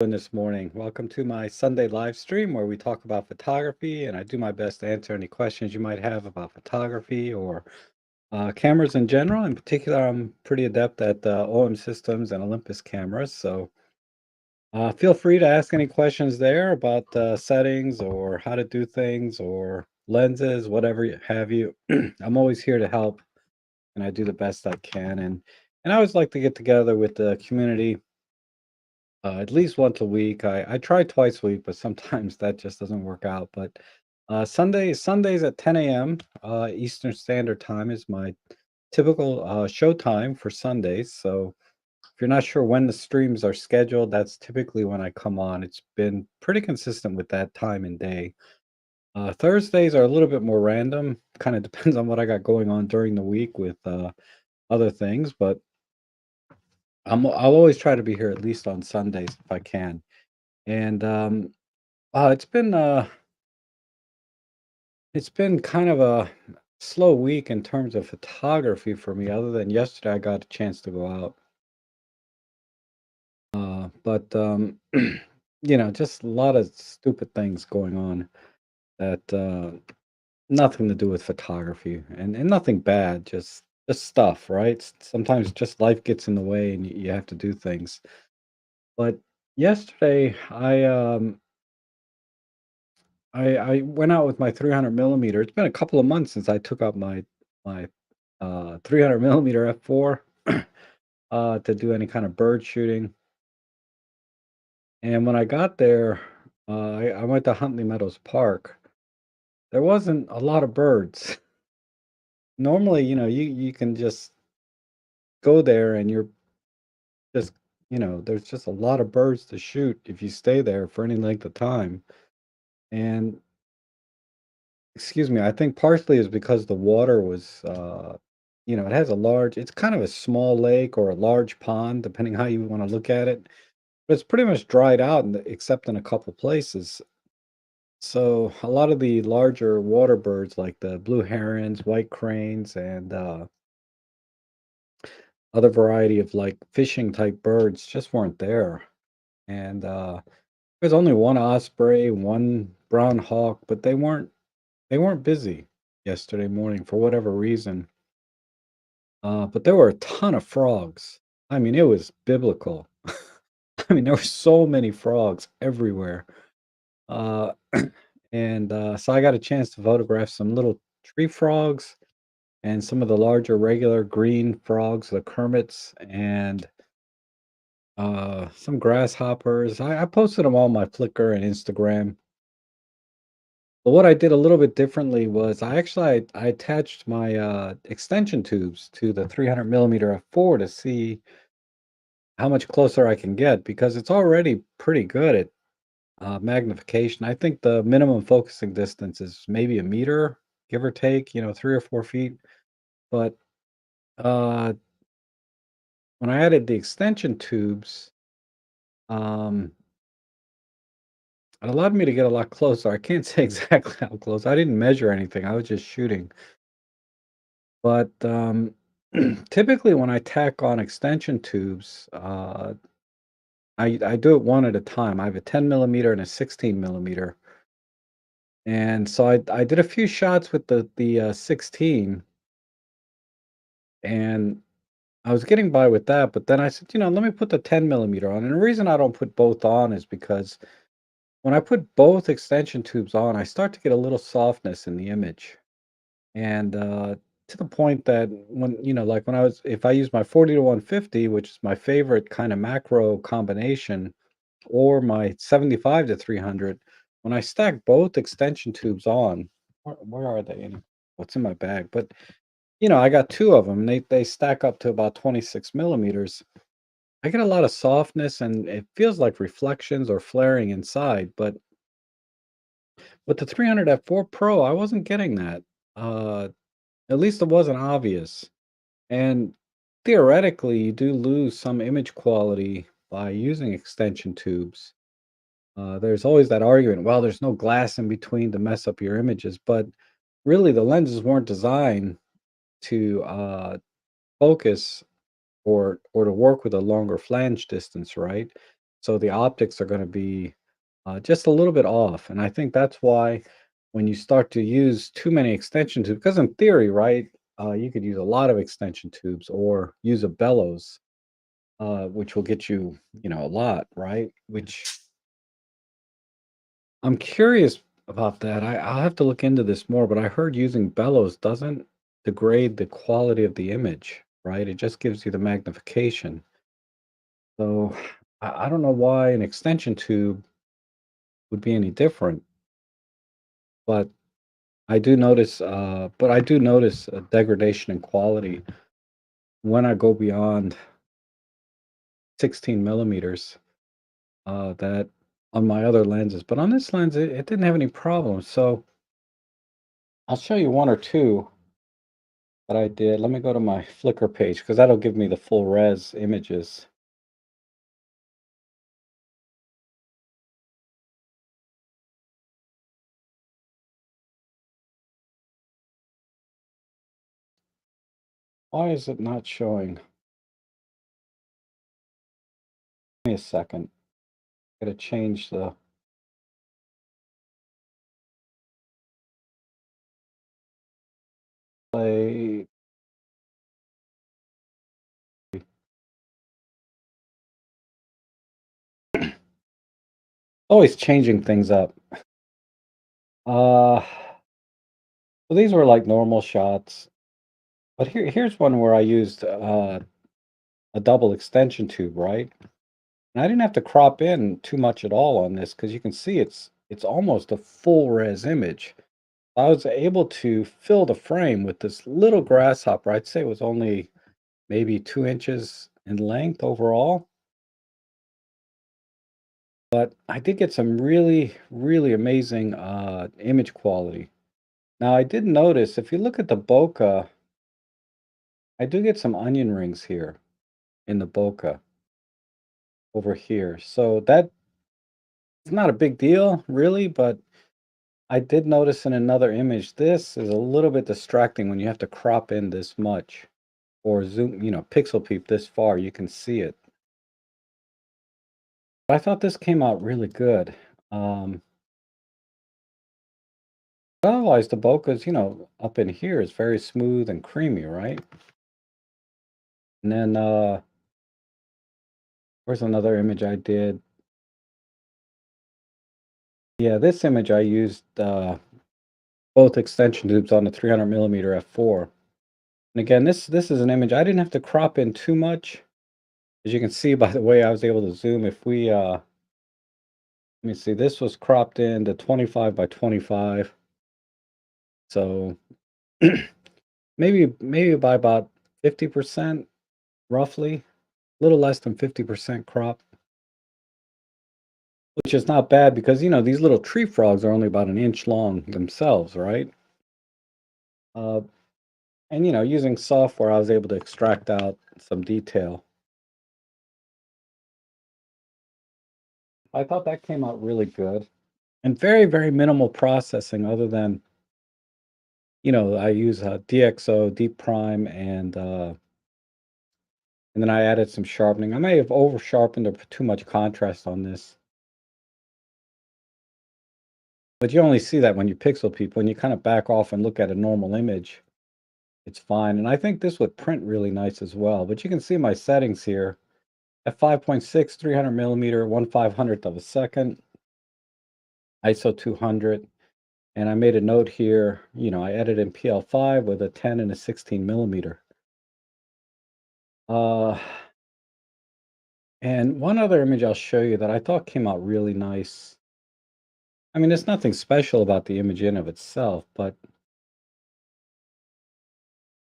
Doing this morning? Welcome to my Sunday live stream where we talk about photography, and I do my best to answer any questions you might have about photography or cameras in general. In particular, I'm pretty adept at OM systems and Olympus cameras, so feel free to ask any questions there about settings or how to do things or lenses, whatever have you. I'm always here to help, and I do the best I can. And I always like to get together with the community at least once a week. I try twice a week, but sometimes that just doesn't work out. But Sundays at 10 a.m. Eastern Standard Time is my typical show time for Sundays. So if you're not sure when the streams are scheduled, that's typically when I come on. It's been pretty consistent with that time and day. Thursdays are a little bit more random. Kind of depends on what I got going on during the week with other things, but I'll always try to be here at least on Sundays if I can. And it's been kind of a slow week in terms of photography for me, other than yesterday I got a chance to go out. But just a lot of stupid things going on that nothing to do with photography and nothing bad, just stuff, right? Sometimes just life gets in the way and you have to do things. But yesterday I went out with my 300 millimeter. It's been a couple of months since I took out my 300 millimeter f4 to do any kind of bird shooting. And when I got there, I went to Huntley Meadows Park. There wasn't a lot of birds. Normally, you can just go there and you're just, there's just a lot of birds to shoot if you stay there for any length of time. And excuse me, I think partially is because the water was, it has it's kind of a small lake or a large pond, depending how you want to look at it. But it's pretty much dried out, except in a couple places. So a lot of the larger water birds, like the blue herons, white cranes, and other variety of like fishing type birds, just weren't there. And there's only one osprey, one brown hawk, but they weren't busy yesterday morning for whatever reason. But there were a ton of frogs. I mean, it was biblical. I mean, there were so many frogs everywhere. Uh, so I got a chance to photograph some little tree frogs and some of the larger regular green frogs, the kermits, and some grasshoppers. I posted them all on my Flickr and Instagram. But what I did a little bit differently was I attached my extension tubes to the 300 millimeter f4 to see how much closer I can get because it's already pretty good at magnification. I think the minimum focusing distance is maybe a meter, give or take, 3 or 4 feet. But uh, when I added the extension tubes, um, it allowed me to get a lot closer. I can't say exactly how close. I didn't measure anything. I was just shooting. But typically, when I tack on extension tubes, I do it one at a time. I have a 10 millimeter and a 16 millimeter. And so I did a few shots with the 16, and I was getting by with that, but then I said, let me put the 10 millimeter on. And the reason I don't put both on is because when I put both extension tubes on, I start to get a little softness in the image. And to the point that like if I use my 40 to 150, which is my favorite kind of macro combination, or my 75 to 300, when I stack both extension tubes on, where are they? What's in my bag? But I got two of them. They stack up to about 26 millimeters. I get a lot of softness, and it feels like reflections or flaring inside. But with the 300 f4 Pro, I wasn't getting that. Uh, at least it wasn't obvious. And theoretically, you do lose some image quality by using extension tubes. There's always that argument, well, there's no glass in between to mess up your images, but really the lenses weren't designed to focus or to work with a longer flange distance, right? So the optics are gonna be, just a little bit off, and I think that's why when you start to use too many extension tubes, because in theory, right, you could use a lot of extension tubes or use a bellows, which will get you, a lot, right? Which I'm curious about that. I'll have to look into this more, but I heard using bellows doesn't degrade the quality of the image, right? It just gives you the magnification. So I don't know why an extension tube would be any different, but I do notice a degradation in quality when I go beyond 16 millimeters, that on my other lenses. But on this lens, it didn't have any problems. So I'll show you one or two that I did. Let me go to my Flickr page because that'll give me the full res images. Why is it not showing? Give me a second. Gotta change the play. Always changing things up. Uh, so these were like normal shots, but here's one where I used a double extension tube, right? And I didn't have to crop in too much at all on this because you can see it's almost a full res image. I was able to fill the frame with this little grasshopper. I'd say it was only maybe 2 inches in length overall. But I did get some really, really amazing image quality. Now I did notice if you look at the bokeh, I do get some onion rings here in the bokeh over here. So that it's not a big deal, really, but I did notice in another image, this is a little bit distracting when you have to crop in this much or zoom, pixel peep this far, you can see it. But I thought this came out really good. Um, Otherwise, the bokeh's, up in here is very smooth and creamy, right? And then, where's another image I did? Yeah, this image I used both extension tubes on the 300 millimeter f4. And again, this is an image I didn't have to crop in too much. As you can see by the way I was able to zoom, if we let me see, this was cropped in to 25 by 25. So maybe by about 50% roughly, a little less than 50% crop, which is not bad because these little tree frogs are only about an inch long themselves, right? Uh, and using software, I was able to extract out some detail. I thought that came out really good and very, very minimal processing other than, I use DxO, Deep Prime, and then I added some sharpening. I may have over sharpened or put too much contrast on this. But you only see that when you pixel peep. When you kind of back off and look at a normal image, it's fine. And I think this would print really nice as well. But you can see my settings here. At 5.6, 300 millimeter, 1/500th of a second, ISO 200. And I made a note here, I edited in PL5 with a 10 and a 16 millimeter. Uh, and one other image I'll show you that I thought came out really nice. I mean, there's nothing special about the image in of itself, but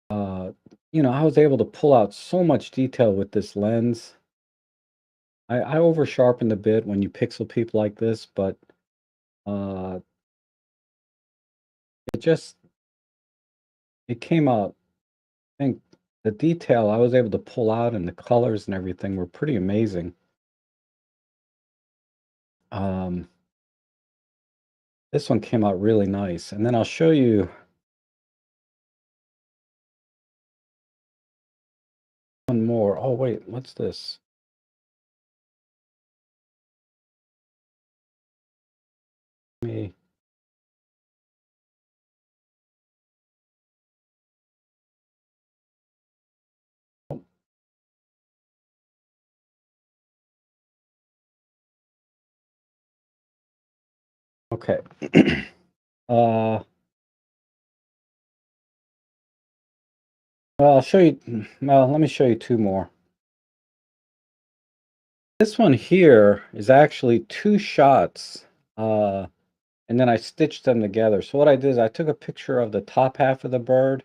uh, I was able to pull out so much detail with this lens. I over sharpened a bit when you pixel peep like this, but uh, it just it came out. I think the detail I was able to pull out and the colors and everything were pretty amazing. Um, this one came out really nice, and then I'll show you one more. Oh wait, what's this? Me okay. Uh, well, I'll show you well, let me show you 2 more. This one here is actually 2 shots, uh, and then I stitched them together. So what I did is I took a picture of the top half of the bird,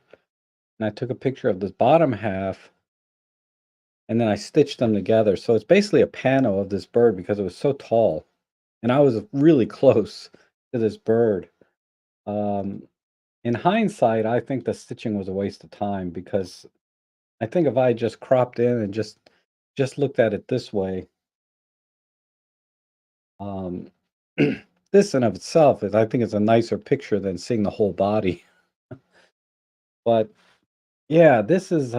and I took a picture of the bottom half, and then I stitched them together. So it's basically a pano of this bird because it was so tall, and I was really close to this bird. Um, in hindsight, I think the stitching was a waste of time because I think if I just cropped in and just looked at it this way, um, this in of itself is I think is a nicer picture than seeing the whole body. But yeah, this is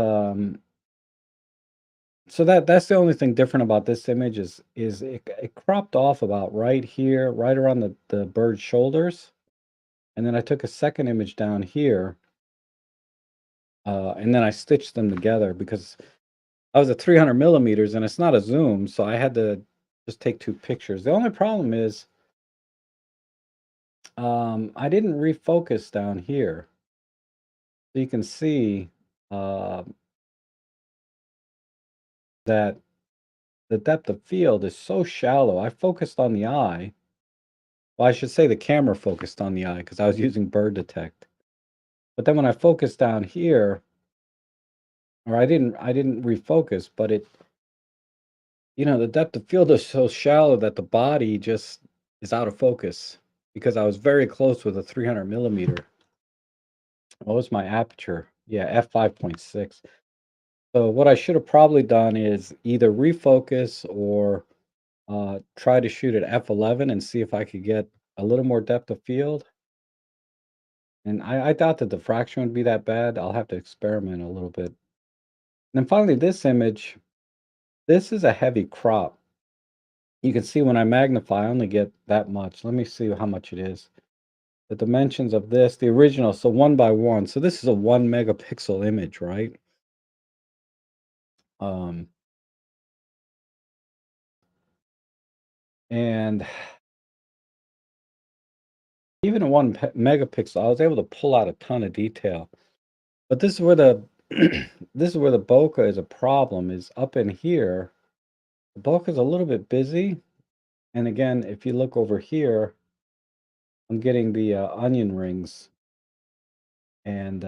so that's the only thing different about this image is it cropped off about right here, right around the bird's shoulders, and then I took a second image down here, and then I stitched them together because I was at 300 millimeters and it's not a zoom, so I had to just take 2 pictures. The only problem is I didn't refocus down here. So you can see uh, that the depth of field is so shallow. I focused on the eye. Well, I should say the camera focused on the eye because I was using bird detect. But then when I focused down here, or I didn't refocus, but the depth of field is so shallow that the body just is out of focus because I was very close with a 300 millimeter. What was my aperture? Yeah, f5.6. So what I should have probably done is either refocus or try to shoot at f11 and see if I could get a little more depth of field. And I doubt the diffraction would be that bad. I'll have to experiment a little bit. And then finally, this image, this is a heavy crop. You can see when I magnify, I only get that much. Let me see how much it is. The dimensions of this, the original, so 1 by 1. So this is a 1 megapixel image, right? Um, and even at 1 megapixel, I was able to pull out a ton of detail. But this is where the this is where the bokeh is a problem, is up in here. The bokeh is a little bit busy. And again, if you look over here, I'm getting the onion rings. And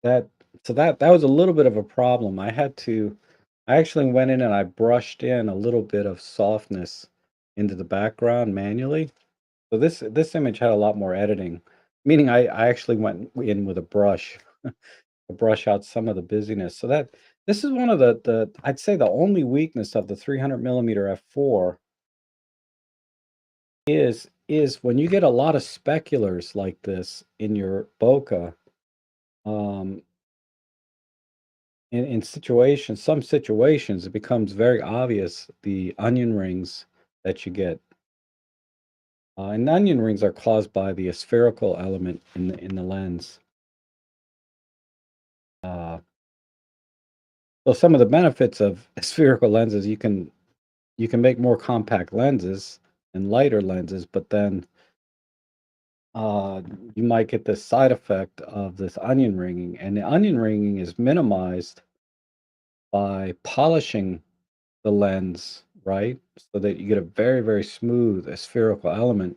that so that was a little bit of a problem. I actually went in and I brushed in a little bit of softness into the background manually. So this image had a lot more editing, meaning I actually went in with a brush to brush out some of the busyness. So that this is one of the I'd say the only weakness of the 300 millimeter f4 is when you get a lot of speculars like this in your bokeh, um, in situations, some situations, it becomes very obvious the onion rings that you get. And onion rings are caused by the spherical element in the lens. Uh, so some of the benefits of spherical lenses, you can make more compact lenses and lighter lenses, but then uh, you might get the side effect of this onion ringing, and the onion ringing is minimized by polishing the lens, right? So that you get a very, very smooth spherical element.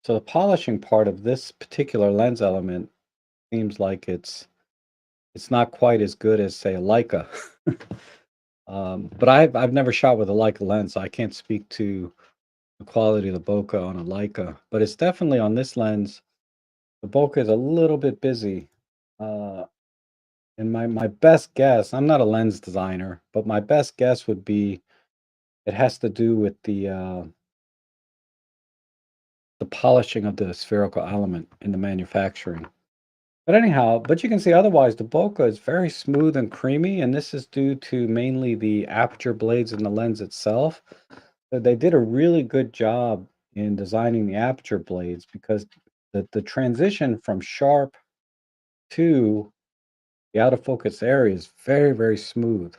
So the polishing part of this particular lens element seems like it's not quite as good as say a Leica. But I've never shot with a Leica lens, so I can't speak to the quality of the bokeh on a Leica. But it's definitely on this lens. The bokeh is a little bit busy. Uh, and my best guess, I'm not a lens designer, but my best guess would be it has to do with the polishing of the spherical element in the manufacturing. But anyhow, but you can see otherwise the bokeh is very smooth and creamy, and this is due to mainly the aperture blades in the lens itself. They did a really good job in designing the aperture blades because the transition from sharp to the out of focus area is very, very smooth.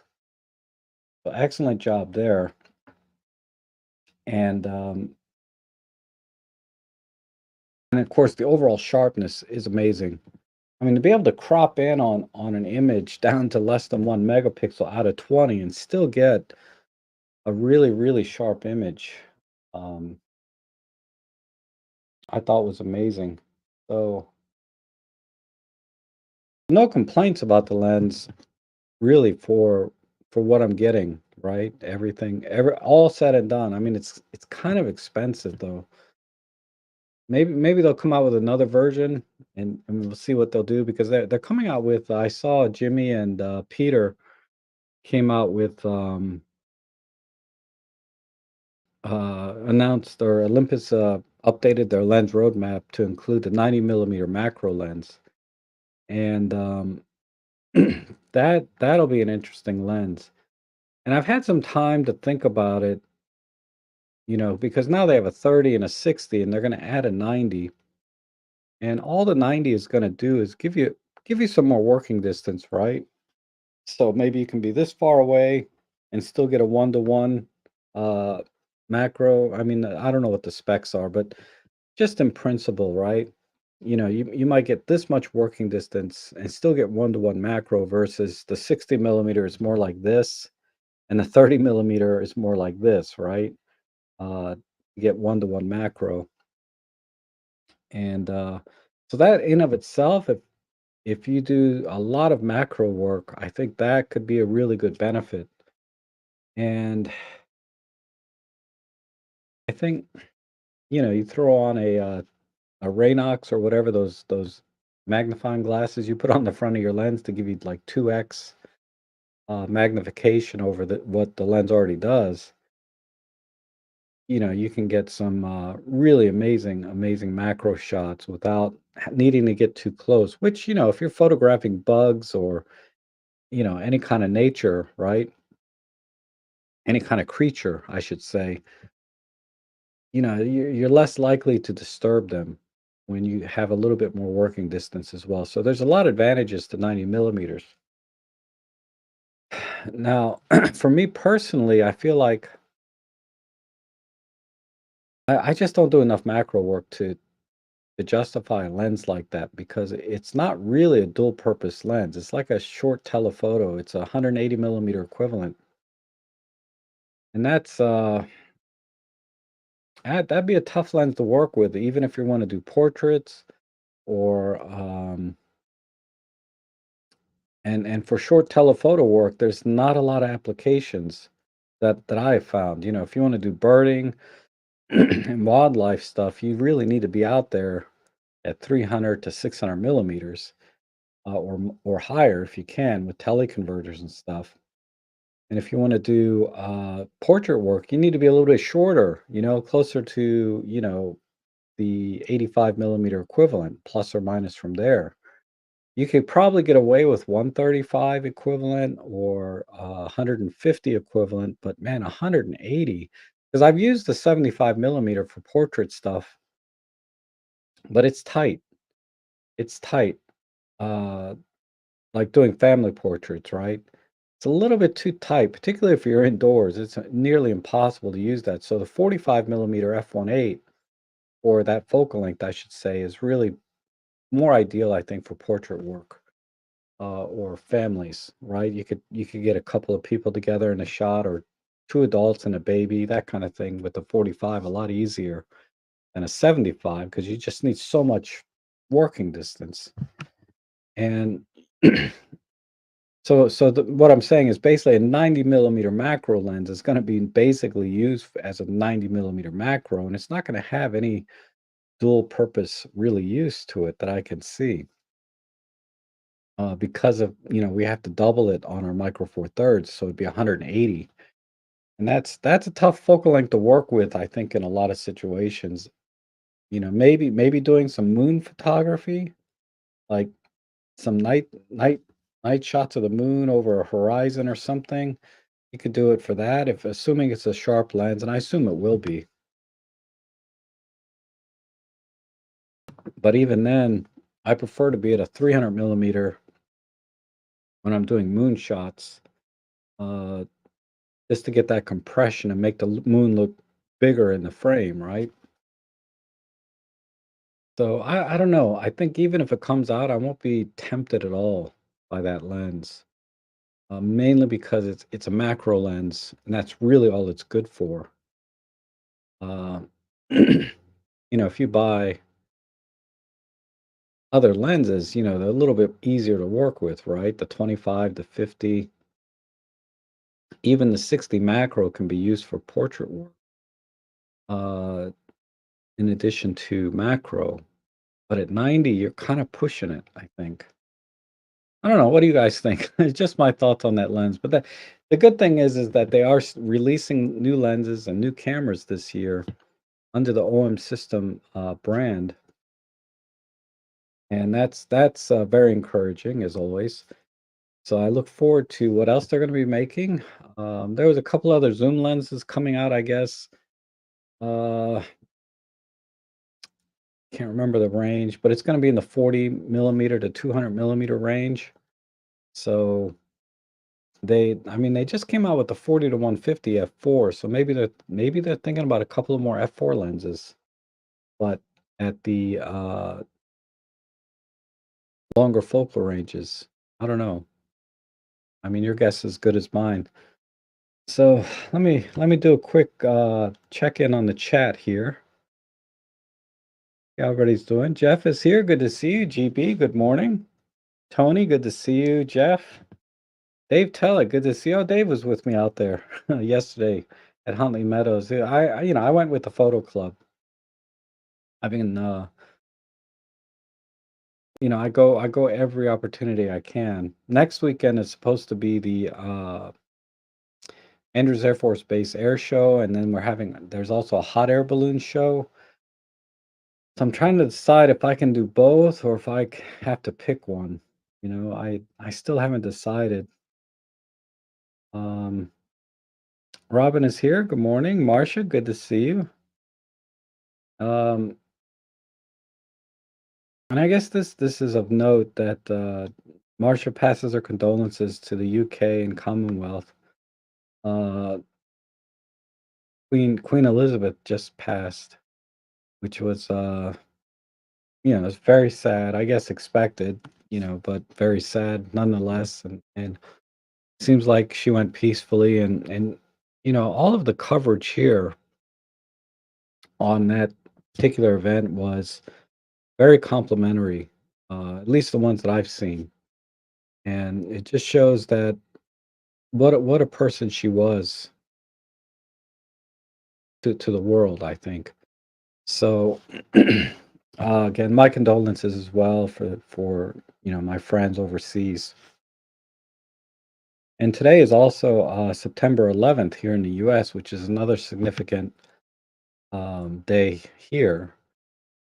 So excellent job there. And and of course the overall sharpness is amazing. I mean, to be able to crop in on an image down to less than 1 megapixel out of 20 and still get a really, really sharp image, um, I thought was amazing. So, no complaints about the lens really for what I'm getting, right? Everything, all said and done. I mean, it's kind of expensive though. Maybe they'll come out with another version and we'll see what they'll do because they're coming out with I saw Jimmy and Peter came out with announced or Olympus updated their lens roadmap to include the 90 millimeter macro lens, and that'll be an interesting lens. And I've had some time to think about it, because now they have a 30 and a 60, and they're going to add a 90, and all the 90 is going to do is give you some more working distance, right? So maybe you can be this far away and still get a one-to-one uh, macro. I mean, I don't know what the specs are, but just in principle, right? You might get this much working distance and still get one-to-one macro versus the 60 millimeter is more like this, and the 30 millimeter is more like this, right? You get one-to-one macro, and so that in of itself, if you do a lot of macro work, I think that could be a really good benefit. And I think you throw on a Raynox or whatever those magnifying glasses you put on the front of your lens to give you like 2x magnification over what the lens already does. You can get some really amazing, amazing macro shots without needing to get too close. Which if you're photographing bugs or any kind of nature, right? Any kind of creature, I should say. You're less likely to disturb them when you have a little bit more working distance as well. So there's a lot of advantages to 90 millimeters. Now, for me personally, I feel like I just don't do enough macro work to justify a lens like that because it's not really a dual purpose lens. It's like a short telephoto. It's a 180 millimeter equivalent. And that'd be a tough lens to work with, even if you want to do portraits or and for short telephoto work, there's not a lot of applications that I have found. If you want to do birding and wildlife stuff, you really need to be out there at 300 to 600 millimeters or higher if you can with teleconverters and stuff. And if you want to do portrait work, you need to be a little bit shorter, closer to, the 85 millimeter equivalent, plus or minus from there. You could probably get away with 135 equivalent or 150 equivalent, but man, 180, because I've used the 75 millimeter for portrait stuff, but it's tight. It's tight. Uh, like doing family portraits, right? It's a little bit too tight, particularly if you're indoors. It's nearly impossible to use that. So the 45 millimeter f1.8, or that focal length, I should say, is really more ideal, I think, for portrait work. Or families, right? You could get a couple of people together in a shot, or two adults and a baby, that kind of thing, with the 45 a lot easier than a 75 because you just need so much working distance. And what I'm saying is basically a 90 millimeter macro lens is going to be basically used as a 90 millimeter macro, and it's not going to have any dual purpose really use to it that I can see. Because of we have to double it on our micro four thirds, so it'd be 180, and that's a tough focal length to work with. I think in a lot of situations, maybe doing some moon photography, like some night shots of the moon over a horizon or something. you could do it for that if assuming it's a sharp lens, and I assume it will be. But even then, I prefer to be at a 300 millimeter when I'm doing moon shots, uh, just to get that compression and make the moon look bigger in the frame, right? So I don't know. I think even if it comes out, I won't be tempted at all by that lens. Mainly because it's a macro lens, and that's really all it's good for. Uh, if you buy other lenses, they're a little bit easier to work with, right? The 25, the 50, even the 60 macro can be used for portrait work, uh, in addition to macro. But at 90, you're kind of pushing it, I think. I don't know. What do you guys think? It's just my thoughts on that lens. But the good thing is that they are releasing new lenses and new cameras this year under the OM System brand, and that's very encouraging as always. So I look forward to what else they're going to be making. There was a couple other zoom lenses coming out, I guess. Uh, can't remember the range, but it's going to be in the 40 millimeter to 200 millimeter range. So I mean, they just came out with the 40 to 150 f4. So maybe they're thinking about a couple of more f4 lenses, but at the longer focal ranges. I don't know. I mean, your guess is as good as mine. So let me do a quick check in on the chat here. See how everybody's doing. Jeff is here. Good to see you. GB, good morning. Tony, good to see you. Jeff, Dave Tellett, good to see you. Oh, Dave was with me out there yesterday at Huntley Meadows. Yeah, I went with the photo club. I've been, I go every opportunity I can. Next weekend is supposed to be the Andrews Air Force Base Air Show, and then there's also a hot air balloon show. So I'm trying to decide if I can do both or if have to pick one. I still haven't decided. Um, Robin is here. Good morning. Marcia, good to see you. Um, and I guess this is of note that Marcia passes her condolences to the UK and Commonwealth. Uh, Queen Elizabeth just passed, which was it's very sad. I guess expected, but very sad nonetheless. And seems like she went peacefully, and all of the coverage here on that particular event was very complimentary, at least the ones that I've seen, and it just shows that what a person she was to the world, I think. So again, my condolences as well for my friends overseas. And today is also September 11th here in the U.S., which is another significant day here.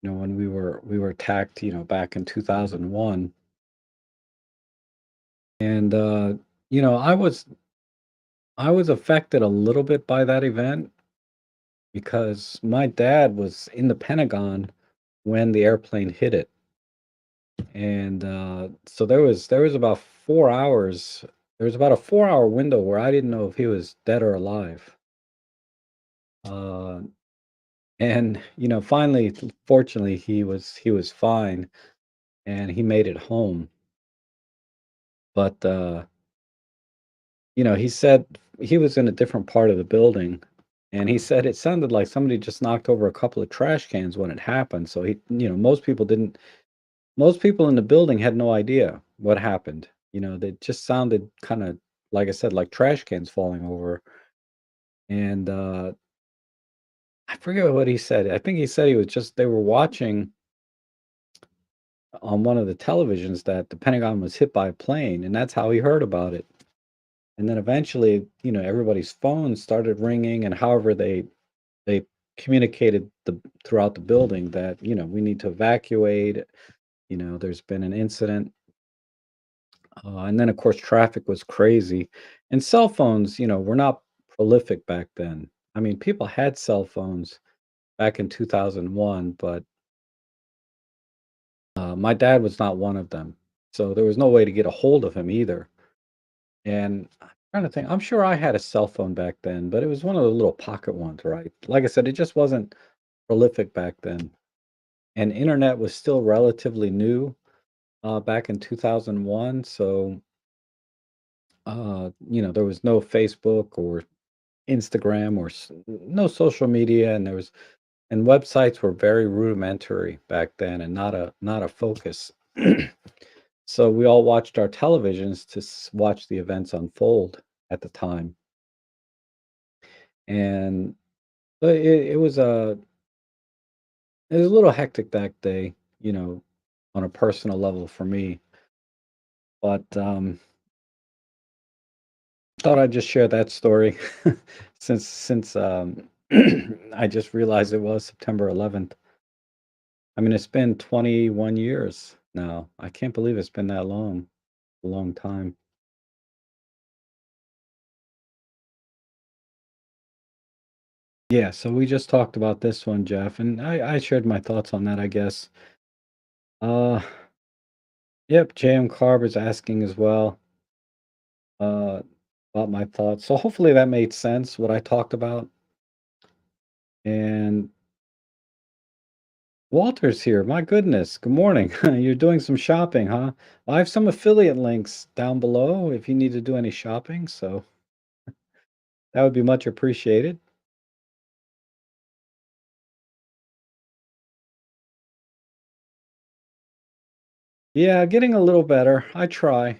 When we were attacked, back in 2001, and I was affected a little bit by that event because my dad was in the Pentagon when the airplane hit it, and so there was about 4 hours. There was about a 4-hour window where I didn't know if he was dead or alive. Uh, and finally, fortunately, he was fine and he made it home. But he said he was in a different part of the building, and he said it sounded like somebody just knocked over a couple of trash cans when it happened. So most people in the building had no idea what happened. They just sounded kind of, like I said, like trash cans falling over. And I forget what he said. I think he said they were watching on one of the televisions that the Pentagon was hit by a plane, and that's how he heard about it. And then eventually, everybody's phones started ringing, and however they communicated throughout the building that we need to evacuate. There's been an incident, and then of course traffic was crazy, And cell phones, were not prolific back then. I mean, people had cell phones back in 2001, but my dad was not one of them. So there was no way to get a hold of him either. And I'm trying to think, I'm sure I had a cell phone back then, but it was one of the little pocket ones, right? Like I said, it just wasn't prolific back then. And internet was still relatively new back in 2001. So, there was no Facebook or Instagram or no social media, and and websites were very rudimentary back then and not a focus. So we all watched our televisions to watch the events unfold at the time, and but it was a little hectic that day, on a personal level for me. But thought I'd just share that story since I just realized it was September 11th. I mean, it's been 21 years now. I can't believe it's been that long, a long time. Yeah, so we just talked about this one, Jeff, and I shared my thoughts on that, I guess. Uh, yep, JM Carb is asking as well uh, about my thoughts. So hopefully that made sense, what I talked about. And Walter's here. My goodness. Good morning. You're doing some shopping, huh? I have some affiliate links down below if you need to do any shopping, so that would be much appreciated. Yeah, getting a little better. I try.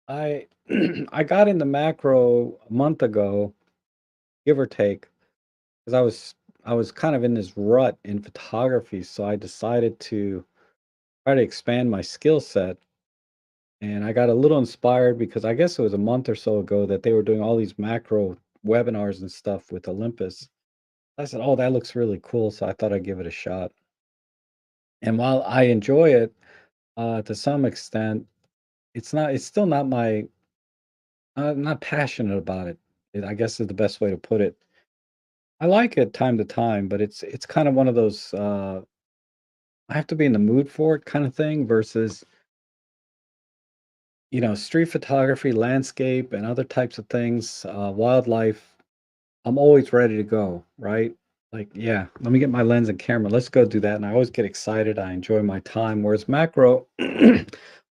I I got into macro a month ago, give or take, because I was kind of in this rut in photography, so I decided to try to expand my skill set. And I got a little inspired because I guess it was a month or so ago that they were doing all these macro webinars and stuff with Olympus. I said, "Oh, that looks really cool." So I thought I'd give it a shot. And while I enjoy it to some extent, it's still not my, I'm not passionate about it. I guess is the best way to put it. I like it time to time, but it's kind of one of those I have to be in the mood for it kind of thing versus, street photography, landscape, and other types of things, wildlife. I'm always ready to go, right? Like, yeah, let me get my lens and camera. Let's go do that. And I always get excited. I enjoy my time. Whereas macro,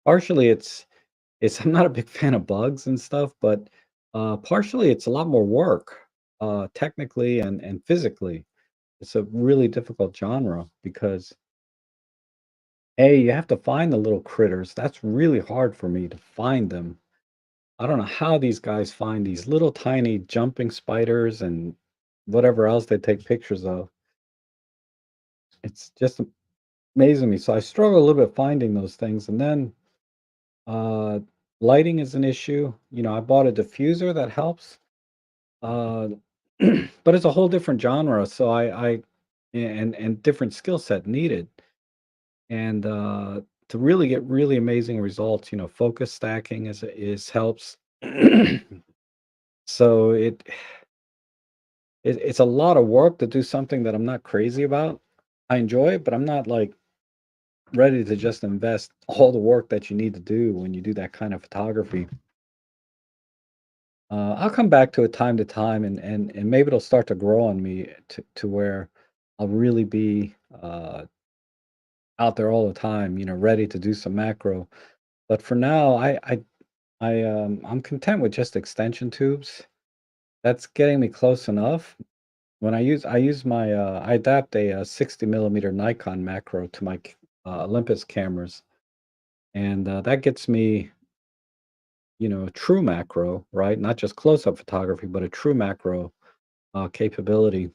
partially it's I'm not a big fan of bugs and stuff, but partially it's a lot more work, technically and physically. It's a really difficult genre because A, you have to find the little critters. That's really hard for me to find them. I don't know how these guys find these little tiny jumping spiders and whatever else they take pictures of. It's just amazing me. So I struggle a little bit finding those things. And then uh, lighting is an issue. I bought a diffuser that helps, uh, but it's a whole different genre. So and different skill set needed. And to really get really amazing results, focus stacking is helps. So it's a lot of work to do something that I'm not crazy about. I enjoy it, but I'm not like ready to just invest all the work that you need to do when you do that kind of photography. I'll come back to it time to time, and maybe it'll start to grow on me to where I'll really be out there all the time, ready to do some macro. But for now, I'm content with just extension tubes. That's getting me close enough. When I adapt a, 60 millimeter Nikon macro to my Olympus cameras, and that gets me, true macro, right? Not just close up photography, but a true macro capability.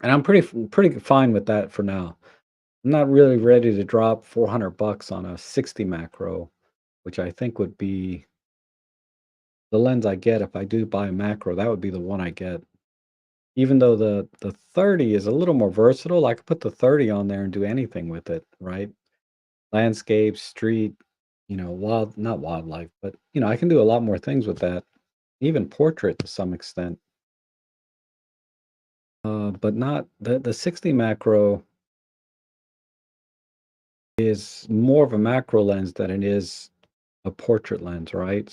And I'm pretty fine with that for now. I'm not really ready to drop 400 bucks on a 60 macro, which I think would be the lens I get if I do buy a macro. That would be the one I get. Even though the 30 is a little more versatile, I could put the 30 on there and do anything with it, right? Landscape, street, not wildlife, but, I can do a lot more things with that, even portrait to some extent. But not the 60 macro is more of a macro lens than it is a portrait lens, right?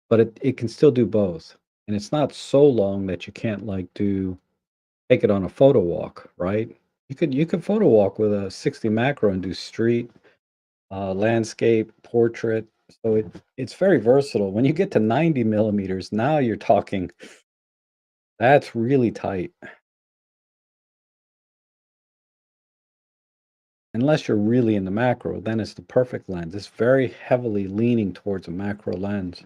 But it can still do both. And it's not so long that you can't like take it on a photo walk, right? You could photo walk with a 60 macro and do street, landscape, portrait. So it's very versatile. When you get to 90 millimeters, now you're talking that's really tight. Unless you're really in the macro, then it's the perfect lens. It's very heavily leaning towards a macro lens.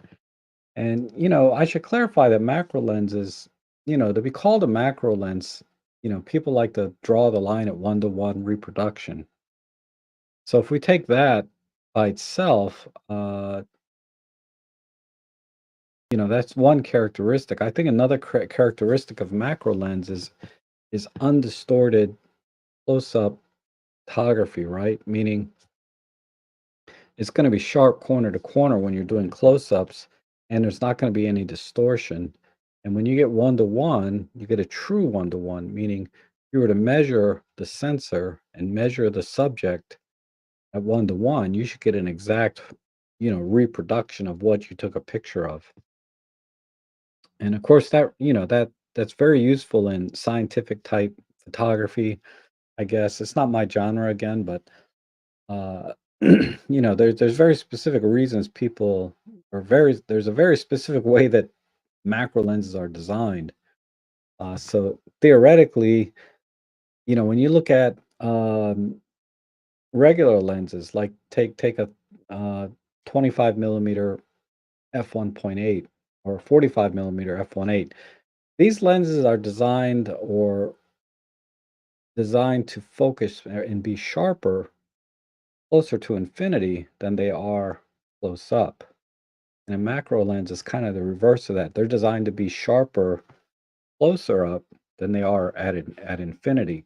And, I should clarify that macro lenses, to be called a macro lens, people like to draw the line at 1-to-1 reproduction. So if we take that by itself, that's one characteristic. I think another characteristic of macro lens is undistorted close-up photography, right? Meaning it's going to be sharp corner to corner when you're doing close-ups, and there's not going to be any distortion. And when you get 1-to-1, you get a true 1-to-1, meaning if you were to measure the sensor and measure the subject at 1-to-1, you should get an exact, reproduction of what you took a picture of. And of course, that's very useful in scientific type photography. I guess it's not my genre again, but uh, there's very specific reasons people there's a very specific way that macro lenses are designed. So theoretically, when you look at regular lenses, like take a 25 millimeter f1.8 or 45 millimeter f1.8, these lenses are designed to focus and be sharper closer to infinity than they are close up. And a macro lens is kind of the reverse of that. They're designed to be sharper closer up than they are at infinity.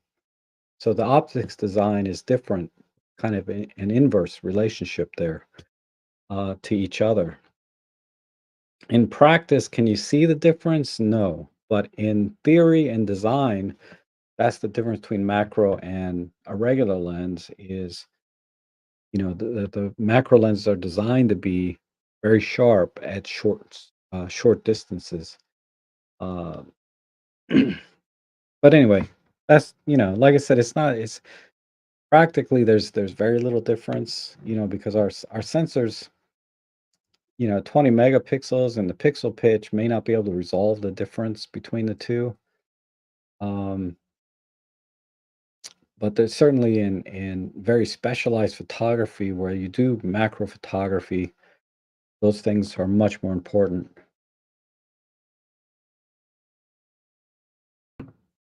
So the optics design is different, kind of an inverse relationship there to each other. In practice, can you see the difference? No. But in theory and design, that's the difference between macro and a regular lens is, the macro lenses are designed to be very sharp at short distances. Uh, but anyway, that's, like I said, it's practically there's very little difference, because our sensors, 20 megapixels and the pixel pitch may not be able to resolve the difference between the two. Um, but there's certainly in very specialized photography where you do macro photography, those things are much more important.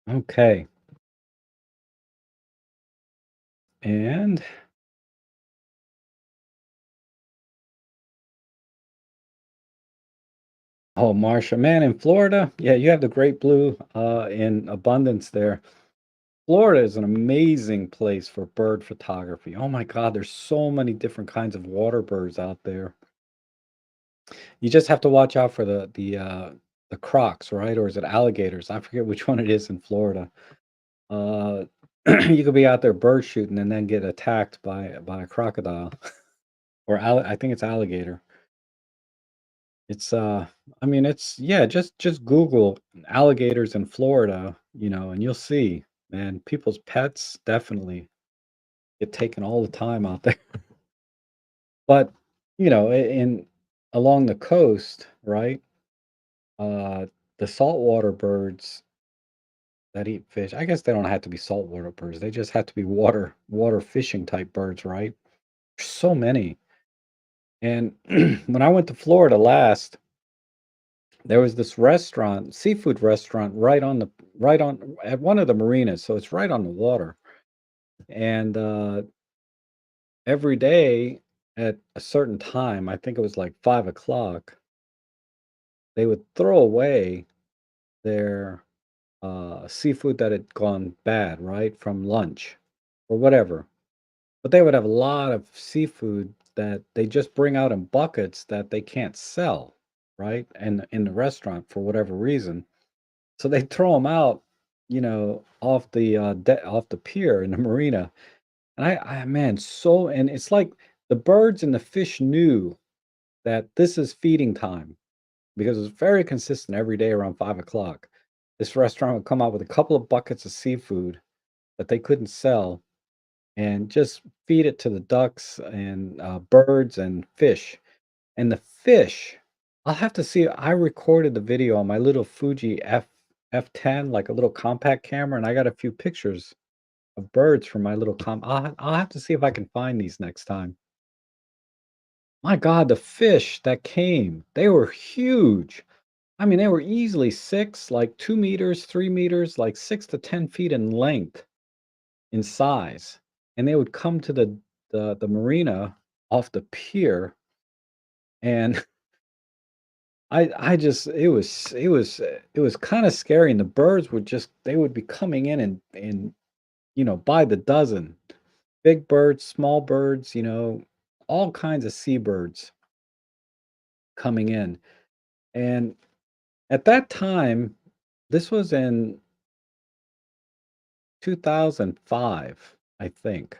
Okay. And oh, Marsha, man, in Florida, yeah, you have the great blue in abundance there. Florida is an amazing place for bird photography. Oh my God, there's so many different kinds of water birds out there. You just have to watch out for the crocs, right? Or is it alligators? I forget which one it is in Florida. Uh, you could be out there bird shooting and then get attacked by a crocodile or I think it's alligator. It's I mean it's yeah, just Google alligators in Florida, and you'll see, man, people's pets definitely get taken all the time out there. But, in along the coast, right? Uh the saltwater birds that eat fish, I guess they don't have to be saltwater birds. They just have to be water fishing type birds, right? There's so many. And when I went to Florida last, there was this restaurant, seafood restaurant, right on at one of the marinas, so it's right on the water. And every day at a certain time, I think it was like 5 o'clock, they would throw away their seafood that had gone bad, right, from lunch or whatever. but they would have a lot of seafood that they just bring out in buckets that they can't sell, right? And in the restaurant for whatever reason. So they throw them out, off the off the pier in the marina. And man, so and it's like the birds and the fish knew that this is feeding time because it's very consistent every day around 5 o'clock. This restaurant would come out with a couple of buckets of seafood that they couldn't sell and just feed it to the ducks and birds and fish. And the fish, I'll have to see. I recorded the video on my little Fuji F10, like a little compact camera, and I got a few pictures of birds from my little I'll have to see if I can find these next time. My God, the fish that came, they were huge. I mean, they were easily like 2 meters, 3 meters, like 6 to 10 feet in length, in size. And they would come to the marina off the pier, and I just it was kinda scary, and the birds would just they would be coming in and, by the dozen. Big birds, small birds, all kinds of seabirds coming in. And at that time, this was in 2005, I think.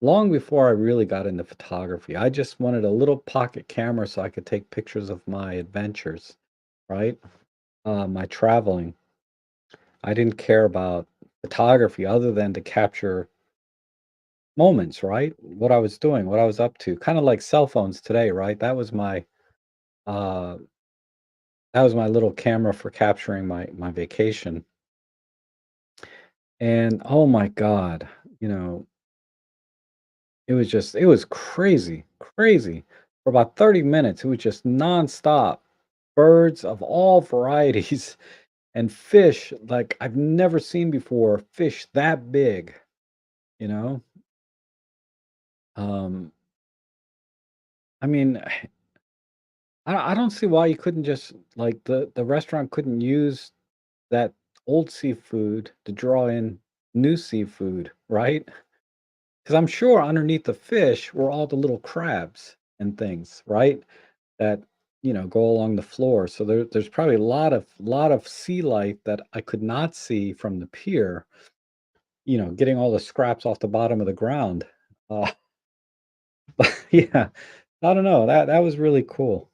Long before I really got into photography, I just wanted a little pocket camera so I could take pictures of my adventures, right? My traveling. I didn't care about photography other than to capture moments, right? What I was doing, what I was up to. Kind of like cell phones today, right? Uh that was my little camera for capturing my vacation. And oh my God, you know, it was crazy, crazy. For about 30 minutes, it was just nonstop. Birds of all varieties and fish like I've never seen before, fish that big, you know? Um, I mean, I don't see why you couldn't just like the restaurant couldn't use that old seafood to draw in new seafood, right? Because I'm sure underneath the fish were all the little crabs and things, right? That, go along the floor. So there's probably a lot of sea life that I could not see from the pier, getting all the scraps off the bottom of the ground. Uh, but yeah, I don't know. That was really cool.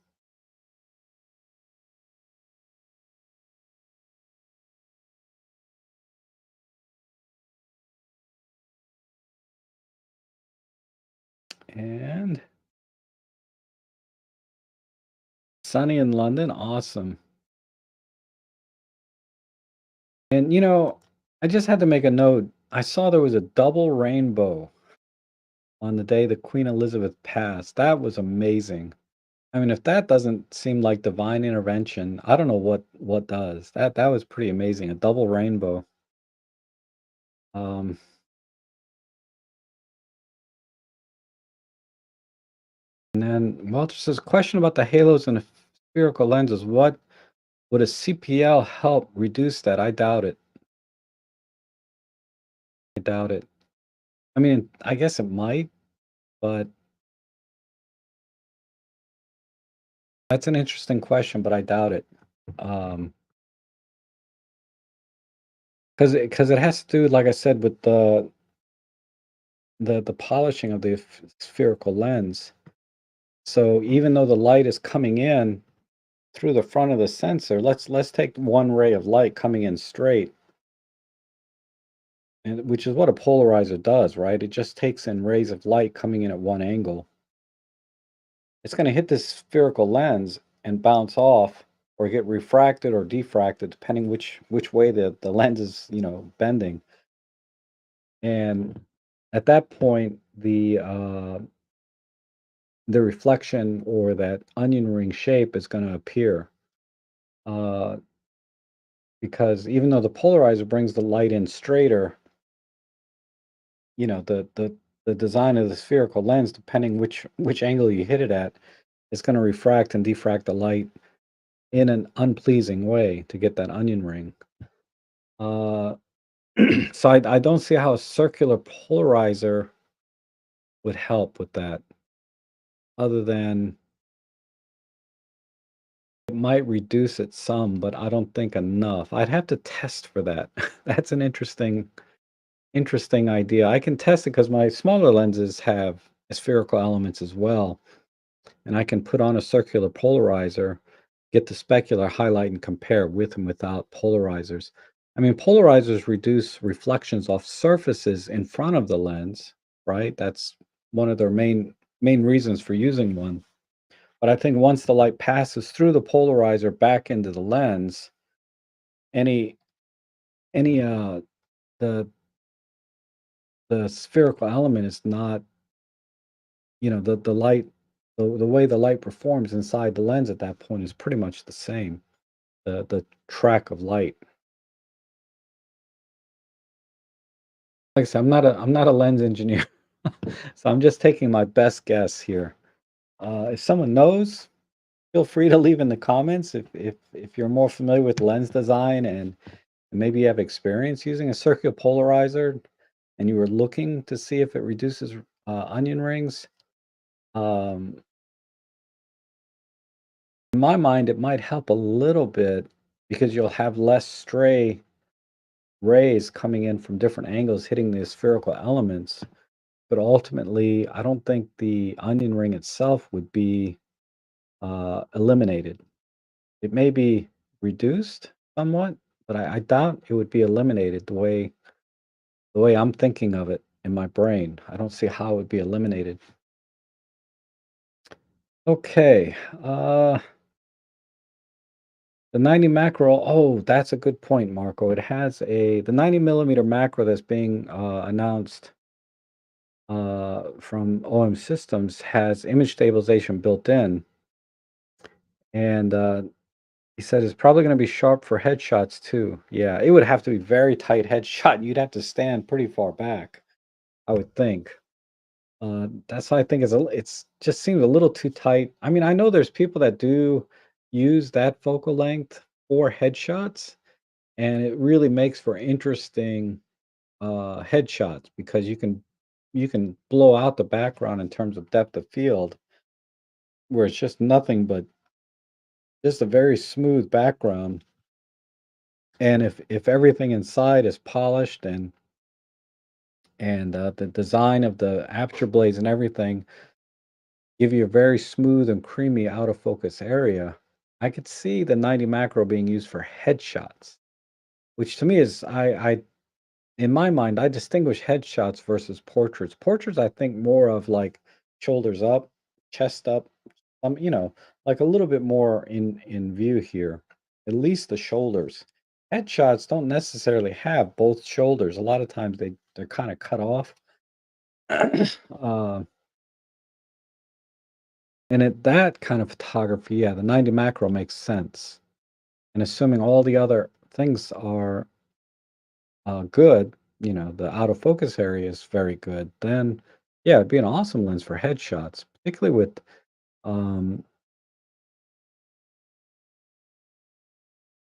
And sunny in London, awesome. And I just had to make a note. I saw there was a double rainbow on the day that Queen Elizabeth passed. That was amazing. I mean, if that doesn't seem like divine intervention, I don't know what does. That was pretty amazing. A double rainbow. Um, and then Walter says, question about the halos and the spherical lenses. What would a CPL help reduce that? I doubt it. I doubt it. I mean, I guess it might, but that's an interesting question, but I doubt it. Um, because it has to do, like I said, with the polishing of the spherical lens. So even though the light is coming in through the front of the sensor, let's take one ray of light coming in straight, and which is what a polarizer does, right? It just takes in rays of light coming in at one angle. It's going to hit this spherical lens and bounce off or get refracted or diffracted depending which way the lens is, bending. And at that point, the reflection or that onion ring shape is going to appear. Uh, because even though the polarizer brings the light in straighter, the design of the spherical lens, depending which angle you hit it at, is going to refract and diffract the light in an unpleasing way to get that onion ring. Uh, So I don't see how a circular polarizer would help with that, other than it might reduce it some, but I don't think enough. I'd have to test for that. That's an interesting idea. I can test it because my smaller lenses have spherical elements as well, and I can put on a circular polarizer, get the specular highlight, and compare with and without polarizers. I mean, polarizers reduce reflections off surfaces in front of the lens, right? That's one of their main reasons for using one. But I think once the light passes through the polarizer back into the lens, any any the the spherical element is not, the light, the way the light performs inside the lens at that point is pretty much the same. The track of light. Like I said, I'm not a lens engineer, so I'm just taking my best guess here. If someone knows, feel free to leave in the comments if you're more familiar with lens design and maybe you have experience using a circular polarizer and you were looking to see if it reduces onion rings. Um, in my mind, it might help a little bit because you'll have less stray rays coming in from different angles hitting the spherical elements. But ultimately, I don't think the onion ring itself would be eliminated. It may be reduced somewhat, but I doubt it would be eliminated the way I'm thinking of it in my brain. I don't see how it would be eliminated. Okay, the 90 macro. Oh, that's a good point, Marco. It has the 90 millimeter macro that's being announced from OM Systems has image stabilization built in, and he said it's probably going to be sharp for headshots too. Yeah, it would have to be very tight headshot. You'd have to stand pretty far back, I would think. That's why I think it's just seems a little too tight. I mean, I know there's people that do use that focal length for headshots, and it really makes for interesting headshots because you can blow out the background in terms of depth of field, where it's just nothing but just a very smooth background. And if everything inside is polished and the design of the aperture blades and everything give you a very smooth and creamy out of focus area, I could see the 90 macro being used for headshots, which to me is I in my mind I distinguish headshots versus portraits. Portraits I think more of like shoulders up, chest up, like a little bit more in view here. At least the shoulders. Headshots don't necessarily have both shoulders. A lot of times they're kind of cut off. uh, and at that kind of photography, yeah, the 90 macro makes sense. And assuming all the other things are good, the out of focus area is very good, then yeah, it'd be an awesome lens for headshots, particularly with um,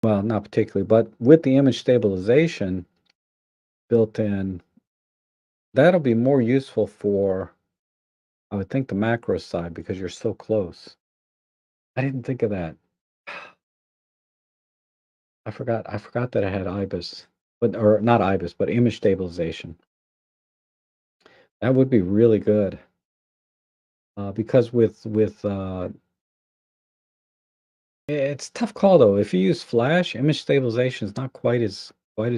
well, not particularly, but with the image stabilization built in, that'll be more useful for, I would think, the macro side because you're so close. I didn't think of that. I forgot that I had IBIS, but or not IBIS, but image stabilization. That would be really good because with it's a tough call though. If you use Flash, image stabilization is not quite as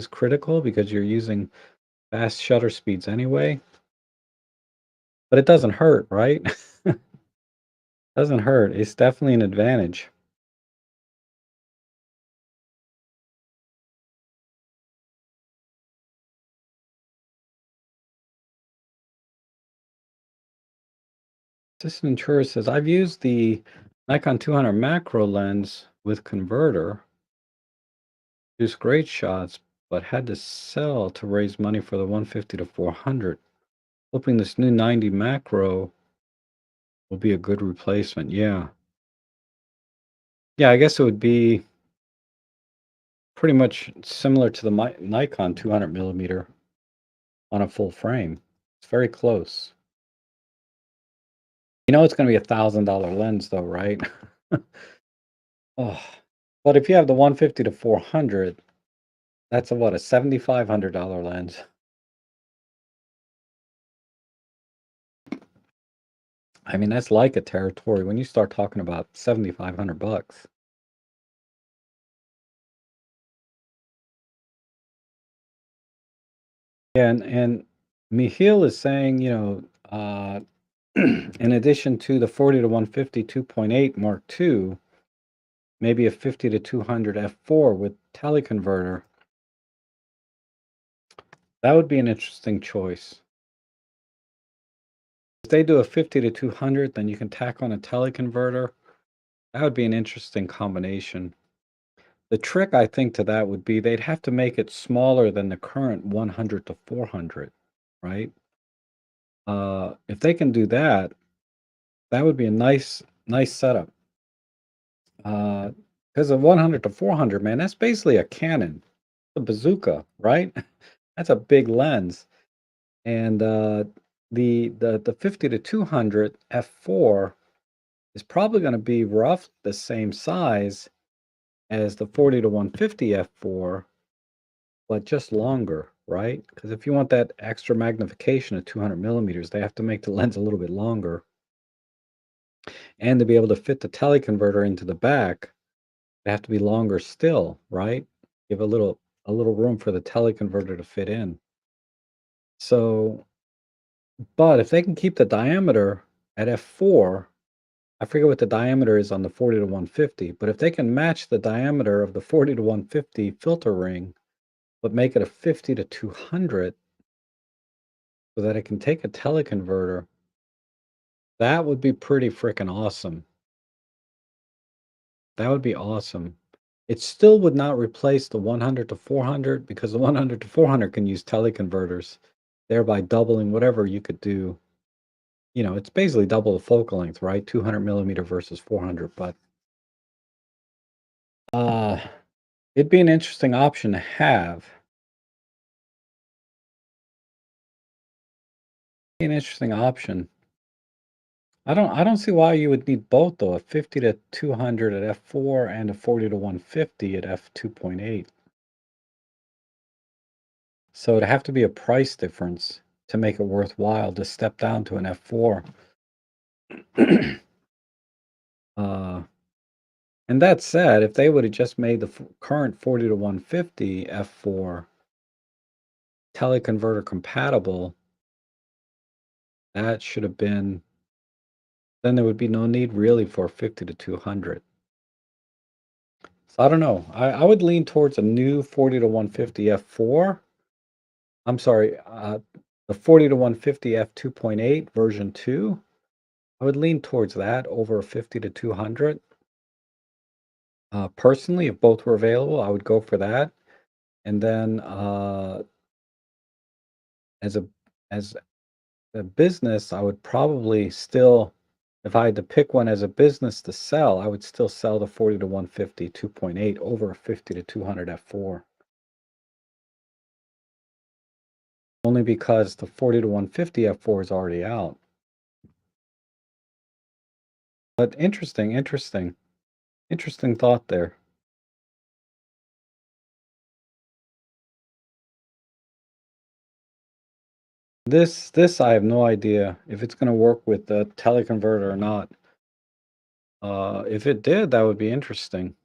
critical because you're using fast shutter speeds anyway. But it doesn't hurt, right? Doesn't hurt. It's definitely an advantage. Assistant Insurer says, I've used the Nikon 200 macro lens with converter, produced great shots, but had to sell to raise money for the 150 to 400. Hoping this new 90 macro will be a good replacement. Yeah. Yeah, I guess it would be pretty much similar to the Nikon 200 millimeter on a full frame. It's very close. You know it's gonna be $1,000 lens though, right? Oh, but if you have the 150 to 400, that's a what, a $7,500 lens. I mean, that's like a territory when you start talking about 7,500 bucks. Yeah, and Michiel is saying, in addition to the 40 to 150 2.8 Mark II, maybe a 50 to 200 f4 with teleconverter. That would be an interesting choice. If they do a 50 to 200, then you can tack on a teleconverter. That would be an interesting combination. The trick, I think, to that would be they'd have to make it smaller than the current 100 to 400, right? If they can do that, that would be a nice setup. Because a 100 to 400, man, that's basically a cannon, a bazooka, right? That's a big lens. And the 50 to 200 f4 is probably going to be rough the same size as the 40 to 150 f4, but just longer, right? Because if you want that extra magnification of 200 millimeters, they have to make the lens a little bit longer. And to be able to fit the teleconverter into the back, they have to be longer still, right? Give a little room for the teleconverter to fit in. So, but if they can keep the diameter at f4, I forget what the diameter is on the 40 to 150, but if they can match the diameter of the 40 to 150 filter ring, but make it a 50 to 200 so that it can take a teleconverter, that would be pretty freaking awesome. That would be awesome. It still would not replace the 100 to 400 because the 100 to 400 can use teleconverters, thereby doubling whatever you could do. It's basically double the focal length, right? 200 millimeter versus 400, but uh, it'd be an interesting option to have. An interesting option. I don't see why you would need both though, a 50 to 200 at f4 and a 40 to 150 at f2.8. So it'd have to be a price difference to make it worthwhile to step down to an f4. uh, and that said, if they would have just made the current 40 to 150 f4 teleconverter compatible, that should have been, then there would be no need really for 50 to 200. So I don't know. I would lean towards a new 40 to 150 f4. I'm sorry, the 40 to 150 f2.8 version 2. I would lean towards that over a 50 to 200. Personally, if both were available, I would go for that. And then as a as a business, I would probably still, if I had to pick one as a business to sell, I would still sell the 40 to 150 2.8 over a 50 to 200 f4. Only because the 40 to 150 f4 is already out. But interesting thought there. This I have no idea if it's going to work with the teleconverter or not. If it did, that would be interesting.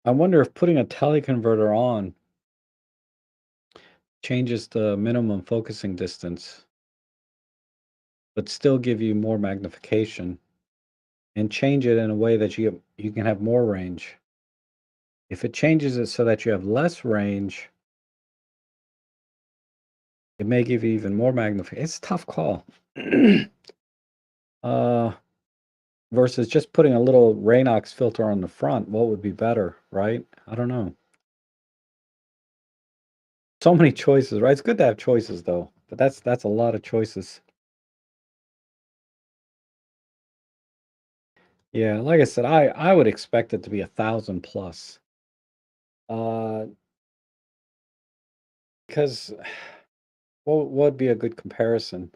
I wonder if putting a teleconverter on changes the minimum focusing distance, but still give you more magnification and change it in a way that you can have more range. If it changes it so that you have less range, it may give you even more magnification. It's a tough call. uh, versus just putting a little Raynox filter on the front, what would be better, right? I don't know. So many choices, right? It's good to have choices though, but that's a lot of choices. Yeah, like I said, I would expect it to be 1,000 plus. Uh, because what would be a good comparison?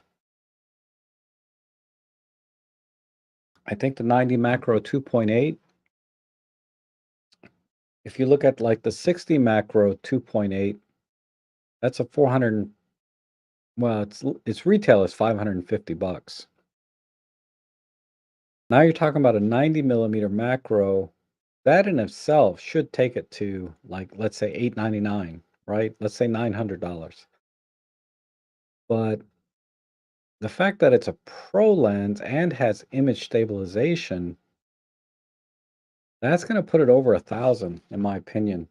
I think the 90 macro 2.8, if you look at like the 60 macro 2.8, that's a 400, well, its retail is 550 bucks. Now you're talking about a 90 millimeter macro. That in itself should take it to like, let's say 899, right? Let's say $900. But the fact that it's a pro lens and has image stabilization, that's going to put it over 1,000, in my opinion.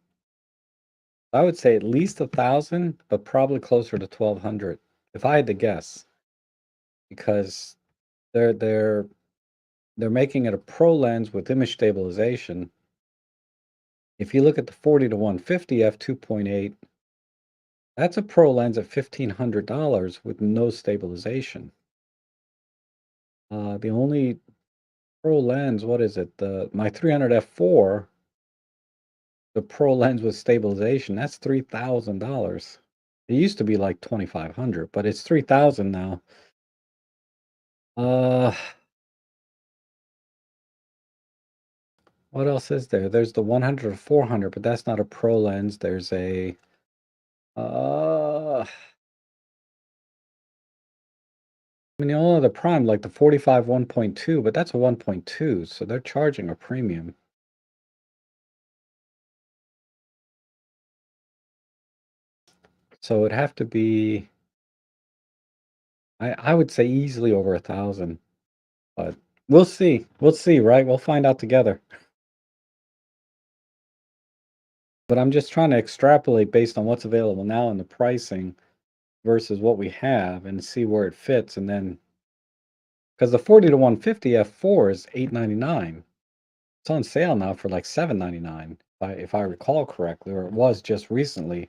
I would say at least 1,000, but probably closer to 1,200, if I had to guess, because they're they're they're making it a pro lens with image stabilization. If you look at the 40 to 150 f2.8, that's a pro lens at $1,500 with no stabilization. The only pro lens, what is it? The my 300 f4, the pro lens with stabilization, that's $3,000. It used to be like 2,500, but it's 3,000 now. Uh, what else is there? There's the 100 or 400, but that's not a pro lens. There's a I mean, the only other prime, like the 45 1.2, but that's a 1.2, so they're charging a premium. So it'd have to be, I would say easily over 1,000, but we'll see. We'll see, right? We'll find out together. But I'm just trying to extrapolate based on what's available now and the pricing versus what we have and see where it fits. And then, because the 40 to 150 f4 is 899, it's on sale now for like 799, if I recall correctly, or it was just recently.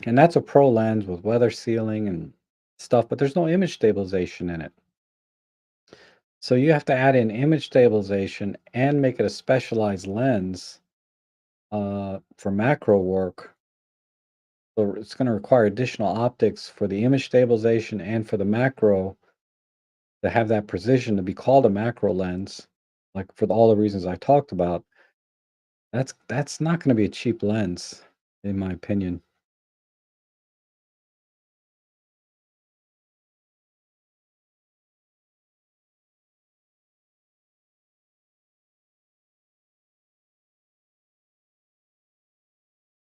And that's a pro lens with weather sealing and stuff, but there's no image stabilization in it. So you have to add in image stabilization and make it a specialized lens for macro work. So it's going to require additional optics for the image stabilization and for the macro to have that precision to be called a macro lens, like for all the reasons I talked about. That's not going to be a cheap lens, in my opinion.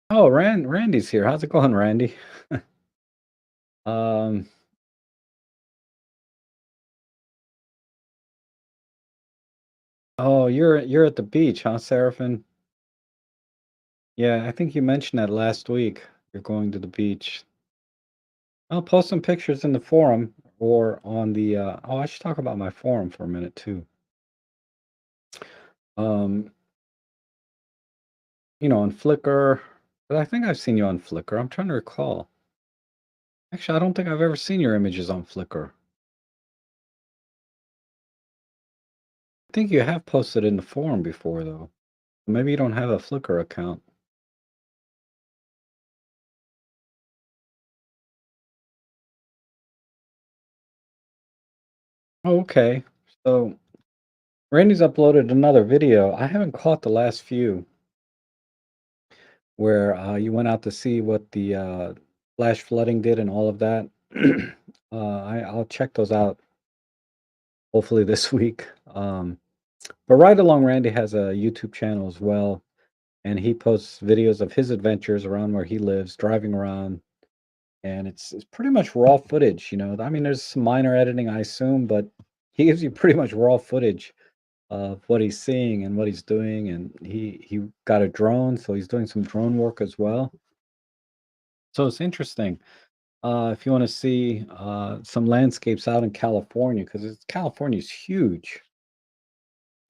Oh, Randy's here. How's it going, Randy? Um, oh, you're at the beach, huh, Seraphin? Yeah, I think you mentioned that last week. You're going to the beach. I'll post some pictures in the forum or on the oh, I should talk about my forum for a minute too. Um, on Flickr. But I think I've seen you on Flickr. I'm trying to recall. Actually, I don't think I've ever seen your images on Flickr. I think you have posted in the forum before though. Maybe you don't have a Flickr account. Oh, okay. So Randy's uploaded another video. I haven't caught the last few where you went out to see what the flash flooding did and all of that. I'll check those out hopefully this week. But right along, Randy has a YouTube channel as well, and he posts videos of his adventures around where he lives, driving around, and it's pretty much raw footage. I mean, there's some minor editing, I assume, but he gives you pretty much raw footage of what he's seeing and what he's doing. And he got a drone, so he's doing some drone work as well. So it's interesting. If you want to see some landscapes out in California, because California's huge,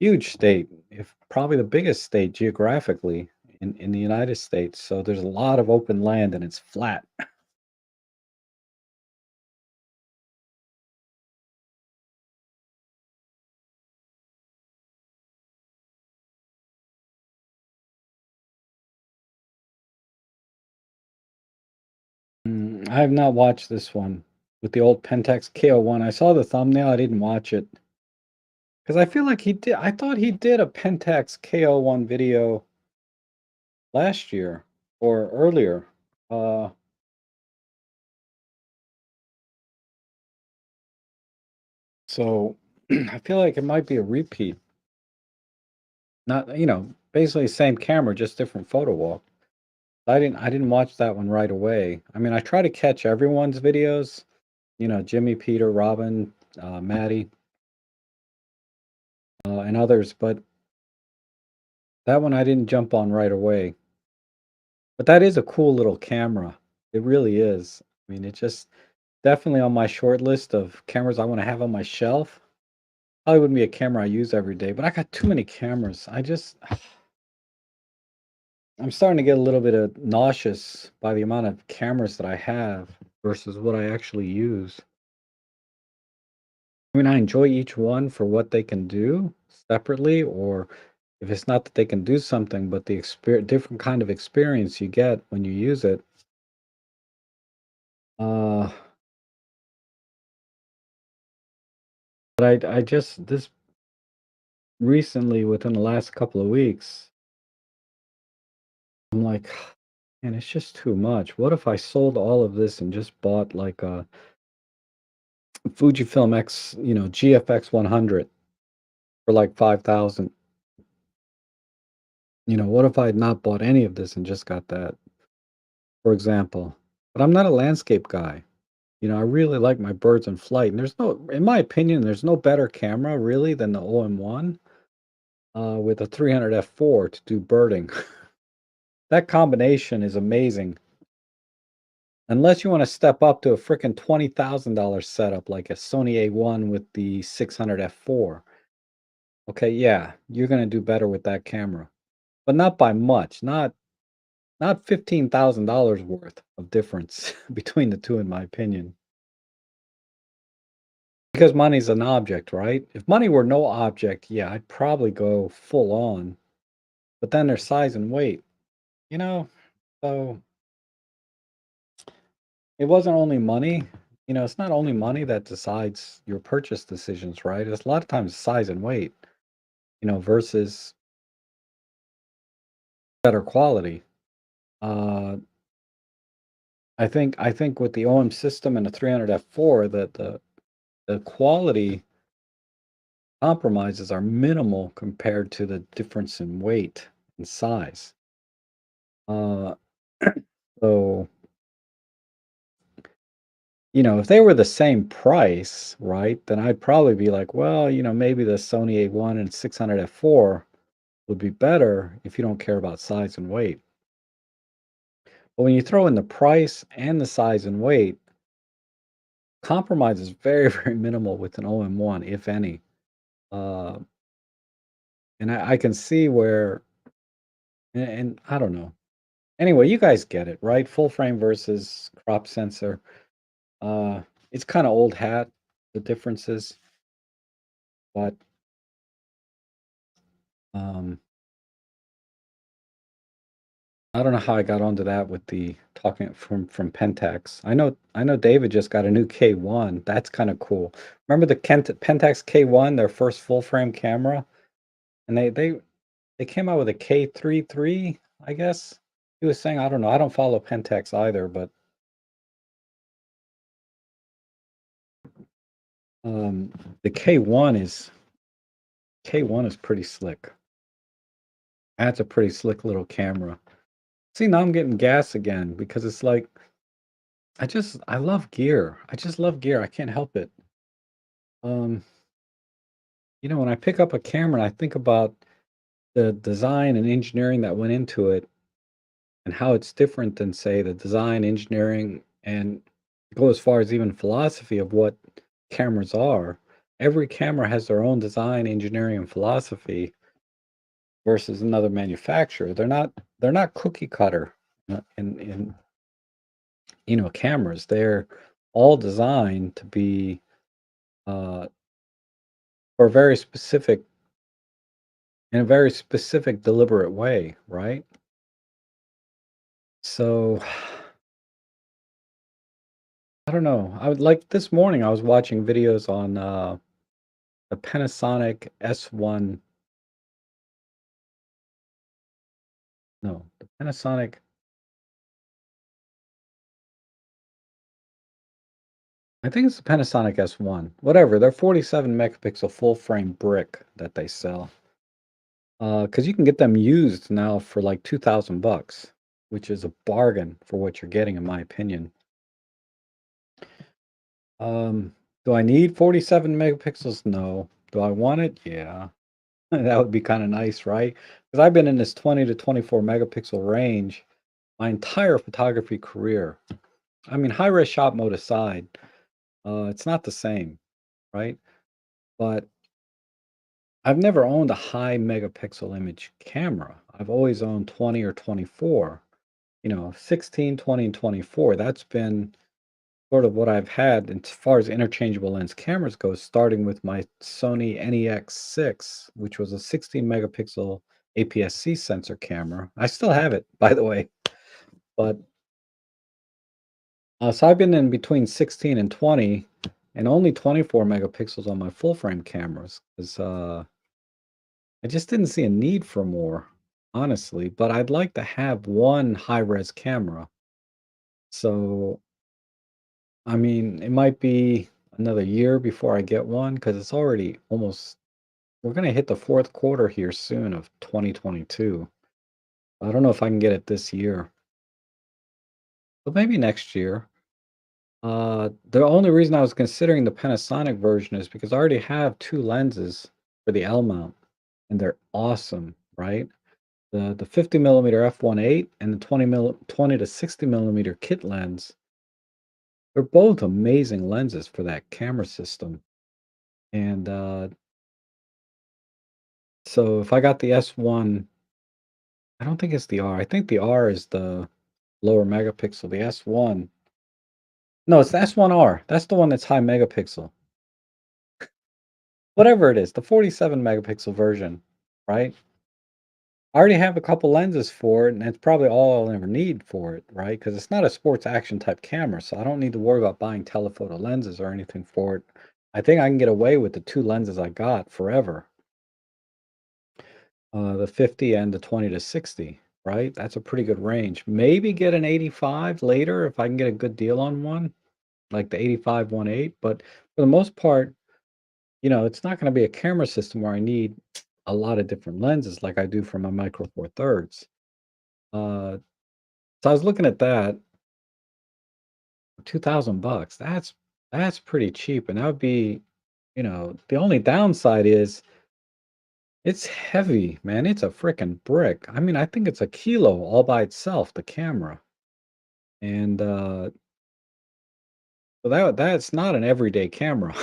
huge state, if probably the biggest state geographically in the United States. So there's a lot of open land and it's flat. I have not watched this one with the old Pentax KO1. I saw the thumbnail, I didn't watch it because I feel like he did. I thought he did a Pentax KO1 video last year or earlier. Uh, so I feel like it might be a repeat. Not, basically same camera, just different photo walk. I didn't watch that one right away. I mean, I try to catch everyone's videos, Jimmy, Peter, Robin, Maddie, and others, but that one I didn't jump on right away. But that is a cool little camera. It really is. I mean, it's just definitely on my short list of cameras I want to have on my shelf. Probably wouldn't be a camera I use every day, but I got too many cameras. I'm starting to get a little bit of nauseous by the amount of cameras that I have versus what I actually use. I mean, I enjoy each one for what they can do separately, or if it's not that they can do something, but the different kind of experience you get when you use it. Uh, but I just this recently within the last couple of weeks, I'm like, man, it's just too much. What if I sold all of this and just bought like a Fujifilm X, GFX 100 for like 5,000? What if I had not bought any of this and just got that, for example? But I'm not a landscape guy. I really like my birds in flight, and in my opinion, there's no better camera really than the OM1 with a 300 f4 to do birding. That combination is amazing. Unless you want to step up to a freaking $20,000 setup like a Sony A1 with the 600 f4. Okay, yeah, you're gonna do better with that camera, but not by much. Not $15,000 worth of difference between the two, in my opinion. Because money's an object, right? If money were no object, yeah, I'd probably go full on. But then there's size and weight, you know? So it wasn't only money. It's not only money that decides your purchase decisions, right? It's a lot of times size and weight, versus better quality. Uh, I think with the OM system and the 300 f4, that the quality compromises are minimal compared to the difference in weight and size. Uh, so if they were the same price, right, then I'd probably be like, well, maybe the Sony A1 and 600 f4 would be better if you don't care about size and weight. But when you throw in the price and the size and weight, compromise is very, very minimal with an OM1, if any. Uh, and I can see where, and I don't know. Anyway, you guys get it, right? Full frame versus crop sensor. Uh, it's kind of old hat, the differences, but um, I don't know how I got onto that with the talking from Pentax. I know David just got a new K1. That's kind of cool. Remember the Pentax K1, their first full frame camera, and they came out with a K33, I guess. He was saying, I don't know. I don't follow Pentax either, but um, the K1 is pretty slick. That's a pretty slick little camera. See, now I'm getting gas again because it's like I love gear. I just love gear. I can't help it. Um, when I pick up a camera and I think about the design and engineering that went into it and how it's different than, say, the design, engineering, and go as far as even philosophy of what cameras are. Every camera has their own design, engineering, and philosophy versus another manufacturer. They're not cookie cutter in cameras. They're all designed to be uh, for in a very specific, deliberate way, right? So I don't know. I would like this morning I was watching videos on the Panasonic S1, no, the Panasonic, I think it's the Panasonic S1. Whatever, they're 47 megapixel full frame brick that they sell. Because you can get them used now for like 2,000 bucks, which is a bargain for what you're getting, in my opinion. Do I need 47 megapixels? No. Do I want it? Yeah. That would be kind of nice, right? Because I've been in this 20 to 24 megapixel range my entire photography career. I mean, high-res shot mode aside, it's not the same, right? But I've never owned a high megapixel image camera. I've always owned 20 or 24. 16, 20, and 24. That's been sort of what I've had as far as interchangeable lens cameras go, starting with my Sony NEX6, which was a 16 megapixel APS-C sensor camera. I still have it, by the way. But so I've been in between 16 and 20, and only 24 megapixels on my full frame cameras, because I just didn't see a need for more, honestly. But I'd like to have one high res camera. So I mean, it might be another year before I get one because it's already almost, we're going to hit the fourth quarter here soon of 2022. I don't know if I can get it this year, but maybe next year. The only reason I was considering the Panasonic version is because I already have two lenses for the L mount, and they're awesome, right? The 50 millimeter f1.8 and the 20 to 60 millimeter kit lens. They're both amazing lenses for that camera system. And so if I got the S1, I don't think it's the R. I think the R is the lower megapixel. The S1, no, it's the S1R. That's the one that's high megapixel. Whatever it is, the 47 megapixel version, right? I already have a couple lenses for it, and it's probably all I'll ever need for it, right? Because it's not a sports action type camera, so I don't need to worry about buying telephoto lenses or anything for it. I think I can get away with the two lenses I got forever. The 50 and the 20 to 60, right? That's a pretty good range. Maybe get an 85 later if I can get a good deal on one, like the 85 1.8. But for the most part, it's not going to be a camera system where I need a lot of different lenses like I do for my Micro Four Thirds. Uh, so I was looking at that, 2,000 bucks. That's pretty cheap, and that would be, the only downside is it's heavy, man. It's a freaking brick. I mean, I think it's a kilo all by itself, the camera. And so that's not an everyday camera.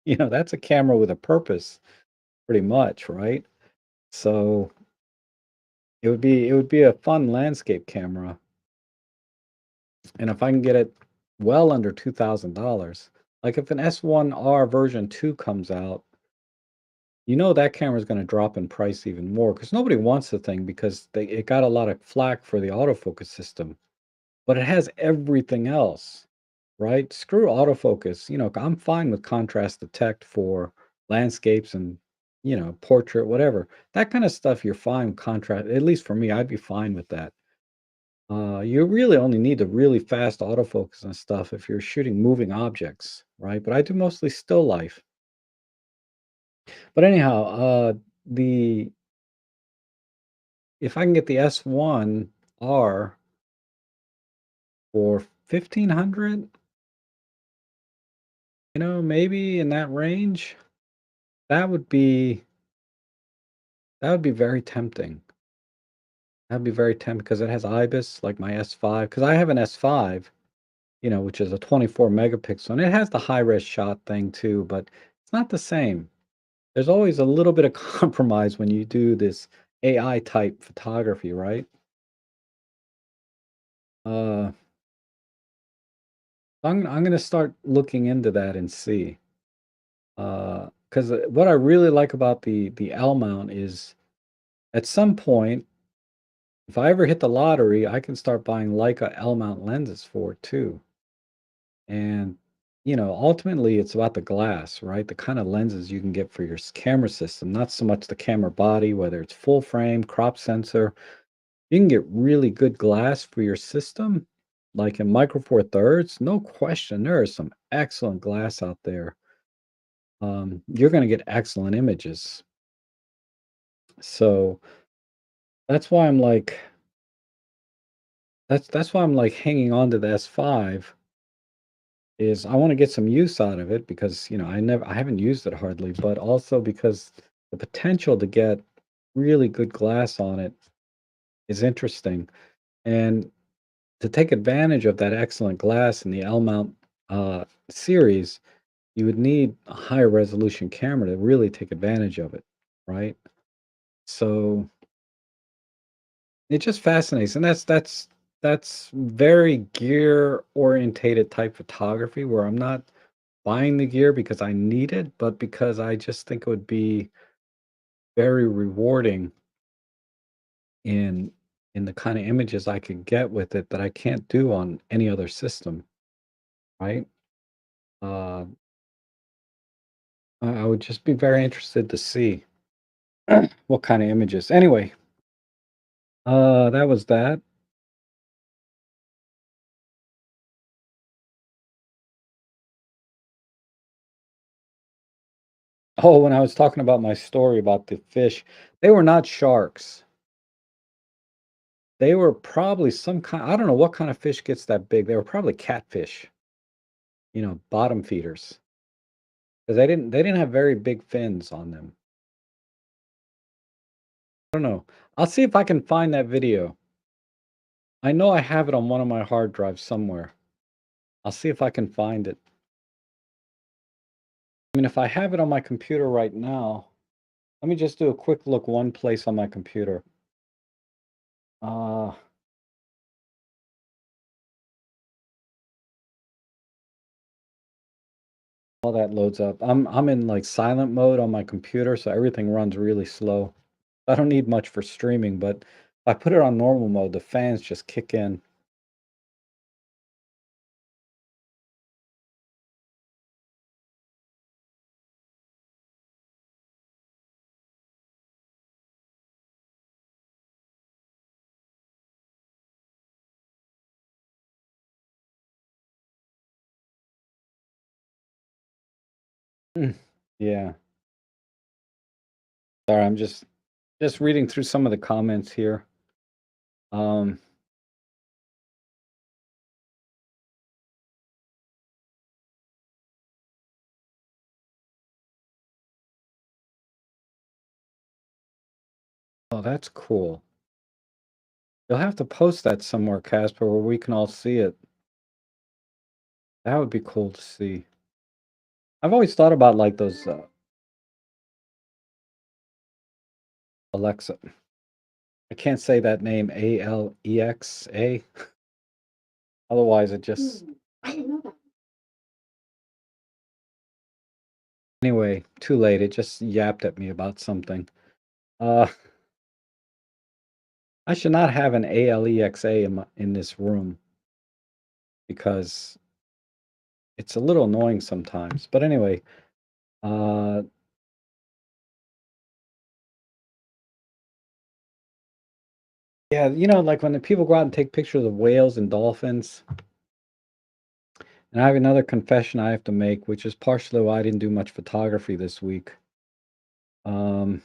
That's a camera with a purpose, pretty much, right? So it would be a fun landscape camera. And if I can get it well under $2,000, like if an S1R version 2 comes out, that camera is going to drop in price even more because nobody wants the thing because it got a lot of flack for the autofocus system. But it has everything else, right? Screw autofocus. I'm fine with contrast detect for landscapes and, portrait, whatever. That kind of stuff, you're fine with contrast. At least for me, I'd be fine with that. You really only need the really fast autofocus and stuff if you're shooting moving objects, right? But I do mostly still life. But anyhow, the if I can get the S1R for 1,500, maybe in that range, that would be that would be very tempting. That'd be very tempting because it has IBIS like my S5. Because I have an S5, which is a 24 megapixel, and it has the high res shot thing too, but it's not the same. There's always a little bit of compromise when you do this AI type photography, right? Uh, I'm gonna start looking into that and see. Because what I really like about the L mount is at some point, if I ever hit the lottery, I can start buying Leica L mount lenses for it too. And, ultimately, it's about the glass, right? The kind of lenses you can get for your camera system, not so much the camera body, whether it's full frame, crop sensor. You can get really good glass for your system, like in Micro Four Thirds. No question, there is some excellent glass out there. You're going to get excellent images. So that's why I'm like, that's why I'm like hanging on to the S5 is I want to get some use out of it because, I haven't used it hardly, but also because the potential to get really good glass on it is interesting. And to take advantage of that excellent glass in the L mount series, you would need a higher resolution camera to really take advantage of it, right? So it just fascinates, and that's very gear orientated type photography where I'm not buying the gear because I need it, but because I just think it would be very rewarding in the kind of images I could get with it that I can't do on any other system, right? Uh, I would just be very interested to see what kind of images. Anyway, that was that. Oh, when I was talking about my story about the fish, they were not sharks. They were probably some kind. I don't know what kind of fish gets that big. They were probably catfish, bottom feeders. 'Cause they didn't have very big fins on them. I don't know. I'll see if I can find that video. I know I have it on one of my hard drives somewhere. I'll see if I can find it. I mean, if I have it on my computer right now, let me just do a quick look one place on my computer. Uh, all that loads up. I'm in like silent mode on my computer, so everything runs really slow. I don't need much for streaming, but if I put it on normal mode, the fans just kick in. Mm, yeah. Sorry, I'm just reading through some of the comments here. Um, oh, that's cool. You'll have to post that somewhere, Casper, where we can all see it. That would be cool to see. I've always thought about like those Alexa. I can't say that name, Alexa. Otherwise, it just. Anyway, too late. It just yapped at me about something. Uh, I should not have an Alexa in this room because it's a little annoying sometimes. But anyway, uh, yeah, like when the people go out and take pictures of whales and dolphins. And I have another confession I have to make, which is partially why I didn't do much photography this week. Um,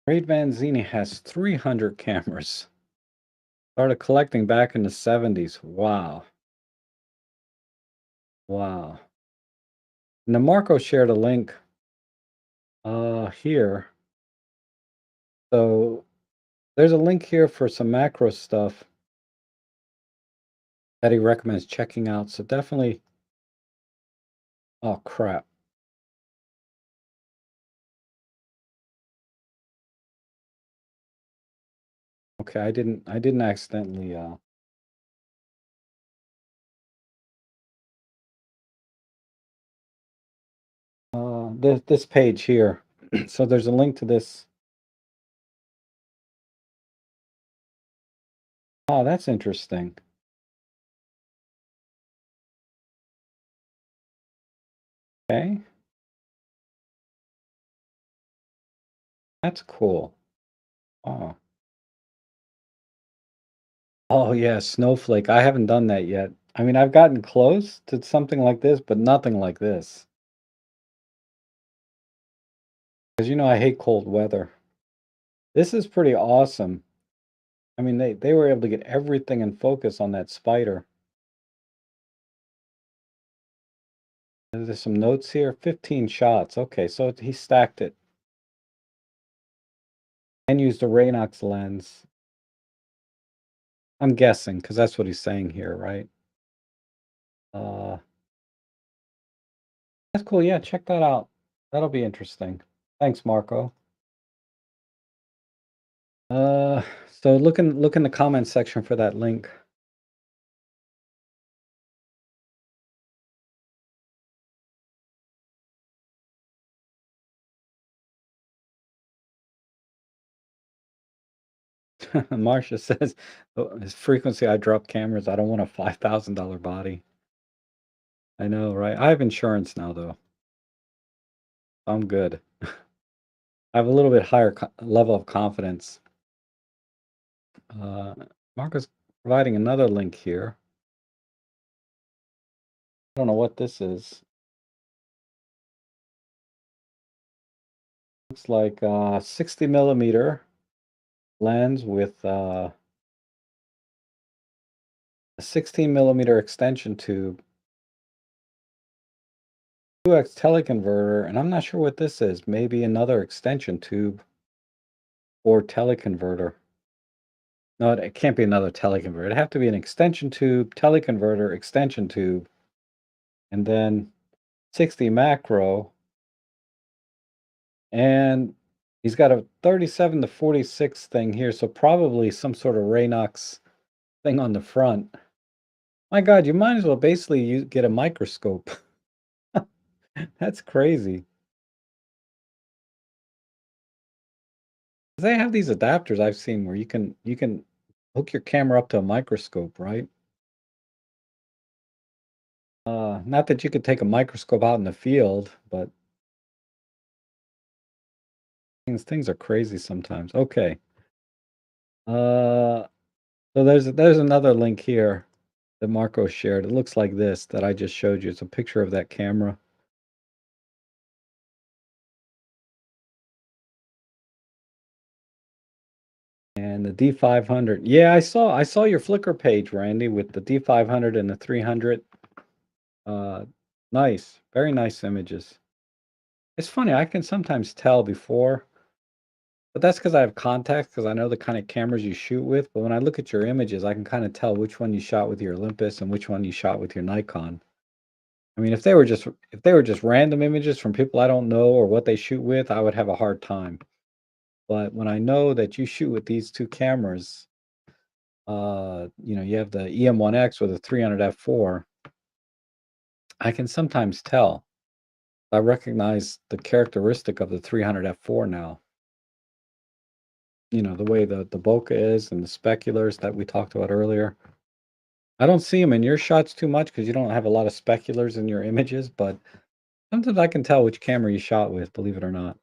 Ray Vanzini has 300 cameras. Started collecting back in the 70s. Wow. Wow. Now Marco shared a link here. So there's a link here for some macro stuff that he recommends checking out. So definitely. Oh crap. Okay, I didn't accidentally this page here. So there's a link to this Oh, that's interesting. Okay, that's cool. Oh. Oh, yeah, snowflake. I haven't done that yet. I mean, I've gotten close to something like this, but nothing like this. Because I hate cold weather. This is pretty awesome. I mean, they were able to get everything in focus on that spider. There's some notes here. 15 shots. Okay, so he stacked it and used a Raynox lens. I'm guessing because that's what he's saying here, right? Uh, that's cool. Yeah, check that out. That'll be interesting. Thanks, Marco. Uh, so look in the comments section for that link. Marcia says, "Oh, his frequency, I drop cameras. I don't want a $5,000 body." I know, right? I have insurance now, though. I'm good. I have a little bit higher level of confidence. Uh, Marco's providing another link here. I don't know what this is. Looks like a 60 millimeter lens with a 16 millimeter extension tube, 2x teleconverter, and I'm not sure what this is. Maybe another extension tube or teleconverter. No, it can't be another teleconverter. It'd have to be an extension tube, teleconverter, extension tube, and then 60 macro. And he's got a 37 to 46 thing here, so probably some sort of Raynox thing on the front. My God, you might as well basically get a microscope. That's crazy. They have these adapters I've seen where you can hook your camera up to a microscope, right? Not that you could take a microscope out in the field, but things are crazy sometimes. Okay. Uh, so there's another link here that Marco shared. It looks like this that I just showed you. It's a picture of that camera. And the D500. Yeah, I saw your Flickr page, Randy, with the D500 and the 300. Uh, nice, very nice images. It's funny, I can sometimes tell before, but that's because I have contacts, because I know the kind of cameras you shoot with. But when I look at your images, I can kind of tell which one you shot with your Olympus and which one you shot with your Nikon. I mean, if they were just random images from people I don't know or what they shoot with, I would have a hard time. But when I know that you shoot with these two cameras, you have the EM1X with a 300 f4. I can sometimes tell. I recognize the characteristic of the 300 f4 now. The way the bokeh is and the speculars that we talked about earlier. I don't see them in your shots too much because you don't have a lot of speculars in your images, but sometimes I can tell which camera you shot with, believe it or not.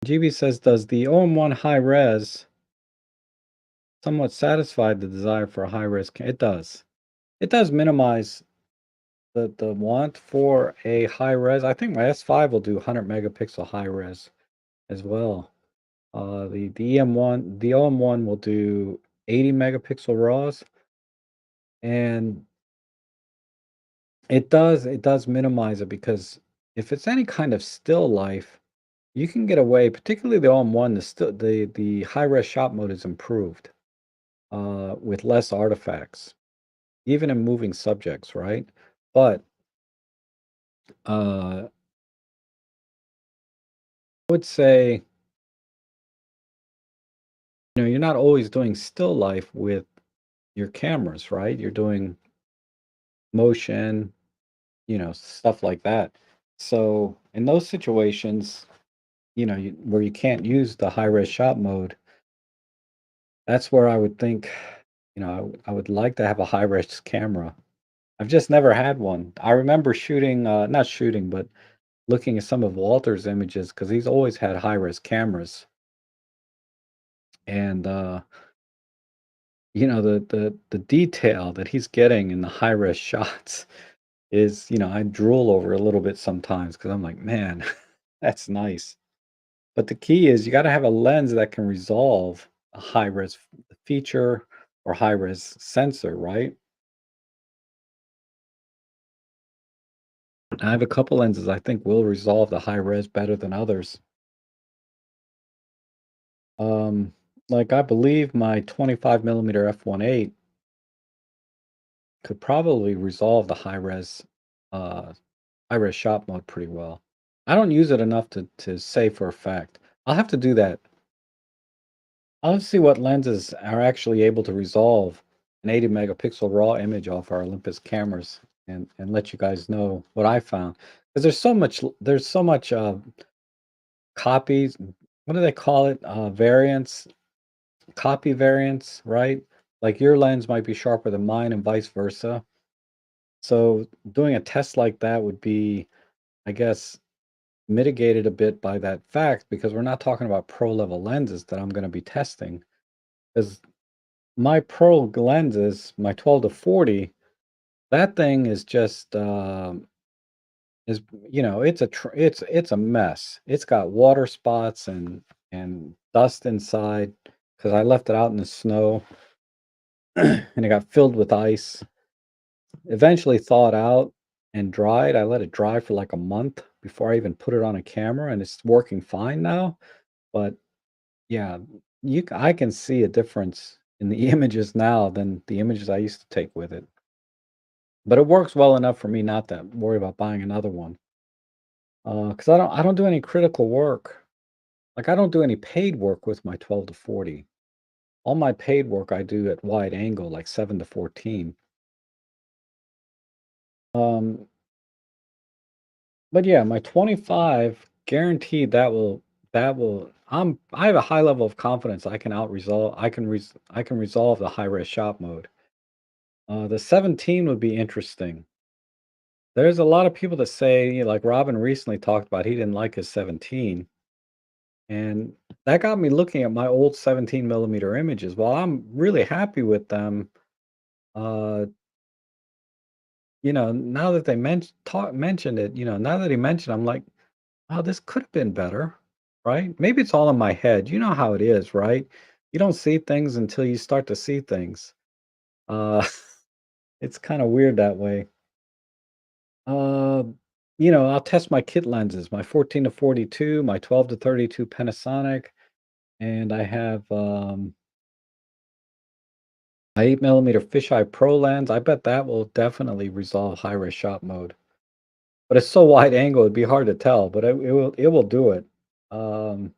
GB says, does the OM1 high res somewhat satisfy the desire for a high res It does. It does minimize the want for a high res. I think my S5 will do 100 megapixel high res as well. The OM1 will do 80 megapixel RAWs, and it does minimize it because if it's any kind of still life, you can get away, particularly the OM1, the high res shot mode is improved with less artifacts, even in moving subjects, right? But I would say, you're not always doing still life with your cameras, right? You're doing motion, stuff like that. So in those situations, where you can't use the high res shot mode, That's where I would think, I would like to have a high-res camera. I've just never had one. I remember shooting, not shooting, but looking at some of Walter's images because he's always had high-res cameras, and, the detail that he's getting in the high-res shots is, I drool over a little bit sometimes because 'cause I'm like, "Man, that's nice." But the key is you gotta have a lens that can resolve a high-res feature or high-res sensor, right? I have a couple lenses I think will resolve the high res better than others. Um, like I believe my 25 millimeter f1.8 could probably resolve the uh, high res shot mode pretty well. I don't use it enough to say for a fact. I'll have to do that. I'll have to see what lenses are actually able to resolve an 80 megapixel raw image off our Olympus cameras and let you guys know what I found. Because there's so much copies. What do they call it? Variance, copy variance, right? Like your lens might be sharper than mine and vice versa. So doing a test like that would be, I guess, mitigated a bit by that fact because we're not talking about pro level lenses that I'm going to be testing. Because my pro lenses, my 12 to 40, that thing is just is it's a mess. It's got water spots and dust inside because I left it out in the snow and it got filled with ice. Eventually thawed out and dried. I let it dry for like a month before I even put it on a camera, and it's working fine now. But yeah, I can see a difference in the images now than the images I used to take with it. But it works well enough for me not to worry about buying another one. Because I don't do any critical work. Like I don't do any paid work with my 12 to 40. All my paid work I do at wide angle, like 7 to 14. Um, but yeah, my 25 guaranteed I have a high level of confidence I can out resolve I can resolve the high res shot mode. The 17 would be interesting. There's a lot of people that say, like Robin recently talked about he didn't like his 17. And that got me looking at my old 17 millimeter images. While I'm really happy with them, uh, now that they mentioned it, now that he mentioned, I'm like, oh, this could have been better, right? Maybe it's all in my head. You know how it is, right? You don't see things until you start to see things. Uh, it's kind of weird that way. Uh, I'll test my kit lenses, my 14 to 42, my 12 to 32 Panasonic, and I have my 8 millimeter fisheye pro lens. I bet that will definitely resolve high res shot mode. But it's so wide angle, it'd be hard to tell, but it will do it. Um,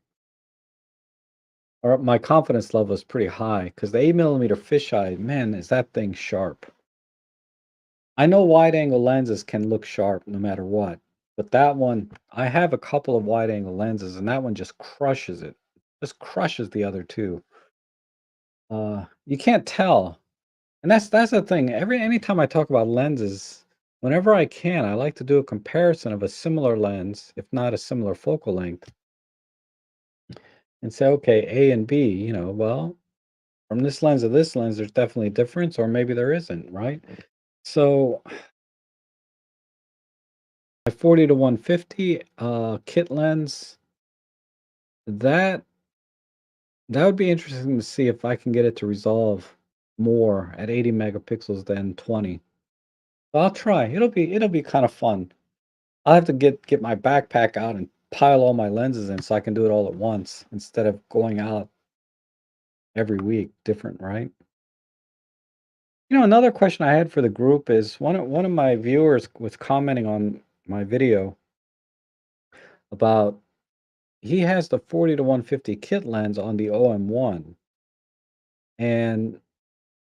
Or my confidence level is pretty high because the 8 millimeter fisheye, man, is that thing sharp. I know wide angle lenses can look sharp no matter what, but that one, I have a couple of wide angle lenses and that one just crushes it. Just crushes the other two. You can't tell. And that's the thing. Anytime I talk about lenses, whenever I can, I like to do a comparison of a similar lens, if not a similar focal length, and say, okay, A and B, well, from this lens to this lens, there's definitely a difference, or maybe there isn't, right? So my 40 to 150 kit lens, that that would be interesting to see if I can get it to resolve more at 80 megapixels than 20. So I'll try. It'll be kind of fun. I'll have to get my backpack out and pile all my lenses in so I can do it all at once instead of going out every week, different, right? Another question I had for the group is one of my viewers was commenting on my video about he has the 40 to 150 kit lens on the OM1 and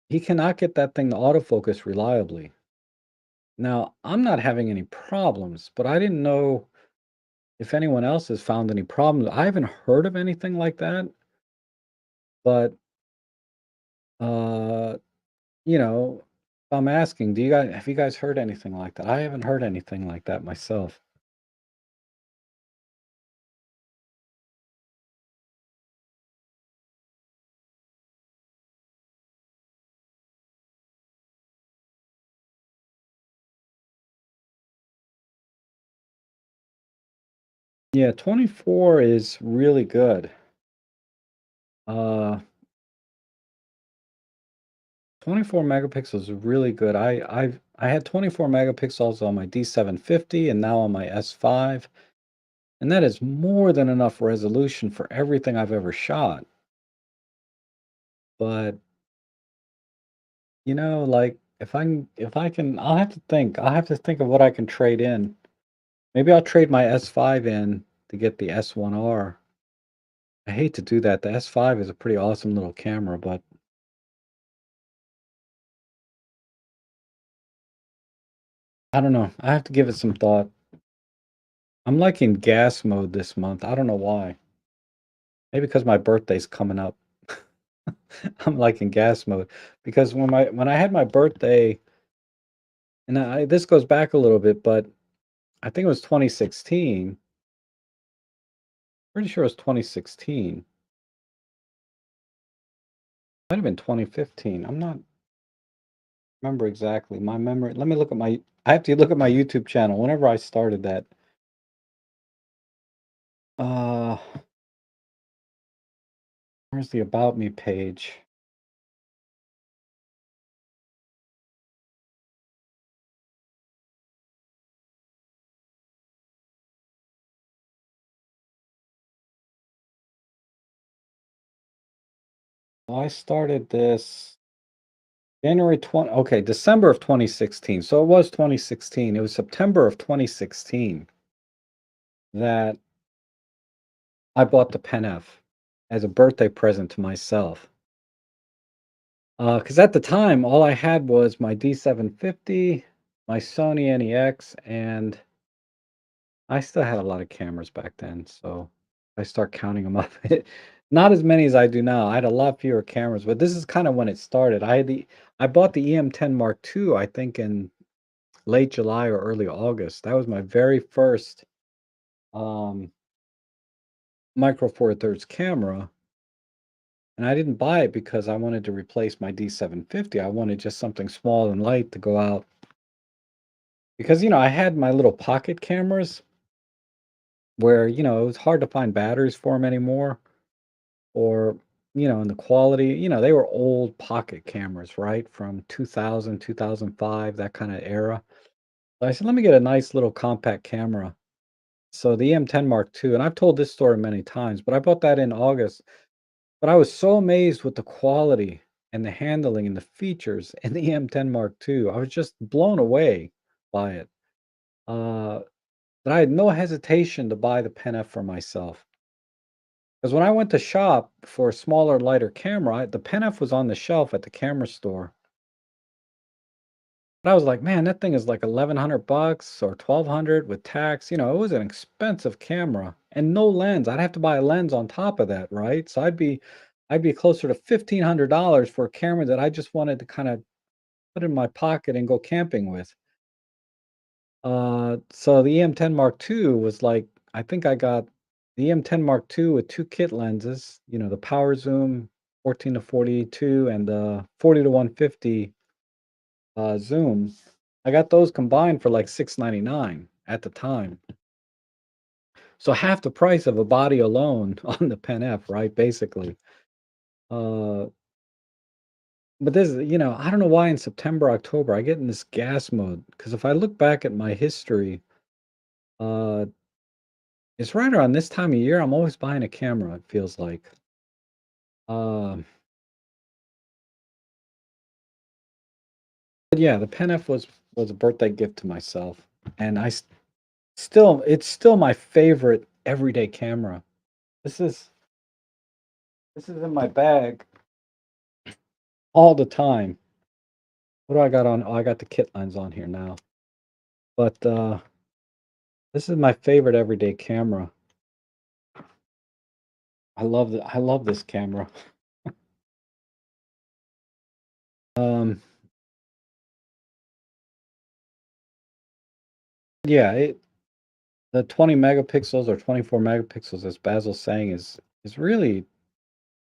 he cannot get that thing to autofocus reliably. Now, I'm not having any problems, but I didn't know if anyone else has found any problems. I haven't heard of anything like that, but Uh, you know, I'm asking, do you guys have you guys heard anything like that? I haven't heard anything like that myself. Yeah, 24 is really good. Uh, 24 megapixels is really good. I had 24 megapixels on my D750 and now on my S5, and that is more than enough resolution for everything I've ever shot. But, like if I can I'll have to think of what I can trade in. Maybe I'll trade my S5 in to get the S1R. I hate to do that. The S5 is a pretty awesome little camera, but I don't know. I have to give it some thought. I'm like in gas mode this month. I don't know why. Maybe because my birthday's coming up. I'm like in gas mode because when I had my birthday, and this goes back a little bit, but I think it was 2016. Pretty sure it was 2016. Might have been 2015. I'm not remember exactly. My memory. Let me look at my. I have to look at my YouTube channel. Whenever I started that, uh, where's the About Me page? Well, I started this January 20. Okay, December of 2016. So it was 2016. It was September of 2016 that I bought the Pen F as a birthday present to myself. Because at the time, all I had was my D750, my Sony NEX, and I still had a lot of cameras back then. So I start counting them up. Not as many as I do now. I had a lot fewer cameras, but this is kind of when it started. I bought the EM10 Mark II, I think in late July or early August. That was my very first um, Micro Four Thirds camera, and I didn't buy it because I wanted to replace my D750. I wanted just something small and light to go out because I had my little pocket cameras where it was hard to find batteries for them anymore, or and the quality. They were old pocket cameras, right, from 2000, 2005, that kind of era. So I said, let me get a nice little compact camera. So the EM10 Mark II, and I've told this story many times, but I bought that in August. But I was so amazed with the quality and the handling and the features in the EM10 Mark II. I was just blown away by it. Uh, that I had no hesitation to buy the Pen F for myself. Because when I went to shop for a smaller, lighter camera, the Pen F was on the shelf at the camera store. But I was like, man, that thing is like 1,100 bucks or 1,200 with tax. It was an expensive camera and no lens. I'd have to buy a lens on top of that, right? So I'd be closer to $1,500 for a camera that I just wanted to kind of put in my pocket and go camping with. So the EM10 Mark II was like, I think I got the EM10 Mark II with two kit lenses, the power zoom 14 to 42 and the 40 to 150 zoom. I got those combined for like 699 at the time. So half the price of a body alone on the Pen F, right? Basically. Uh, but this is, I don't know why in September, October, I get in this gas mode. Because if I look back at my history, uh, it's right around this time of year. I'm always buying a camera, it feels like. Um, but yeah, the Pen F was a birthday gift to myself. And it's still my favorite everyday camera. This is this is in my bag all the time. What do I got on? Oh, I got the kit lens on here now. But this is my favorite everyday camera. I love this camera. Um, yeah, the 20 megapixels or 24 megapixels, as Basil's saying, is really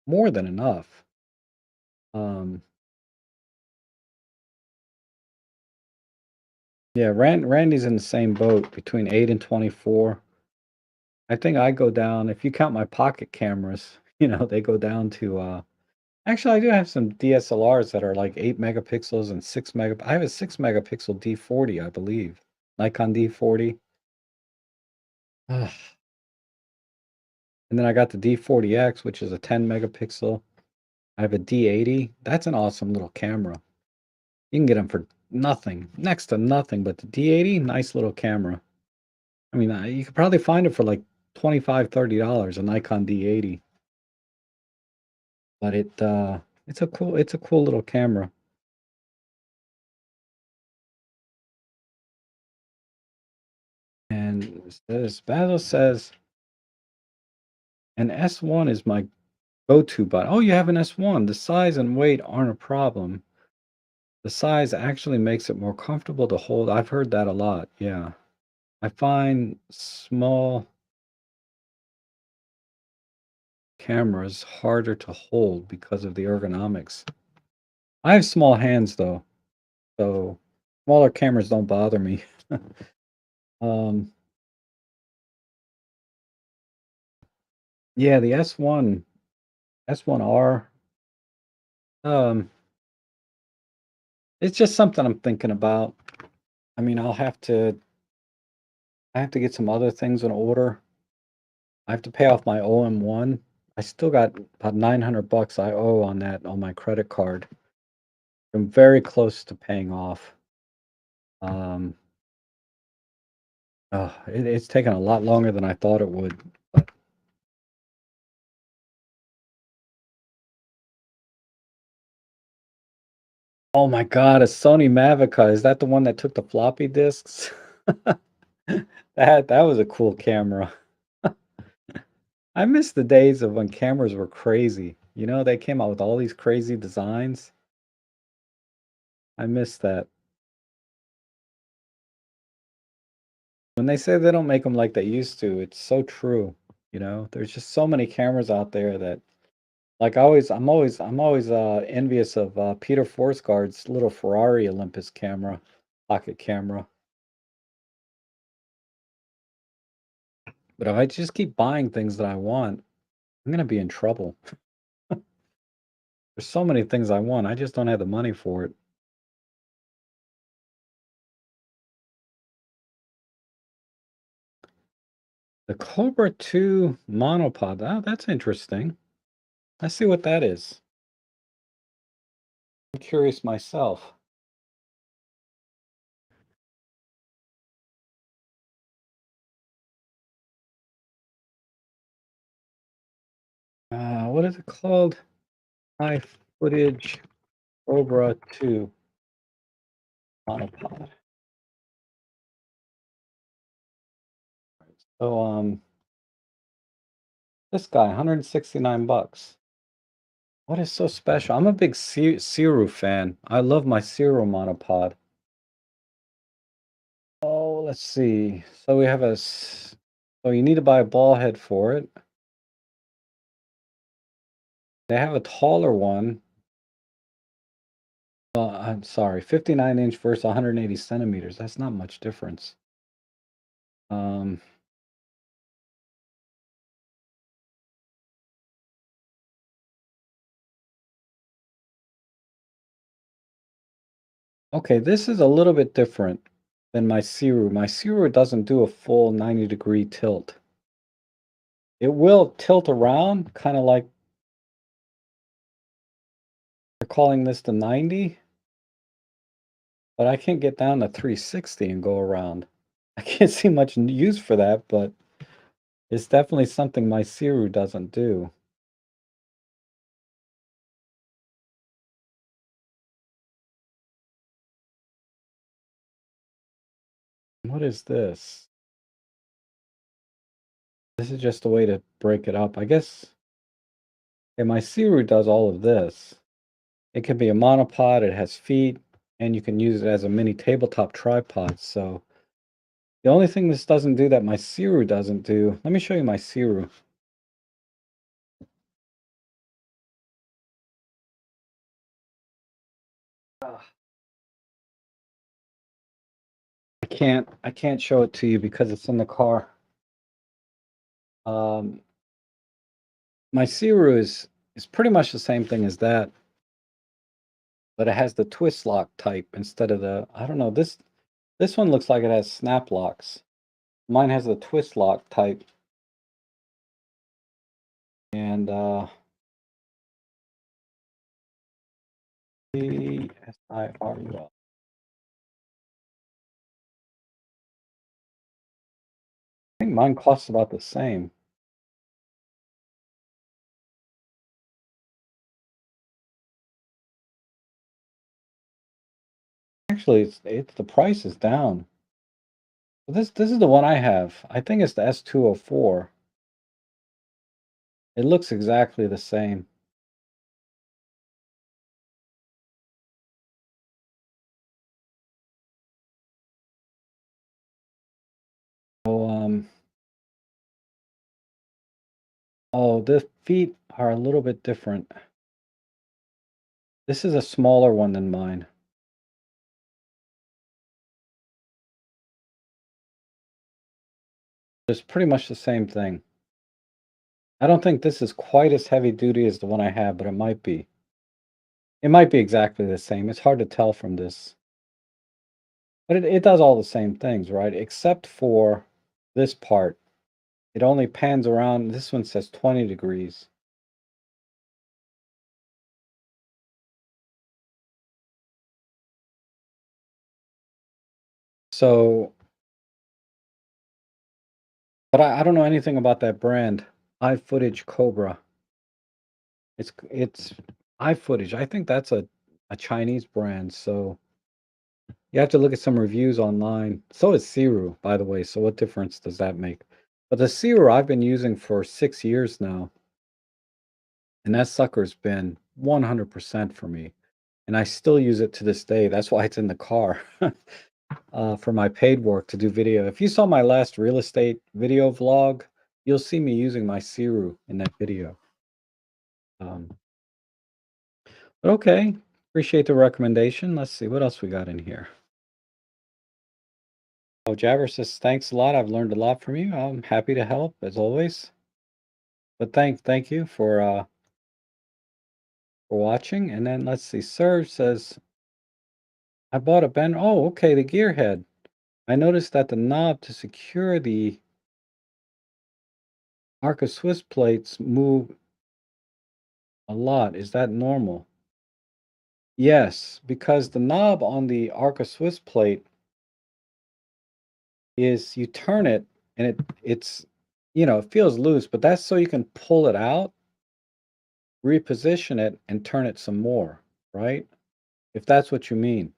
more than enough. Um, yeah, Randy's in the same boat between 8 and 24. I think I go down, if you count my pocket cameras, they go down to actually I do have some DSLRs that are like 8 megapixels and 6 I have a 6 megapixel D40, I believe. Nikon D40. Ugh. And then I got the D40X, which is a 10 megapixel. I have a D80. That's an awesome little camera. You can get them for nothing, next to nothing, but the D80, nice little camera. I mean, you could probably find it for like 25, $30, a Nikon D80. But it's a cool little camera. And this Basil says an S1 is my go-to button. Oh, you have an S1. The size and weight aren't a problem. The size actually makes it more comfortable to hold. I've heard that a lot. Yeah. I find small cameras harder to hold because of the ergonomics. I have small hands though, so smaller cameras don't bother me. Um, yeah, the S1R, um, it's just something I'm thinking about. I mean, I have to get some other things in order. I have to pay off my OM1. I still got about 900 bucks I owe on that on my credit card. I'm very close to paying off. Um, it's taken a lot longer than I thought it would. But, oh my God, a Sony Mavica. Is that the one that took the floppy disks? That was a cool camera. I miss the days of when cameras were crazy. They came out with all these crazy designs. I miss that. When they say they don't make them like they used to, it's so true. There's just so many cameras out there that, like, I'm always envious of Peter Forsgard's little Ferrari Olympus camera, pocket camera. But if I just keep buying things that I want, I'm gonna be in trouble. There's so many things I want. I just don't have the money for it. The Cobra 2 monopod. Oh, that's interesting. Let's see what that is. I'm curious myself. What is it called? High footage Cobra 2 monopod. So this guy, 169 bucks. What is so special? I'm a big Ciru fan. I love my Ciru monopod. Oh, let's see. So we have so you need to buy a ball head for it. They have a taller one. I'm sorry, 59-inch versus 180 centimeters. That's not much difference. Um, okay, this is a little bit different than my Ciru. My Ciru doesn't do a full 90-degree tilt. It will tilt around, kind of like they're calling this the 90, but I can't get down to 360 and go around. I can't see much use for that, but it's definitely something my Ciru doesn't do. What is this? This is just a way to break it up. I guess, yeah, my Ciru does all of this. It can be a monopod, it has feet, and you can use it as a mini tabletop tripod. So the only thing this doesn't do that my Siru doesn't do, let me show you my Siru. I can't show it to you because it's in the car. Um, my Siru is pretty much the same thing as that, but it has the twist lock type instead of the, I don't know, this one looks like it has snap locks. Mine has the twist lock type, and Siru. I think mine costs about the same. Actually, it's the price is down. This is the one I have. I think it's the S204. It looks exactly the same. Oh, oh, the feet are a little bit different. This is a smaller one than mine. It's pretty much the same thing. I don't think this is quite as heavy duty as the one I have, but it might be. It might be exactly the same. It's hard to tell from this. But it does all the same things, right? Except for this part. It only pans around. This one says 20 degrees. So, but I don't know anything about that brand. iFootage Cobra. It's iFootage. I think that's a Chinese brand. So you have to look at some reviews online. So is Siru, by the way. So what difference does that make? But the Siru I've been using for 6 years now, and that sucker's been 100% for me. And I still use it to this day. That's why it's in the car for my paid work to do video. If you saw my last real estate video vlog, you'll see me using my Siru in that video. Um, but okay, appreciate the recommendation. Let's see what else we got in here. Oh, Jabber says, thanks a lot. I've learned a lot from you. I'm happy to help as always. But thank you for watching. And then let's see. Serge says, I bought a Ben. Oh, okay, the gear head. I noticed that the knob to secure the Arca Swiss plates move a lot. Is that normal? Yes, because the knob on the Arca Swiss plate is you turn it and it's it feels loose, but that's so you can pull it out, reposition it, and turn it some more, right? If that's what you mean.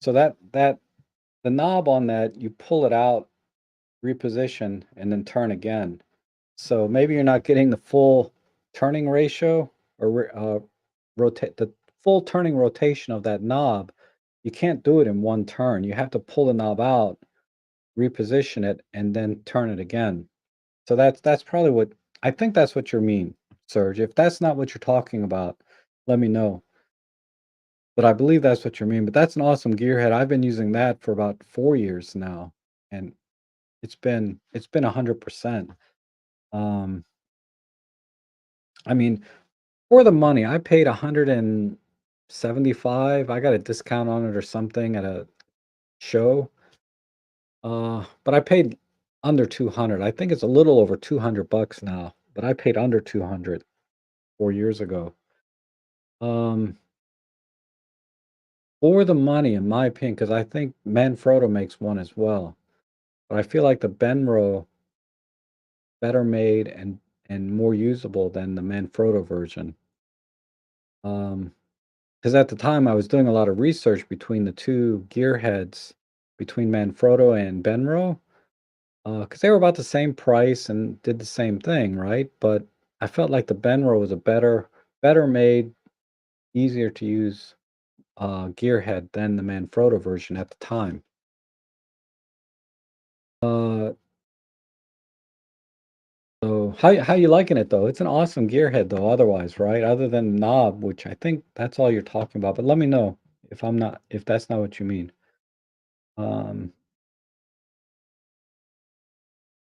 So that the knob on that, you pull it out, reposition, and then turn again. So maybe you're not getting the full turning ratio or rotate the full turning rotation of that knob. You can't do it in one turn. You have to pull the knob out, reposition it, and then turn it again. So that's probably what I think that's what you mean, Serge. If that's not what you're talking about, let me know. But I believe that's what you mean. But that's an awesome gearhead. I've been using that for about 4 years now, and it's been 100%. Um, I mean, for the money, I paid 175. I got a discount on it or something at a show. But I paid under 200. I think it's a little over 200 bucks now, but I paid under 200 4 years ago. Um, for the money, in my opinion, because I think Manfrotto makes one as well. But I feel like the Benro better made and more usable than the Manfrotto version. Because at the time I was doing a lot of research between the two gearheads, between Manfrotto and Benro, because they were about the same price and did the same thing, right? But I felt like the Benro was a better made, easier to use gearhead than the Manfrotto version at the time. Uh, so how you liking it though? It's an awesome gearhead though, otherwise, right? Other than knob, which I think that's all you're talking about. But let me know if that's not what you mean. Um,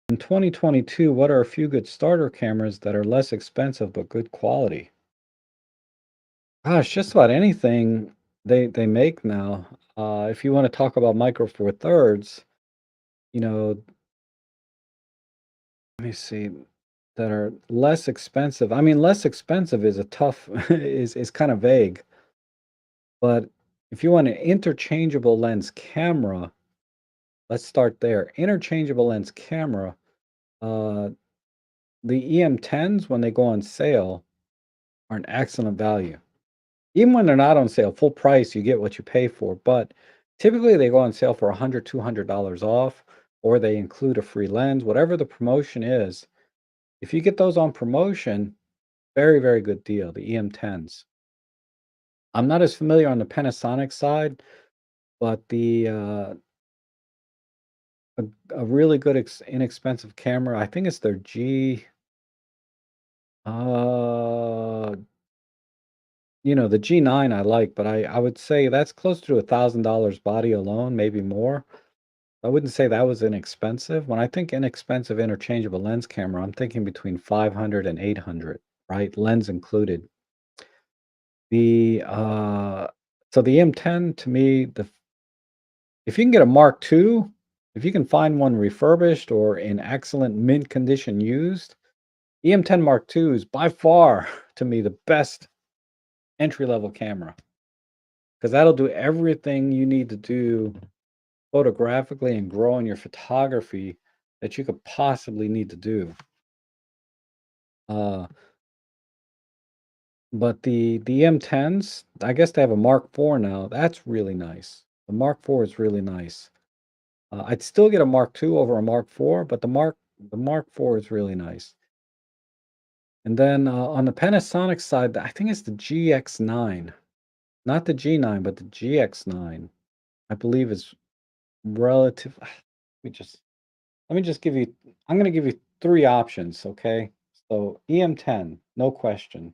in 2022, what are a few good starter cameras that are less expensive but good quality? Gosh, just about anything they make now. If you want to talk about Micro Four Thirds, you know, let me see, that are less expensive. I mean, less expensive is a tough is kind of vague, but if you want an interchangeable lens camera, let's start there. Interchangeable lens camera, uh, the EM10s when they go on sale are an excellent value. Even when they're not on sale, full price, you get what you pay for, but typically they go on sale for 100, $200 off, or they include a free lens, whatever the promotion is. If you get those on promotion, very, very good deal, the EM10s. I'm not as familiar on the Panasonic side, but a really good inexpensive camera, I think it's their uh, the G9 I like, but I would say that's close to $1,000 body alone, maybe more. I wouldn't say that was inexpensive. When I think inexpensive interchangeable lens camera, I'm thinking between 500 and 800, right? Lens included. The so the M10 to me, the if you can get a Mark II, if you can find one refurbished or in excellent mint condition used, EM10 Mark II is by far to me the best entry level camera because that'll do everything you need to do photographically and grow in your photography that you could possibly need to do. Uh, but the M10s, I guess they have a Mark IV now. That's really nice. The Mark IV is really nice. I'd still get a Mark II over a Mark IV, but the Mark IV is really nice. And then on the Panasonic side, I think it's the GX9, not the G9, but the GX9. I believe is relative. Let me just let me just give you. I'm going to give you three options. Okay, so EM10, no question.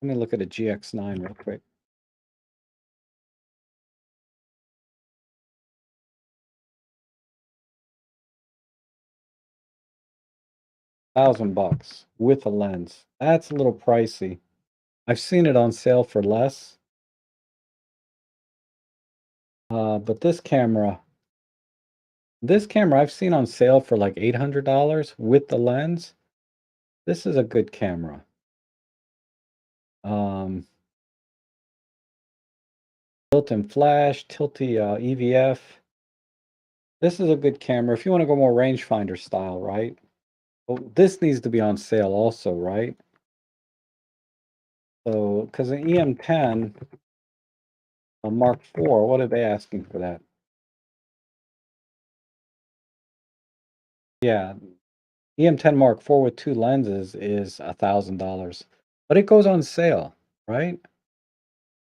Let me look at a GX9 real quick. 1,000 bucks with a lens. That's a little pricey. I've seen it on sale for less. But this camera I've seen on sale for like $800 with the lens. This is a good camera. Um, Built-in flash, tilty EVF. This is a good camera if you want to go more rangefinder style, right? Well, this needs to be on sale also, right? So, because the EM10, a Mark IV, what are they asking for that? Yeah, EM10 Mark IV with two lenses is $1,000, but it goes on sale, right?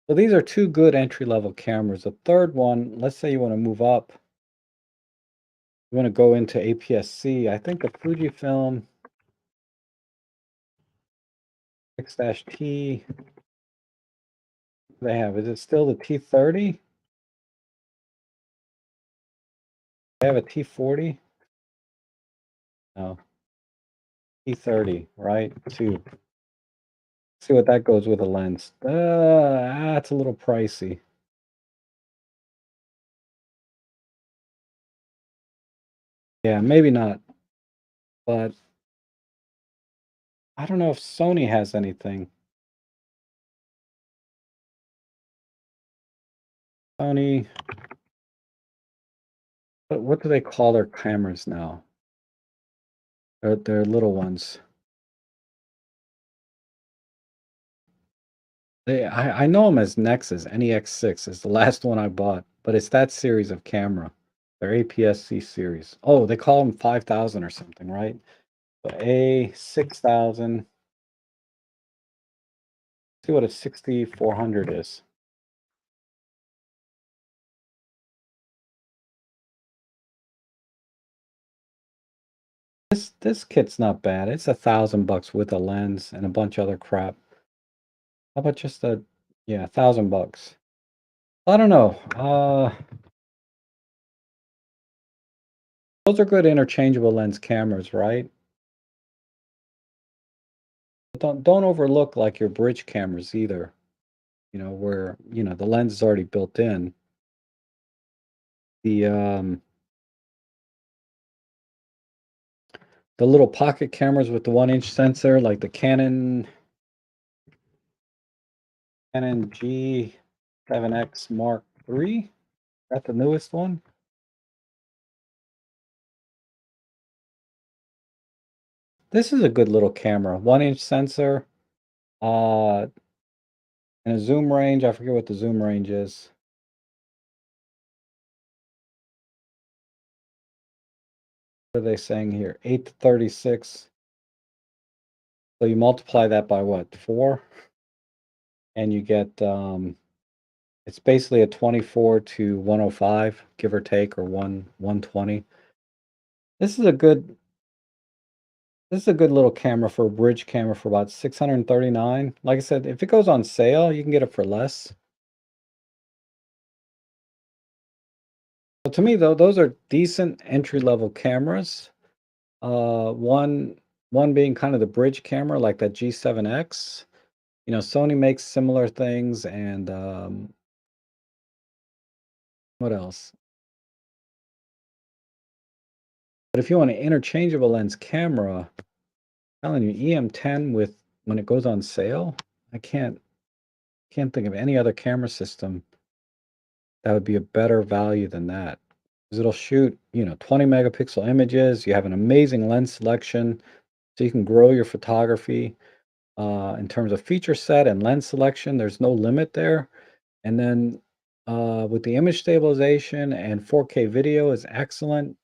So these are two good entry level cameras. The third one, let's say you want to move up, you want to go into APS-C. I think the Fujifilm X-T they have. Is it still the T30? They have a T40? No, T30, right? Two. See what that goes with a lens. That's a little pricey. Yeah, maybe not, but I don't know if Sony has anything. Sony, what do they call their cameras now? They're little ones. I know them as Nexus. NEX6 is the last one I bought, but it's that series of camera. Their APS-C series. Oh, they call them 5,000 or something, right? So A 6,000. See what a 6400 is. This kit's not bad. It's $1,000 with a lens and a bunch of other crap. How about just a yeah, $1,000? I don't know. Those are good interchangeable lens cameras, right? But don't overlook like your bridge cameras either. Where the lens is already built in. The little pocket cameras with the 1-inch sensor, like the Canon G7X Mark III. That's the newest one. This is a good little camera. 1-inch sensor, and a zoom range. I forget what the zoom range is. What are they saying here? 8 to 36. So you multiply that by what? 4? And you get it's basically a 24 to 105, give or take, or 120. This is a good This is a good little camera for a bridge camera for about 639. Like I said, if it goes on sale, you can get it for less. But to me, though, those are decent entry-level cameras. One being kind of the bridge camera, like that G7X. Sony makes similar things, and what else? But if you want an interchangeable lens camera, I'm telling you, EM10 with when it goes on sale, I can't think of any other camera system that would be a better value than that. 'Cause it'll shoot, 20 megapixel images. You have an amazing lens selection, so you can grow your photography. In terms of feature set and lens selection, there's no limit there. And then with the image stabilization and 4K video is excellent.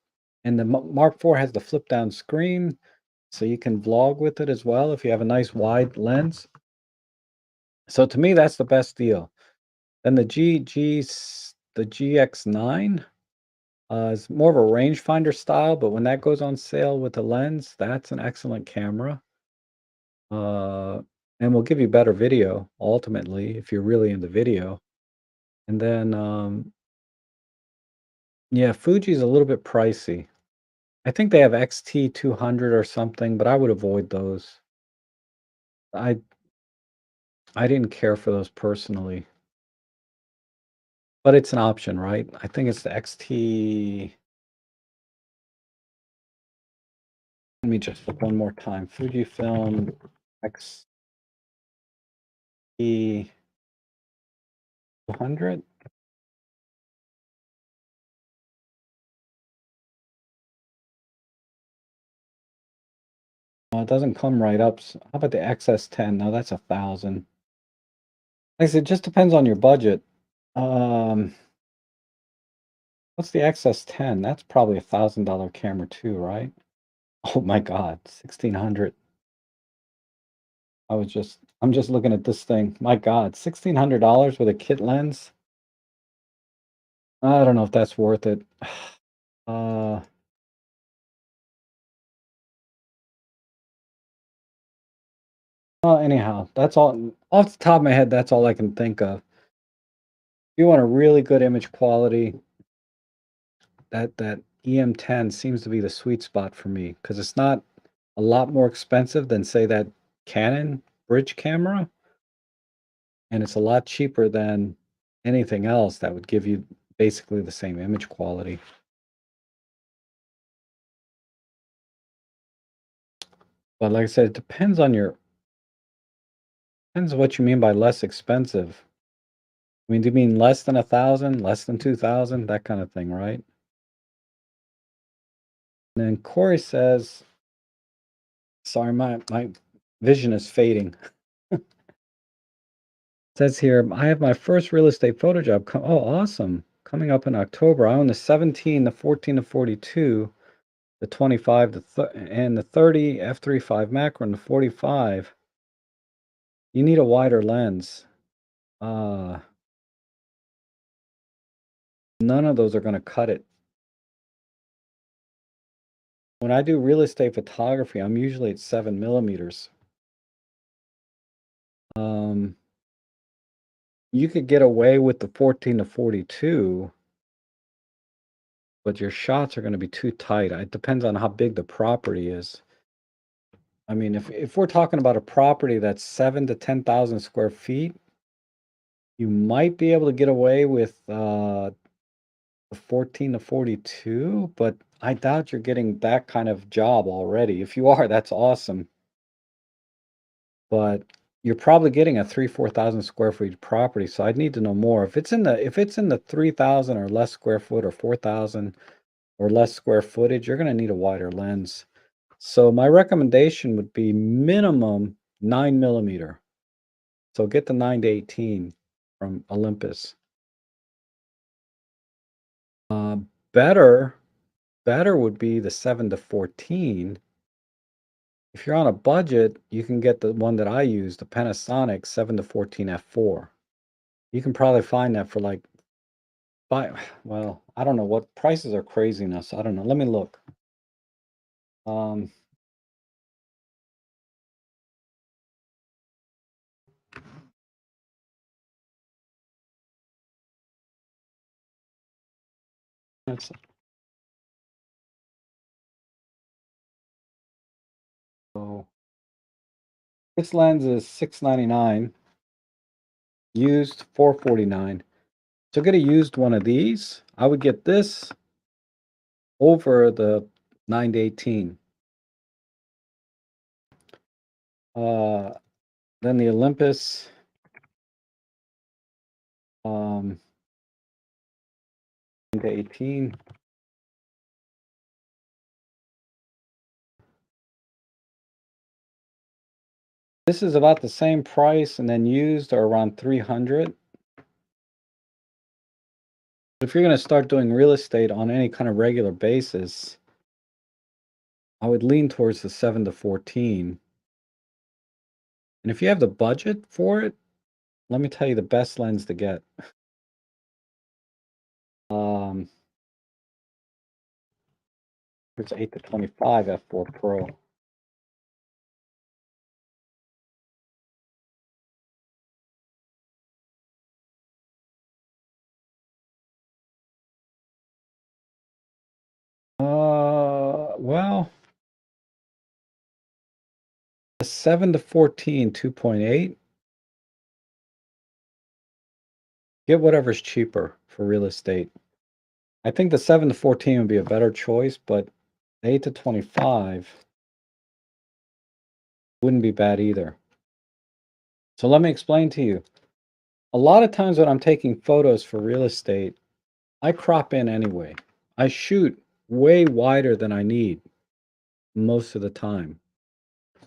And the Mark IV has the flip down screen, so you can vlog with it as well if you have a nice wide lens. So to me, that's the best deal. Then the GX9 is more of a rangefinder style, but when that goes on sale with a lens, that's an excellent camera. Uh, and will give you better video ultimately if you're really into video. And then, yeah, Fuji's a little bit pricey. I think they have XT200 or something, but I would avoid those. I I didn't care for those personally, but it's an option, right? I think it's the XT. Let me just look one more time. Fujifilm XT200. It doesn't come right up. How about the XS10? No, that's 1,000. Like I said, it just depends on your budget. Um, what's the XS10? That's probably $1,000 camera too, right? Oh my God, 1,600. I'm just looking at this thing. My God, $1,600 with a kit lens. I don't know if that's worth it. Uh, well, anyhow, that's all off the top of my head. That's all I can think of. If you want a really good image quality, that EM10 seems to be the sweet spot for me because it's not a lot more expensive than say that Canon bridge camera, and it's a lot cheaper than anything else that would give you basically the same image quality. But like I said, it depends what you mean by less expensive. I mean, do you mean less than 1,000, less than 2,000, that kind of thing, right? And then Corey says, sorry, my vision is fading. Says here, I have my first real estate photo job. Oh, awesome. Coming up in October. I own the 17, the 14 to 42, the 25, and the 30 f3.5 macro, and the 45. You need a wider lens. Uh, None of those are gonna cut it. When I do real estate photography, I'm usually at 7 millimeters. Um, you could get away with the 14 to 42, but your shots are gonna be too tight. It depends on how big the property is. I mean, if we're talking about a property that's 7 to 10,000 square feet, you might be able to get away with, the 14 to 42, but I doubt you're getting that kind of job already. If you are, that's awesome. But you're probably getting a 4,000 square feet property, so I'd need to know more. If it's in the 3,000 or less square foot or 4,000 or less square footage, you're gonna need a wider lens. So my recommendation would be minimum 9 millimeter. So get the 9 to 18 from Olympus. Uh, better better would be the 7 to 14. If you're on a budget, you can get the one that I use, the Panasonic 7 to 14 f4. You can probably find that for like well, I don't know what prices are craziness. I don't know. Let me look. Um, let's so this lens is 699, used 449. So get a used one of these. I would get this over the 9 to 18. Uh, then the Olympus, um, 9 to 18. This is about the same price, and then used are around 300. If you're going to start doing real estate on any kind of regular basis, I would lean towards the 7 to 14. And if you have the budget for it, let me tell you the best lens to get. Um, it's 8 to 25 f4 Pro. Well, the 7 to 14 2.8, get whatever's cheaper for real estate. I think the 7 to 14 would be a better choice, but 8 to 25 wouldn't be bad either. So let me explain to you. A lot of times when I'm taking photos for real estate, I crop in anyway. I shoot way wider than I need most of the time.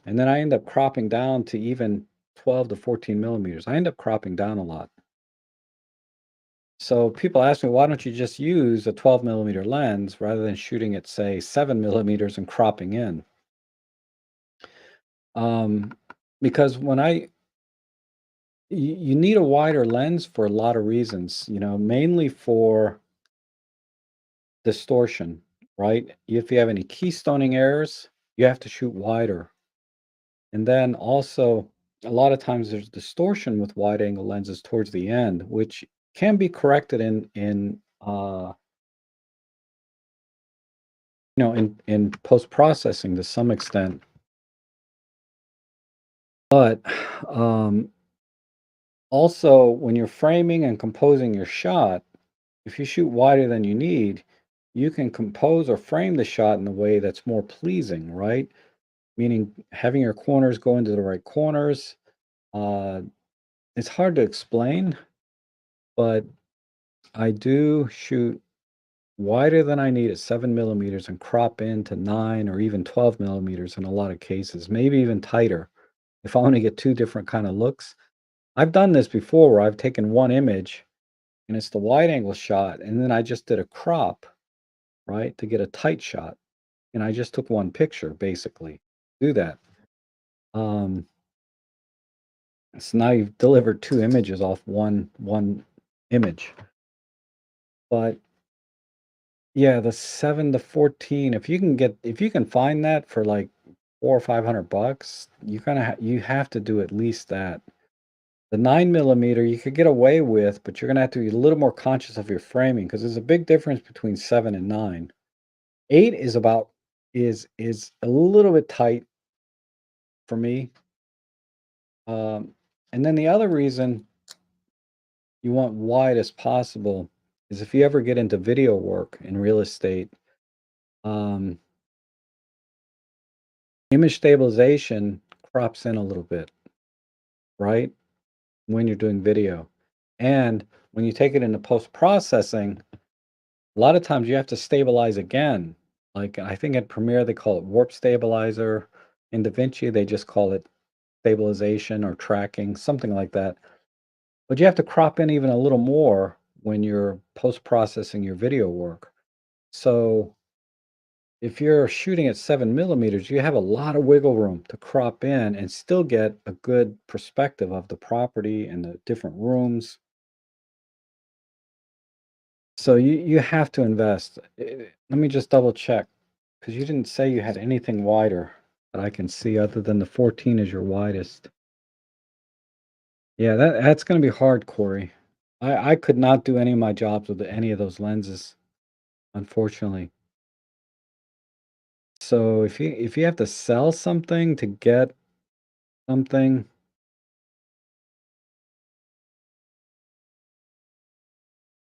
And then I end up cropping down to even 12 to 14 millimeters. I end up cropping down a lot. So people ask me, why don't you just use a 12 millimeter lens rather than shooting at, say, 7 millimeters and cropping in? Um, because you need a wider lens for a lot of reasons, mainly for distortion, right? If you have any keystoning errors, you have to shoot wider. And then also, a lot of times there's distortion with wide angle lenses towards the end, which can be corrected in post processing to some extent. But um, also, when you're framing and composing your shot, if you shoot wider than you need, you can compose or frame the shot in a way that's more pleasing, right? Meaning having your corners go into the right corners. Uh, it's hard to explain, but I do shoot wider than I need at 7 millimeters and crop into 9 or even 12 millimeters in a lot of cases, maybe even tighter if I want to get two different kind of looks. I've done this before where I've taken one image and it's the wide angle shot, and then I just did a crop, right, to get a tight shot. And I just took one picture basically. Do that. Um, So now you've delivered 2 images off one image. But yeah, the 7 to 14, if you can find that for like 4 or 500 bucks, you have to do at least that. The 9 millimeter you could get away with, but you're gonna have to be a little more conscious of your framing because there's a big difference between 7 and 9. 8 is about is a little bit tight for me. Um, and then the other reason you want wide as possible is if you ever get into video work in real estate, um, image stabilization crops in a little bit, right? When you're doing video. And when you take it into post processing, a lot of times you have to stabilize again. Like I think at Premiere they call it warp stabilizer. In DaVinci they just call it stabilization or tracking, something like that. But you have to crop in even a little more when you're post processing your video work. So if you're shooting at 7 millimeters, you have a lot of wiggle room to crop in and still get a good perspective of the property and the different rooms. So you have to invest. Let me just double check because you didn't say you had anything wider that I can see other than the 14 is your widest. Yeah, that's going to be hard, Corey. I could not do any of my jobs with any of those lenses, unfortunately. So if you have to sell something to get something,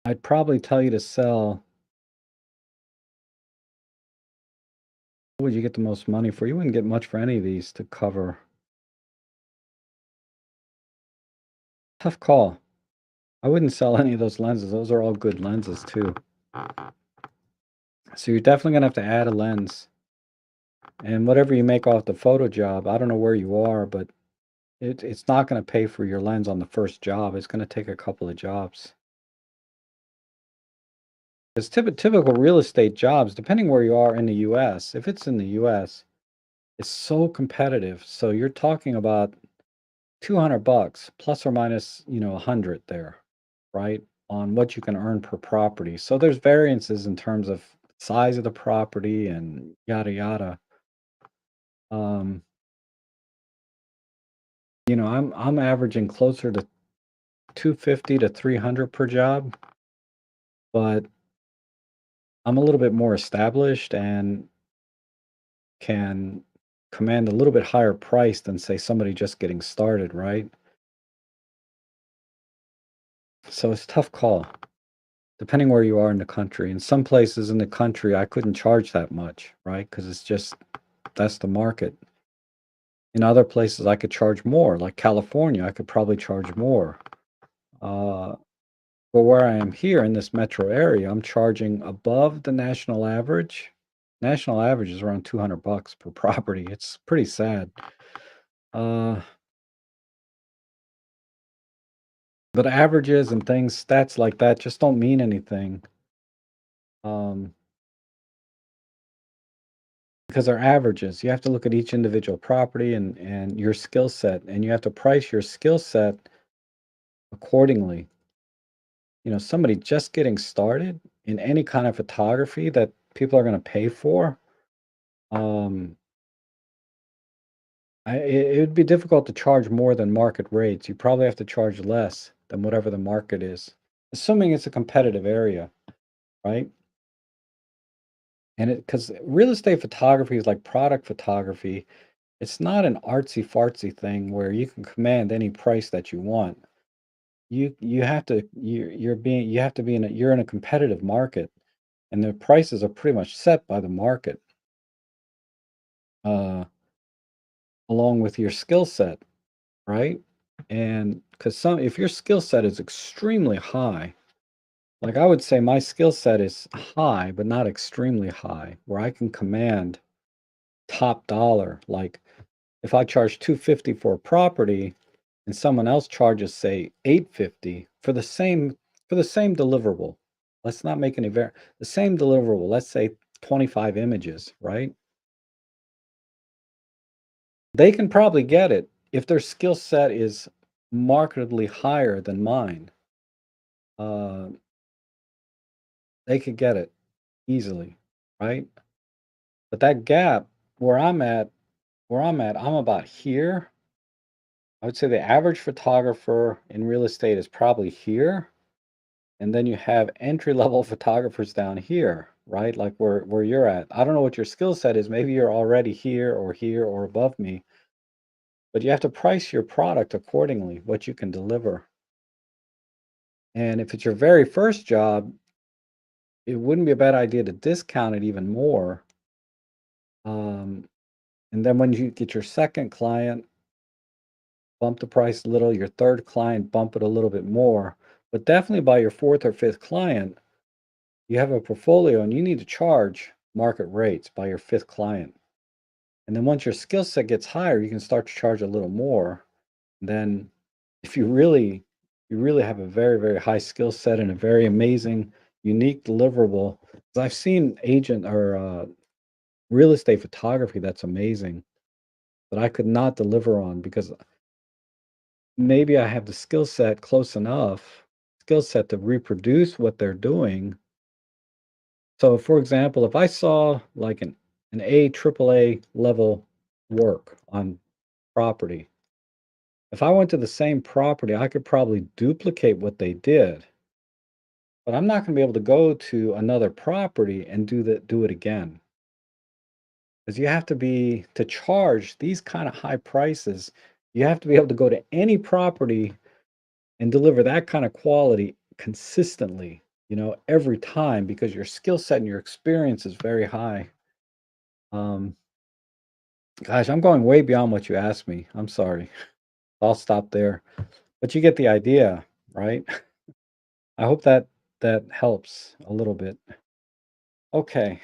I'd probably tell you to sell. What would you get the most money for? You wouldn't get much for any of these to cover. Tough call. I wouldn't sell any of those lenses. Those are all good lenses too. So you're definitely gonna have to add a lens. And whatever you make off the photo job, I don't know where you are, but it's not gonna pay for your lens on the first job. It's gonna take a couple of jobs. Because typical real estate jobs, depending where you are in the US, if it's in the US, it's so competitive. So you're talking about 200 bucks plus or minus, 100 there, right? On what you can earn per property. So there's variances in terms of size of the property and yada yada. Um, I'm averaging closer to 250 to 300 per job, but I'm a little bit more established and can command a little bit higher price than say somebody just getting started, right? So it's a tough call depending where you are in the country. In some places in the country, I couldn't charge that much, right? Because it's just that's the market. In other places, I could charge more, like California, I could probably charge more. Uh, but where I am here in this metro area, I'm charging above the national average. National average is around 200 bucks per property. It's pretty sad. Uh, but averages and things, stats like that just don't mean anything. Um, because they're averages. You have to look at each individual property and your skill set, and you have to price your skill set accordingly. Somebody just getting started in any kind of photography that people are going to pay for, um, it would be difficult to charge more than market rates. You probably have to charge less than whatever the market is, assuming it's a competitive area, right? And because real estate photography is like product photography, it's not an artsy fartsy thing where you can command any price that you want. You have to you have to be you're in a competitive market, and the prices are pretty much set by the market, uh, along with your skill set, right? And because some if your skill set is extremely high, like I would say my skill set is high, but not extremely high, where I can command top dollar. Like if I charge 250 for a property and someone else charges say 850 for the same deliverable. Let's not make any the same deliverable, let's say 25 images, right? They can probably get it if their skill set is markedly higher than mine, uh, they could get it easily, right? But that gap where I'm about here. I would say the average photographer in real estate is probably here, and then you have entry level photographers down here, right? Like where you're at. I don't know what your skill set is. Maybe you're already here or above me, but you have to price your product accordingly, what you can deliver. And if it's your very first job, it wouldn't be a bad idea to discount it even more. Um, and then when you get your second client, bump the price a little, your third client, bump it a little bit more. But definitely by your fourth or fifth client, you have a portfolio and you need to charge market rates by your fifth client. And then once your skill set gets higher, you can start to charge a little more. Then if you really have a very, very high skill set and a very amazing, unique deliverable. 'Cause I've seen agent or real estate photography that's amazing, but I could not deliver on because maybe I have the skill set to reproduce what they're doing. So, for example, if I saw like an AAA level work on property, if I went to the same property, I could probably duplicate what they did, but I'm not going to be able to go to another property and do it again. Because you have to be to charge these kind of high prices, you have to be able to go to any property and deliver that kind of quality consistently, every time because your skill set and your experience is very high. Um, Gosh, I'm going way beyond what you asked me. I'm sorry. I'll stop there. But you get the idea, right? I hope that helps a little bit. Okay.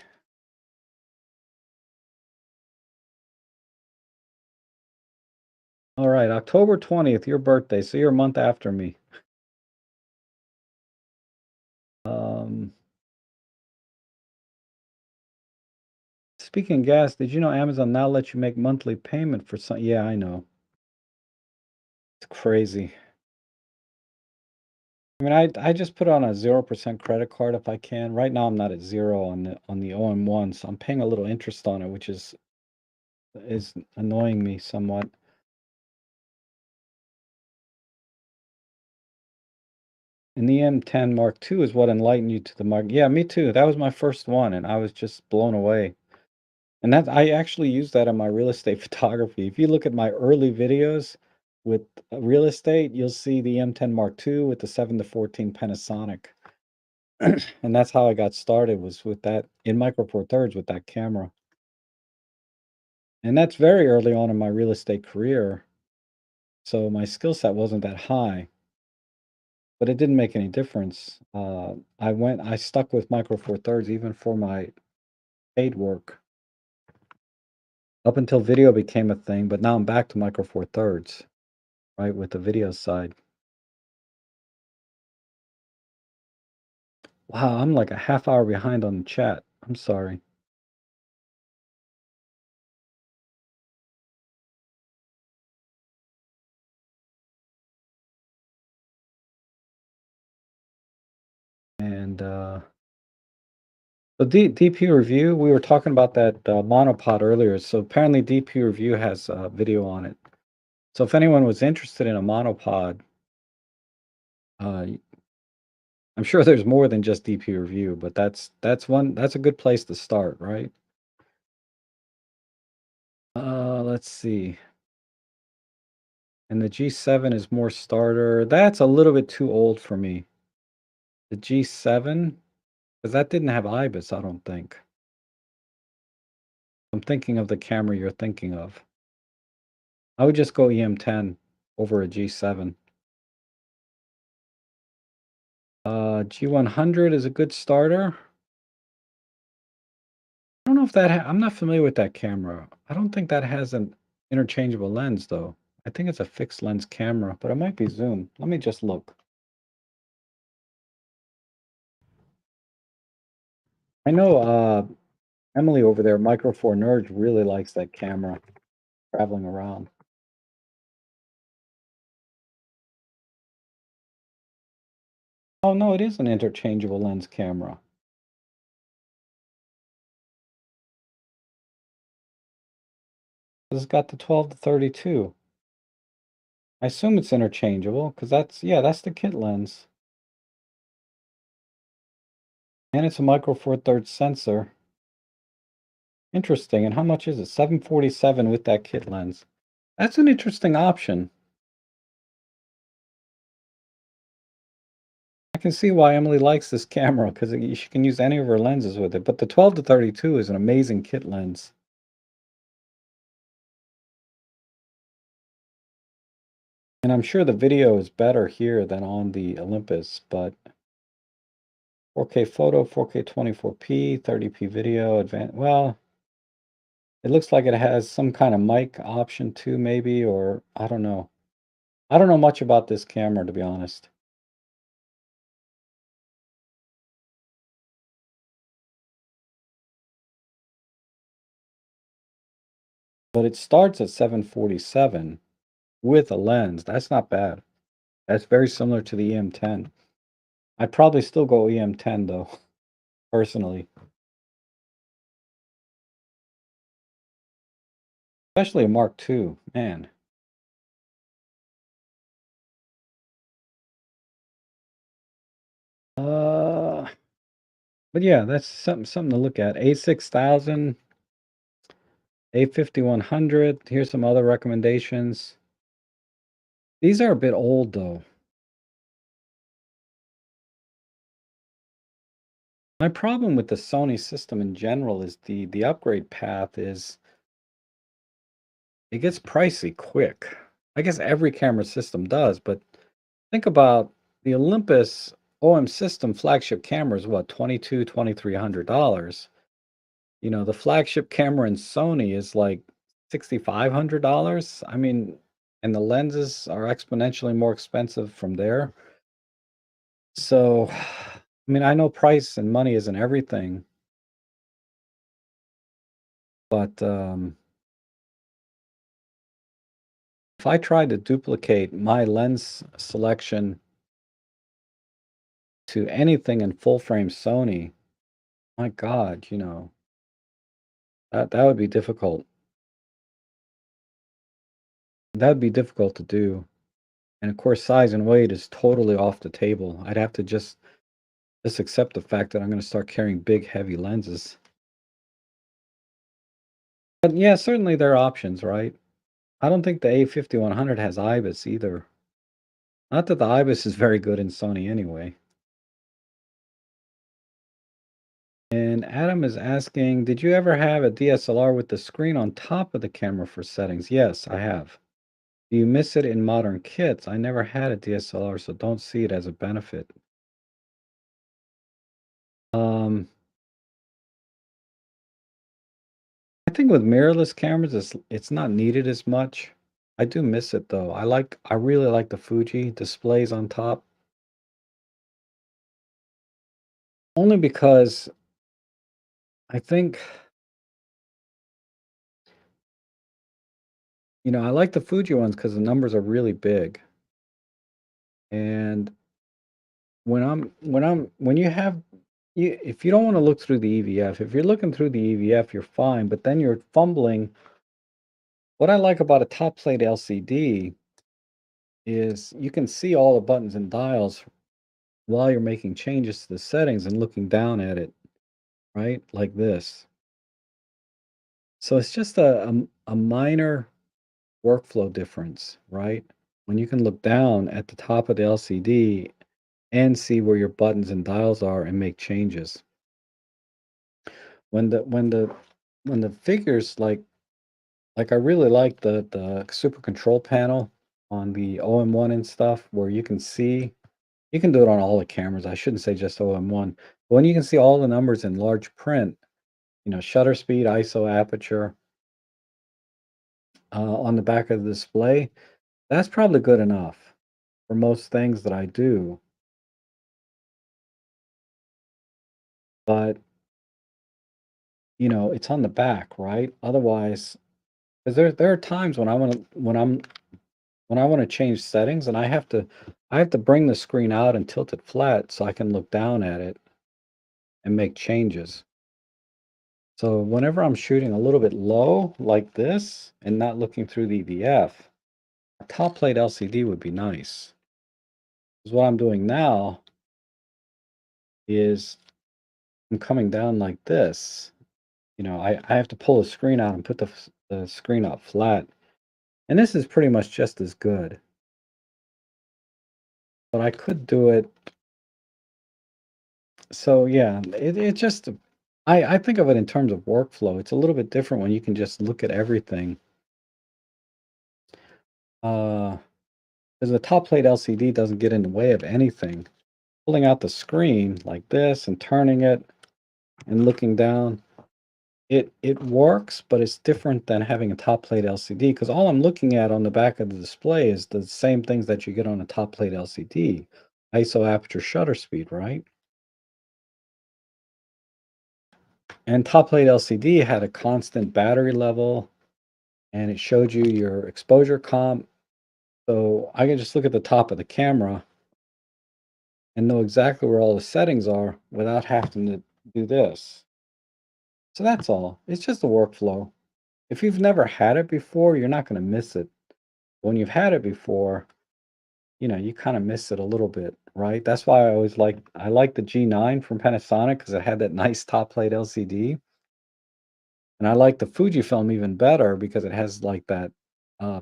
All right. October 20th, your birthday. So you're a month after me. Um, Speaking of gas, did you know Amazon now lets you make monthly payment for some? Yeah, I know. It's crazy. I mean, I just put on a 0% credit card if I can. Right now, I'm not at zero on the OM1, so I'm paying a little interest on it, which is annoying me somewhat. And the M10 Mark II is what enlightened you to the Mark. Yeah, me too. That was my first one, and I was just blown away. And that I actually use that in my real estate photography. If you look at my early videos with real estate, you'll see the M10 Mark II with the 7 to 14 Panasonic. And that's how I got started was with that in Micro Four Thirds with that camera. And that's very early on in my real estate career. So my skill set wasn't that high, but it didn't make any difference. I stuck with Micro Four Thirds even for my paid work up until video became a thing, but now I'm back to Micro Four Thirds, right, with the video side. Wow, I'm like a half hour behind on the chat. I'm sorry. And so DP Review, we were talking about that monopod earlier. So apparently DP Review has video on it. So if anyone was interested in a monopod, uh, I'm sure there's more than just DP Review, but that's a good place to start, right? Let's see. And the G7 is more starter. That's a little bit too old for me. The G7, because that didn't have IBIS, I don't think. I'm thinking of the camera you're thinking of. I would just go EM10 over a G7. G100 is a good starter. I don't know if I'm not familiar with that camera. I don't think that has an interchangeable lens though. I think it's a fixed lens camera, but it might be zoom. Let me just look. I know Emily over there, Micro Four Nerds, really likes that camera traveling around. Oh, no, it is an interchangeable lens camera. It's got the 12 to 32. I assume it's interchangeable because that's the kit lens. And it's a micro four thirds sensor. Interesting. And how much is it? 747 with that kit lens. That's an interesting option. I can see why Emily likes this camera because she can use any of her lenses with it. But the 12 to 32 is an amazing kit lens. And I'm sure the video is better here than on the Olympus, but 4K photo, 4K 24p, 30p video, advanced. Well, it looks like it has some kind of mic option too, maybe, or I don't know. I don't know much about this camera, to be honest. But it starts at 747 with a lens. That's not bad. That's very similar to the EM10. I'd probably still go EM10 though, personally, especially a Mark II. Man. Uh, but yeah, that's something to look at. A6000, A5100. Here's some other recommendations. These are a bit old though. My problem with the Sony system in general is the upgrade path is it gets pricey quick. I guess every camera system does, but think about the Olympus OM system flagship camera is what, 22, $2,300. You know, the flagship camera in Sony is like $6,500. I mean, and the lenses are exponentially more expensive from there. So, I mean, I know price and money isn't everything, but if I tried to duplicate my lens selection to anything in full frame Sony, my God, that would be difficult. That'd be difficult to do. And of course, size and weight is totally off the table. I'd have to just accept the fact that I'm going to start carrying big, heavy lenses. But yeah, certainly there are options, right? I don't think the A5100 has IBIS either. Not that the IBIS is very good in Sony anyway. And Adam is asking, did you ever have a DSLR with the screen on top of the camera for settings? Yes, I have. Do you miss it in modern kits? I never had a DSLR, so don't see it as a benefit. Um, I think with mirrorless cameras, it's not needed as much. I do miss it though. I really like the Fuji displays on top. Only because I think, I like the Fuji ones because the numbers are really big. And when you have if you don't want to look through the EVF, if you're looking through the EVF, you're fine, but then you're fumbling. What I like about a top plate LCD is you can see all the buttons and dials while you're making changes to the settings and looking down at it, right? Like this. So it's just a minor workflow difference, right? When you can look down at the top of the LCD and see where your buttons and dials are and make changes. When the when the when the figures I really like the super control panel on the OM1 and stuff where you can do it on all the cameras. I shouldn't say just OM1. But when you can see all the numbers in large print, shutter speed, ISO, aperture, on the back of the display, that's probably good enough for most things that I do. But, it's on the back, right? Otherwise, because there are times when I want to change settings and I have to I have to bring the screen out and tilt it flat so I can look down at it and make changes. So whenever I'm shooting a little bit low like this and not looking through the EVF, a top plate LCD would be nice. 'Cause what I'm doing now is I'm coming down like this. I have to pull the screen out and put the screen up flat. And this is pretty much just as good. But I could do it. So yeah, it just I think of it in terms of workflow. It's a little bit different when you can just look at everything. Uh, because the top plate LCD doesn't get in the way of anything. Pulling out the screen like this and turning it and looking down, it works, but it's different than having a top plate LCD because all I'm looking at on the back of the display is the same things that you get on a top plate LCD. ISO, aperture, shutter speed, right? And top plate LCD had a constant battery level and it showed you your exposure comp. So I can just look at the top of the camera and know exactly where all the settings are without having to do this. So that's all. It's just a workflow. If you've never had it before, you're not going to miss it. When you've had it before, you kind of miss it a little bit, right? That's why I like the G9 from Panasonic because it had that nice top plate LCD. And I like the Fujifilm even better because it has like that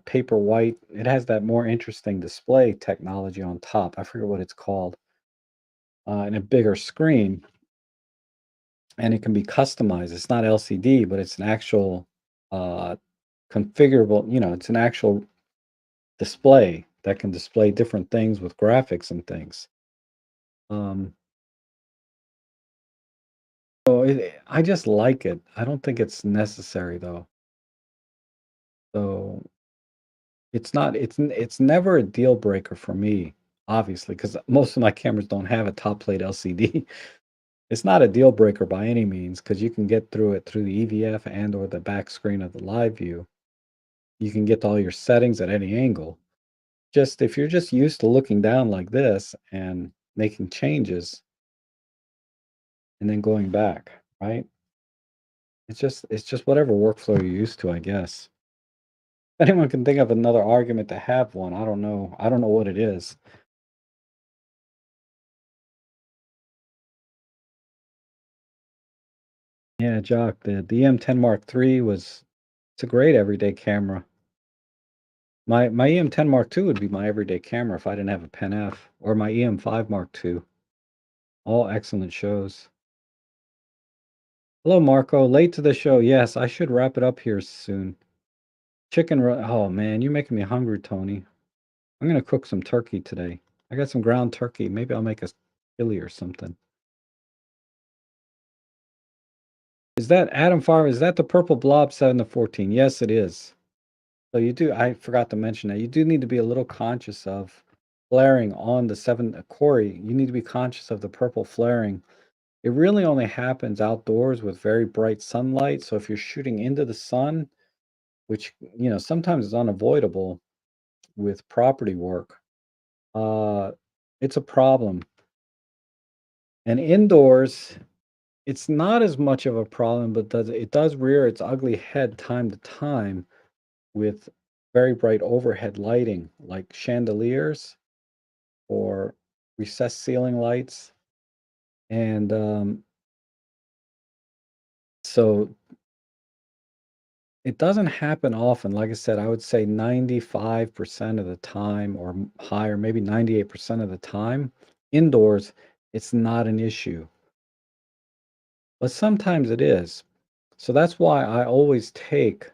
paper white. It has that more interesting display technology on top. I forget what it's called, and a bigger screen, and it can be customized. It's not LCD, but it's an actual uh, configurable. It's an actual display that can display different things with graphics and things. Um, I just like it. I don't think it's necessary though. So it's not it's never a deal breaker for me, obviously, because most of my cameras don't have a top plate LCD. It's not a deal breaker by any means because you can get through it through the EVF and or the back screen of the live view. You can get to all your settings at any angle. Just if you're just used to looking down like this and making changes and then going back, right? It's just whatever workflow you're used to, I guess. Anyone can think of another argument to have one. I don't know. I don't know what it is. Yeah, Jock, the EM10 Mark III it's a great everyday camera. My EM10 Mark II would be my everyday camera if I didn't have a Pen F, or my EM5 Mark II. All excellent shows. Hello, Marco. Late to the show. Yes, I should wrap it up here soon. Oh man, you're making me hungry, Tony. I'm gonna cook some turkey today. I got some ground turkey. Maybe I'll make a chili or something. Is that Adam Farr? Is that the purple blob 7 to 14? Yes, it is. So I forgot to mention that you do need to be a little conscious of flaring on the 7 Corey. You need to be conscious of the purple flaring. It really only happens outdoors with very bright sunlight. So if you're shooting into the sun, which, sometimes is unavoidable with property work, uh, it's a problem. And indoors, it's not as much of a problem, but it does rear its ugly head time to time with very bright overhead lighting, like chandeliers or recessed ceiling lights. And so it doesn't happen often. Like I said, I would say 95% of the time or higher, maybe 98% of the time, indoors, it's not an issue. But sometimes it is. So that's why I always take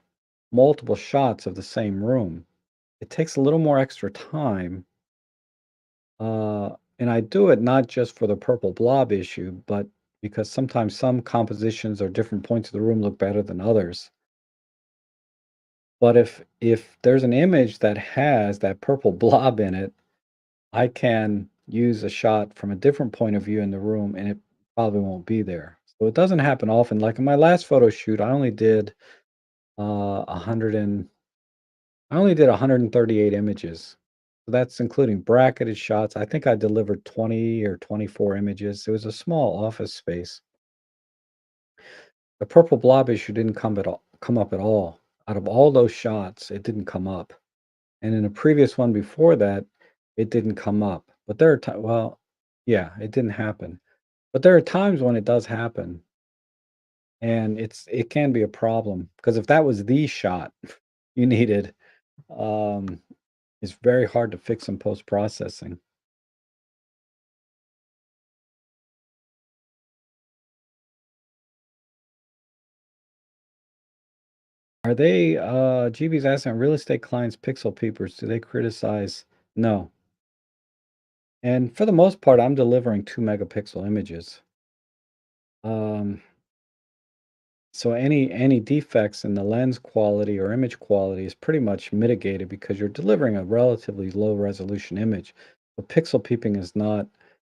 multiple shots of the same room. It takes a little more extra time. And I do it not just for the purple blob issue, but because sometimes some compositions or different points of the room look better than others. But if there's an image that has that purple blob in it, I can use a shot from a different point of view in the room and it probably won't be there. So it doesn't happen often. Like in my last photo shoot, I only did 100 and I only did 138 images. So That's including bracketed shots. I think I delivered 20 or 24 images. It was a small office space. The purple blob issue didn't come up at all. Out of all those shots, it didn't come up. And in a previous one before that, it didn't come up. But there are well, yeah, it didn't happen. But there are times when it does happen, and it can be a problem because if that was the shot you needed, um, it's very hard to fix in post processing. Are they GB's asking real estate clients pixel peepers? Do they criticize? No. And for the most part, I'm delivering 2 megapixel images. Um, so any defects in the lens quality or image quality is pretty much mitigated because you're delivering a relatively low resolution image. But pixel peeping is not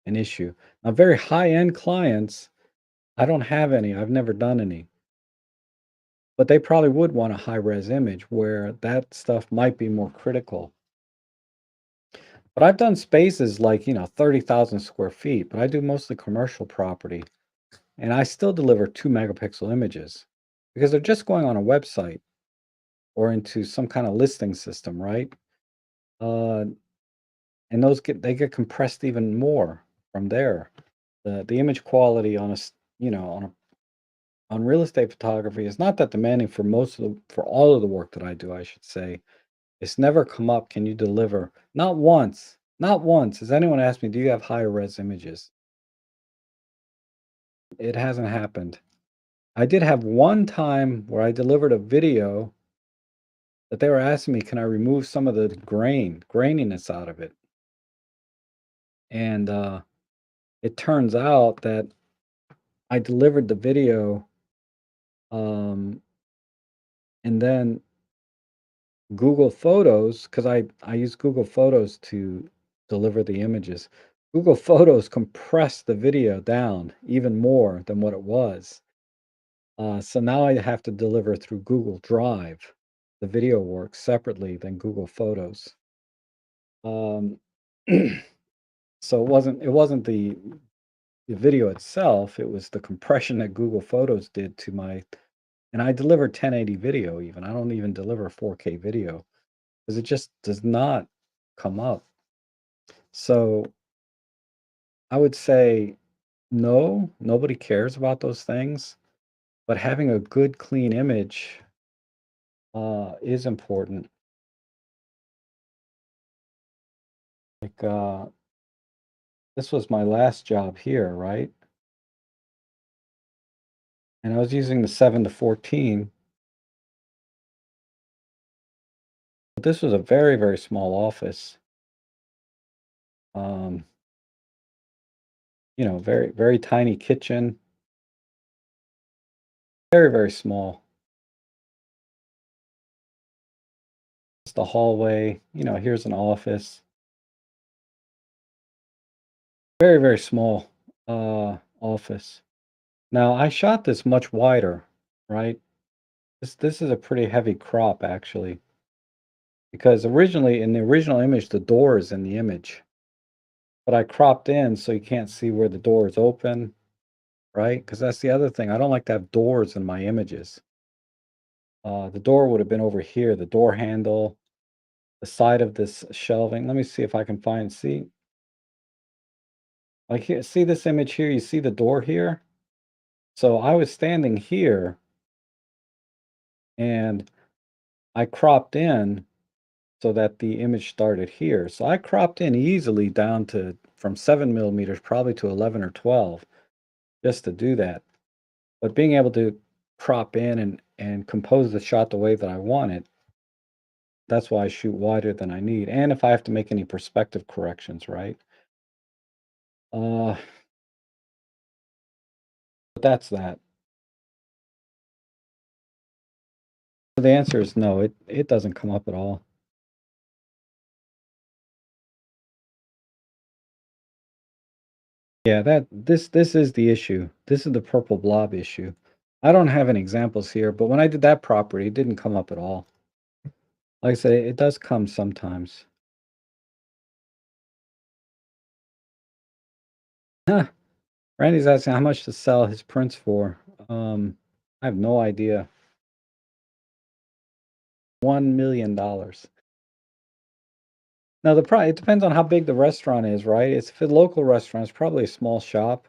an issue. Now, very high-end clients, I don't have any. I've never done any. But they probably would want a high-res image where that stuff might be more critical. But I've done spaces like, 30,000 square feet, but I do mostly commercial property. And I still deliver 2 megapixel images because they're just going on a website or into some kind of listing system, right? Uh, and they get compressed even more from there. The image quality on on real estate photography is not that demanding for for all of the work that I do, I should say. It's never come up, can you deliver? Not once. Not once has anyone asked me, do you have higher res images? It hasn't happened. I did have one time where I delivered a video that they were asking me, can I remove some of the graininess out of it? And it turns out that I delivered the video, um, and then Google Photos, because I use Google Photos to deliver the images. Google Photos compressed the video down even more than what it was. So now I have to deliver through Google Drive. The video works separately than Google Photos. Um, so it wasn't the video itself, it was the compression that Google Photos did to my and I deliver 1080 video even. I don't even deliver 4K video because it just does not come up. So I would say no, nobody cares about those things, but having a good clean image is important. Like this was my last job here, right? And I was using the 7 to 14. But this was a very, very small office. Um, very, very tiny kitchen, very, very small. Just a hallway, here's an office. Very, very small office. Now I shot this much wider, right? This is a pretty heavy crop actually, because originally in the original image the door is in the image, but I cropped in so you can't see where the door is open, right? Because that's the other thing. I don't like to have doors in my images. The door would have been over here, the door handle, the side of this shelving. Let me see if I can see like here, see this image here, you see the door here? So I was standing here and I cropped in so that the image started here. So I cropped in easily down to from 7 millimeters, probably to 11 or 12, just to do that. But being able to crop in and compose the shot the way that I want it, that's why I shoot wider than I need. And if I have to make any perspective corrections, right? Uh, but that's that. So the answer is no, it doesn't come up at all. Yeah, this is the issue. This is the purple blob issue. I don't have any examples here, but when I did that property, it didn't come up at all. Like I say, it does come sometimes. Huh, Randy's asking how much to sell his prints for. I have no idea. $1,000,000. Now the price it depends on how big the restaurant is, right? It's if a local restaurant, it's probably a small shop,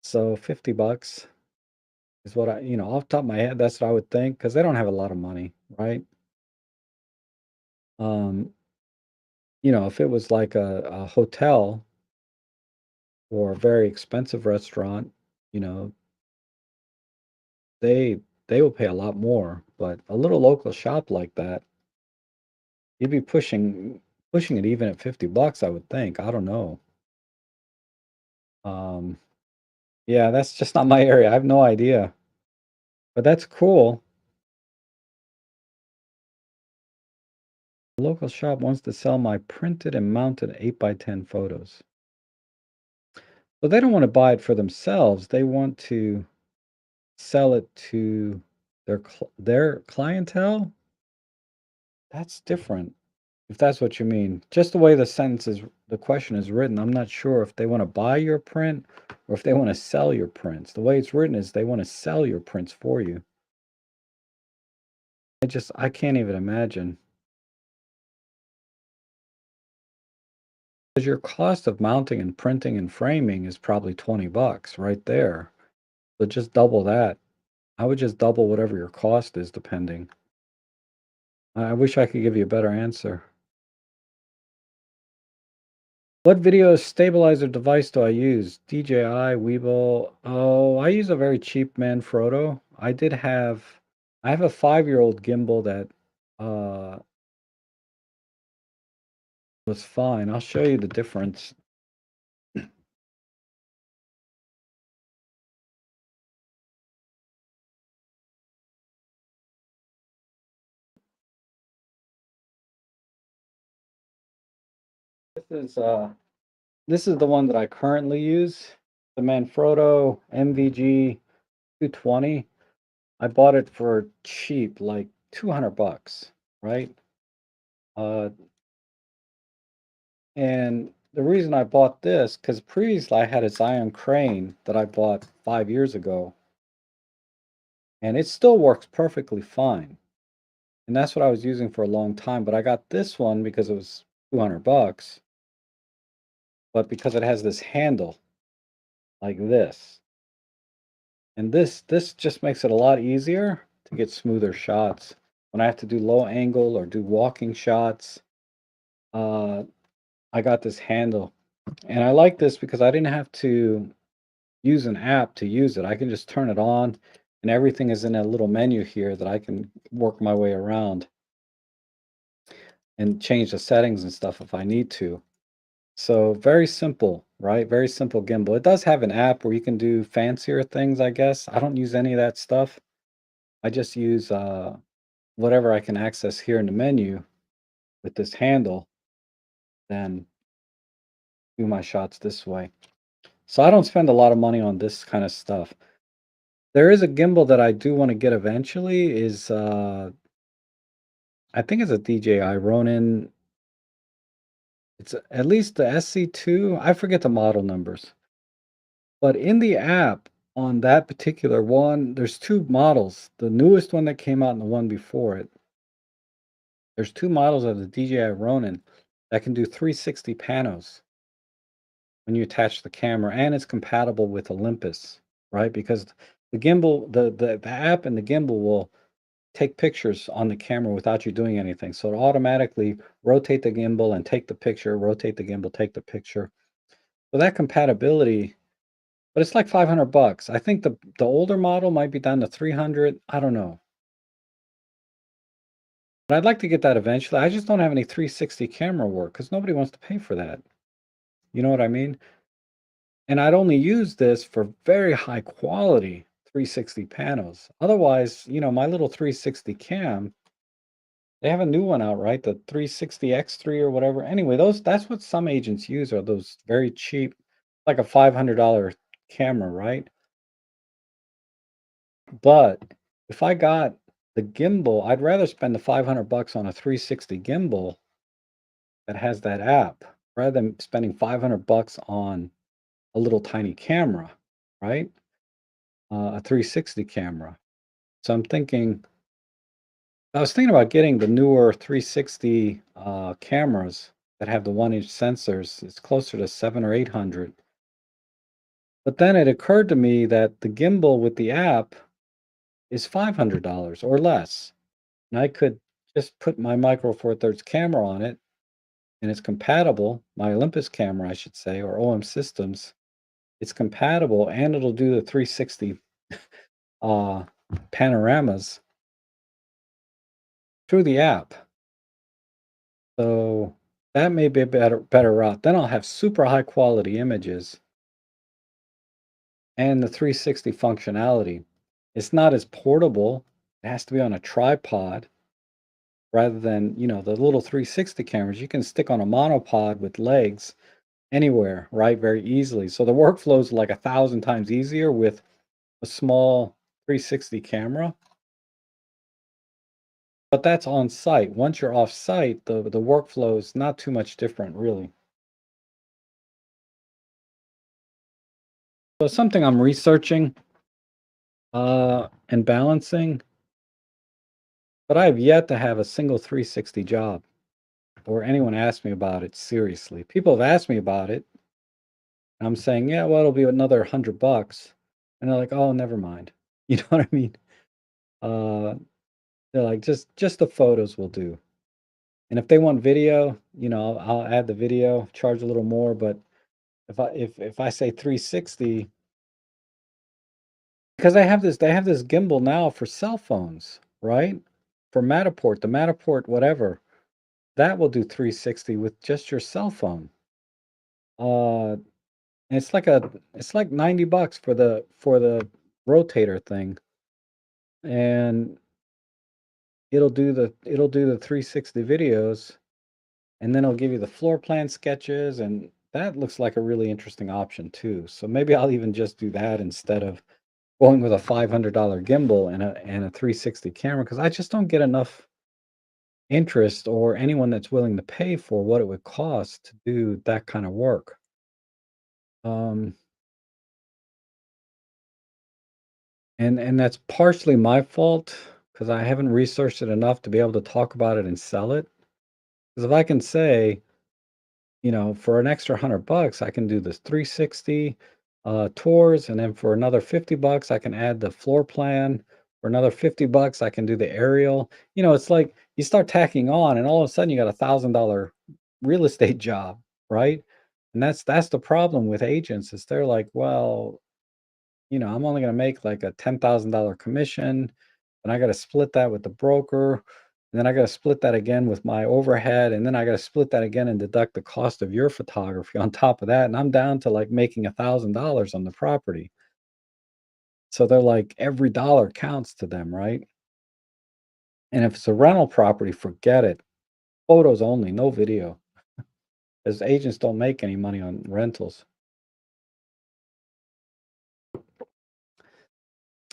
so 50 bucks is what off the top of my head, that's what I would think because they don't have a lot of money, right? Um, if it was like a hotel or a very expensive restaurant, you know, they they will pay a lot more, but a little local shop like that, you'd be pushing it even at 50 bucks, I would think. I don't know. Um, yeah, that's just not my area. I have no idea, but that's cool. A local shop wants to sell my printed and mounted 8 by 10 photos. So they don't want to buy it for themselves. They want to sell it to their clientele. That's different. If that's what you mean. Just the way the question is written, I'm not sure if they want to buy your print or if they want to sell your prints. The way it's written is they want to sell your prints for you. I can't even imagine. Because your cost of mounting and printing and framing is probably 20 bucks right there. So just double that. I would just double whatever your cost is depending. I wish I could give you a better answer. What video stabilizer device do I use? DJI, Weeble. Oh, I use a very cheap Manfrotto. I have a 5-year-old gimbal that was fine. I'll show you the difference. This is uh this is the one that I currently use, the Manfrotto MVG 220. I bought it for cheap, like 200 bucks, right? Uh, and the reason I bought this, because previously I had a Zion crane that I bought 5 years ago, and it still works perfectly fine. And that's what I was using for a long time. But I got this one because it was 200 bucks, but because it has this handle like this. And this just makes it a lot easier to get smoother shots. When I have to do low angle or do walking shots, uh, I got this handle. And I like this because I didn't have to use an app to use it. I can just turn it on and everything is in a little menu here that I can work my way around and change the settings and stuff if I need to. So very simple, right? Very simple gimbal. It does have an app where you can do fancier things, I guess. I don't use any of that stuff. I just use whatever I can access here in the menu with this handle, then do my shots this way. So I don't spend a lot of money on this kind of stuff. There is a gimbal that I do want to get eventually is I think it's a DJI Ronin. It's at least the SC2. I forget the model numbers. But in the app on that particular one, there's two models. The newest one that came out and the one before it. There's two models of the DJI Ronin that can do 360 panos when you attach the camera, and it's compatible with Olympus, right? Because the gimbal, the app and the gimbal will take pictures on the camera without you doing anything. So it'll automatically rotate the gimbal and take the picture, rotate the gimbal, take the picture. So that compatibility, but it's like 500 bucks. I think the older model might be down to 300. I don't know. But I'd like to get that eventually. I just don't have any 360 camera work because nobody wants to pay for that. You know what I mean? And I'd only use this for very high quality 360 panels. Otherwise, my little 360 cam, they have a new one out, right? The 360 X3 or whatever. Anyway, that's what some agents use are those very cheap, like a $500 camera, right? But if I got the gimbal, I'd rather spend the 500 bucks on a 360 gimbal that has that app rather than spending 500 bucks on a little tiny camera, right? A 360 camera. So I was thinking about getting the newer 360 cameras that have the 1-inch sensors. It's closer to 7 or 800. But then it occurred to me that the gimbal with the app is $500 or less. And I could just put my Micro Four Thirds camera on it, and it's compatible. My Olympus camera, I should say, or OM Systems. It's compatible, and it'll do the 360 uh, panoramas through the app. So that may be a better route. Then I'll have super high quality images and the 360 functionality. It's not as portable. It has to be on a tripod rather than, the little 360 cameras you can stick on a monopod with legs anywhere, right? Very easily. So the workflow is like 1,000 times easier with a small 360 camera. But that's on site. Once you're off site, the workflow is not too much different, really. So something I'm researching and balancing, but I have yet to have a single 360 job or anyone ask me about it seriously. People have asked me about it. And I'm saying, yeah, well, it'll be another $100. And they're like, oh, never mind. You know what I mean? Uh, they're like, just the photos will do. And if they want video, I'll add the video, charge a little more. But if I say 360, because they have this gimbal now for cell phones, right? For Matterport, the Matterport, whatever, that will do 360 with just your cell phone. Uh, and it's like $90 for the rotator thing, and it'll do the 360 videos, and then it'll give you the floor plan sketches, and that looks like a really interesting option too. So maybe I'll even just do that instead of going with a $500 gimbal and a 360 camera because I just don't get enough interest or anyone that's willing to pay for what it would cost to do that kind of work. Um, and that's partially my fault because I haven't researched it enough to be able to talk about it and sell it. Because if I can say, for an extra $100, I can do this 360 tours, and then for another $50, I can add the floor plan. For another $50, I can do the aerial. It's like you start tacking on, and all of a sudden you got $1,000 real estate job, right? And that's the problem with agents is they're like, well, I'm only going to make like a $10,000 commission, and I got to split that with the broker. And then I got to split that again with my overhead. And then I got to split that again and deduct the cost of your photography on top of that. And I'm down to like making $1,000 on the property. So they're like, every dollar counts to them, right? And if it's a rental property, forget it. Photos only, no video. As agents don't make any money on rentals.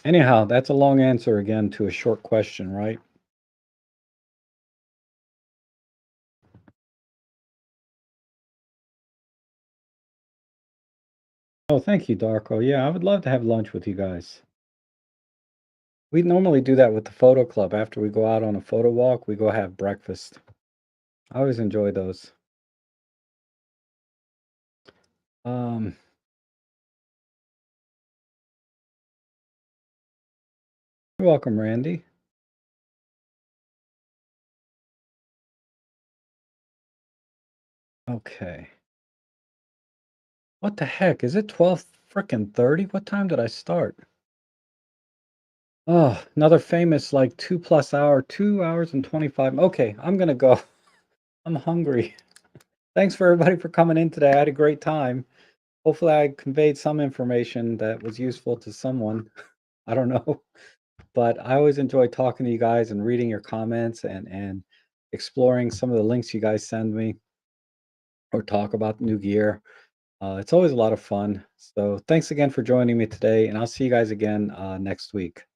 Anyhow, that's a long answer again to a short question, right? Oh, thank you, Darko. Yeah, I would love to have lunch with you guys. We normally do that with the photo club. After we go out on a photo walk, we go have breakfast. I always enjoy those. Um, you're welcome, Randy. Okay. What the heck? Is it 12 frickin' 30? What time did I start? Oh, another famous like 2+ hour, 2 hours and 25. Okay, I'm gonna go. I'm hungry. Thanks for everybody for coming in today. I had a great time. Hopefully I conveyed some information that was useful to someone. I don't know. But I always enjoy talking to you guys and reading your comments and exploring some of the links you guys send me or talk about new gear. It's always a lot of fun. So thanks again for joining me today, and I'll see you guys again next week.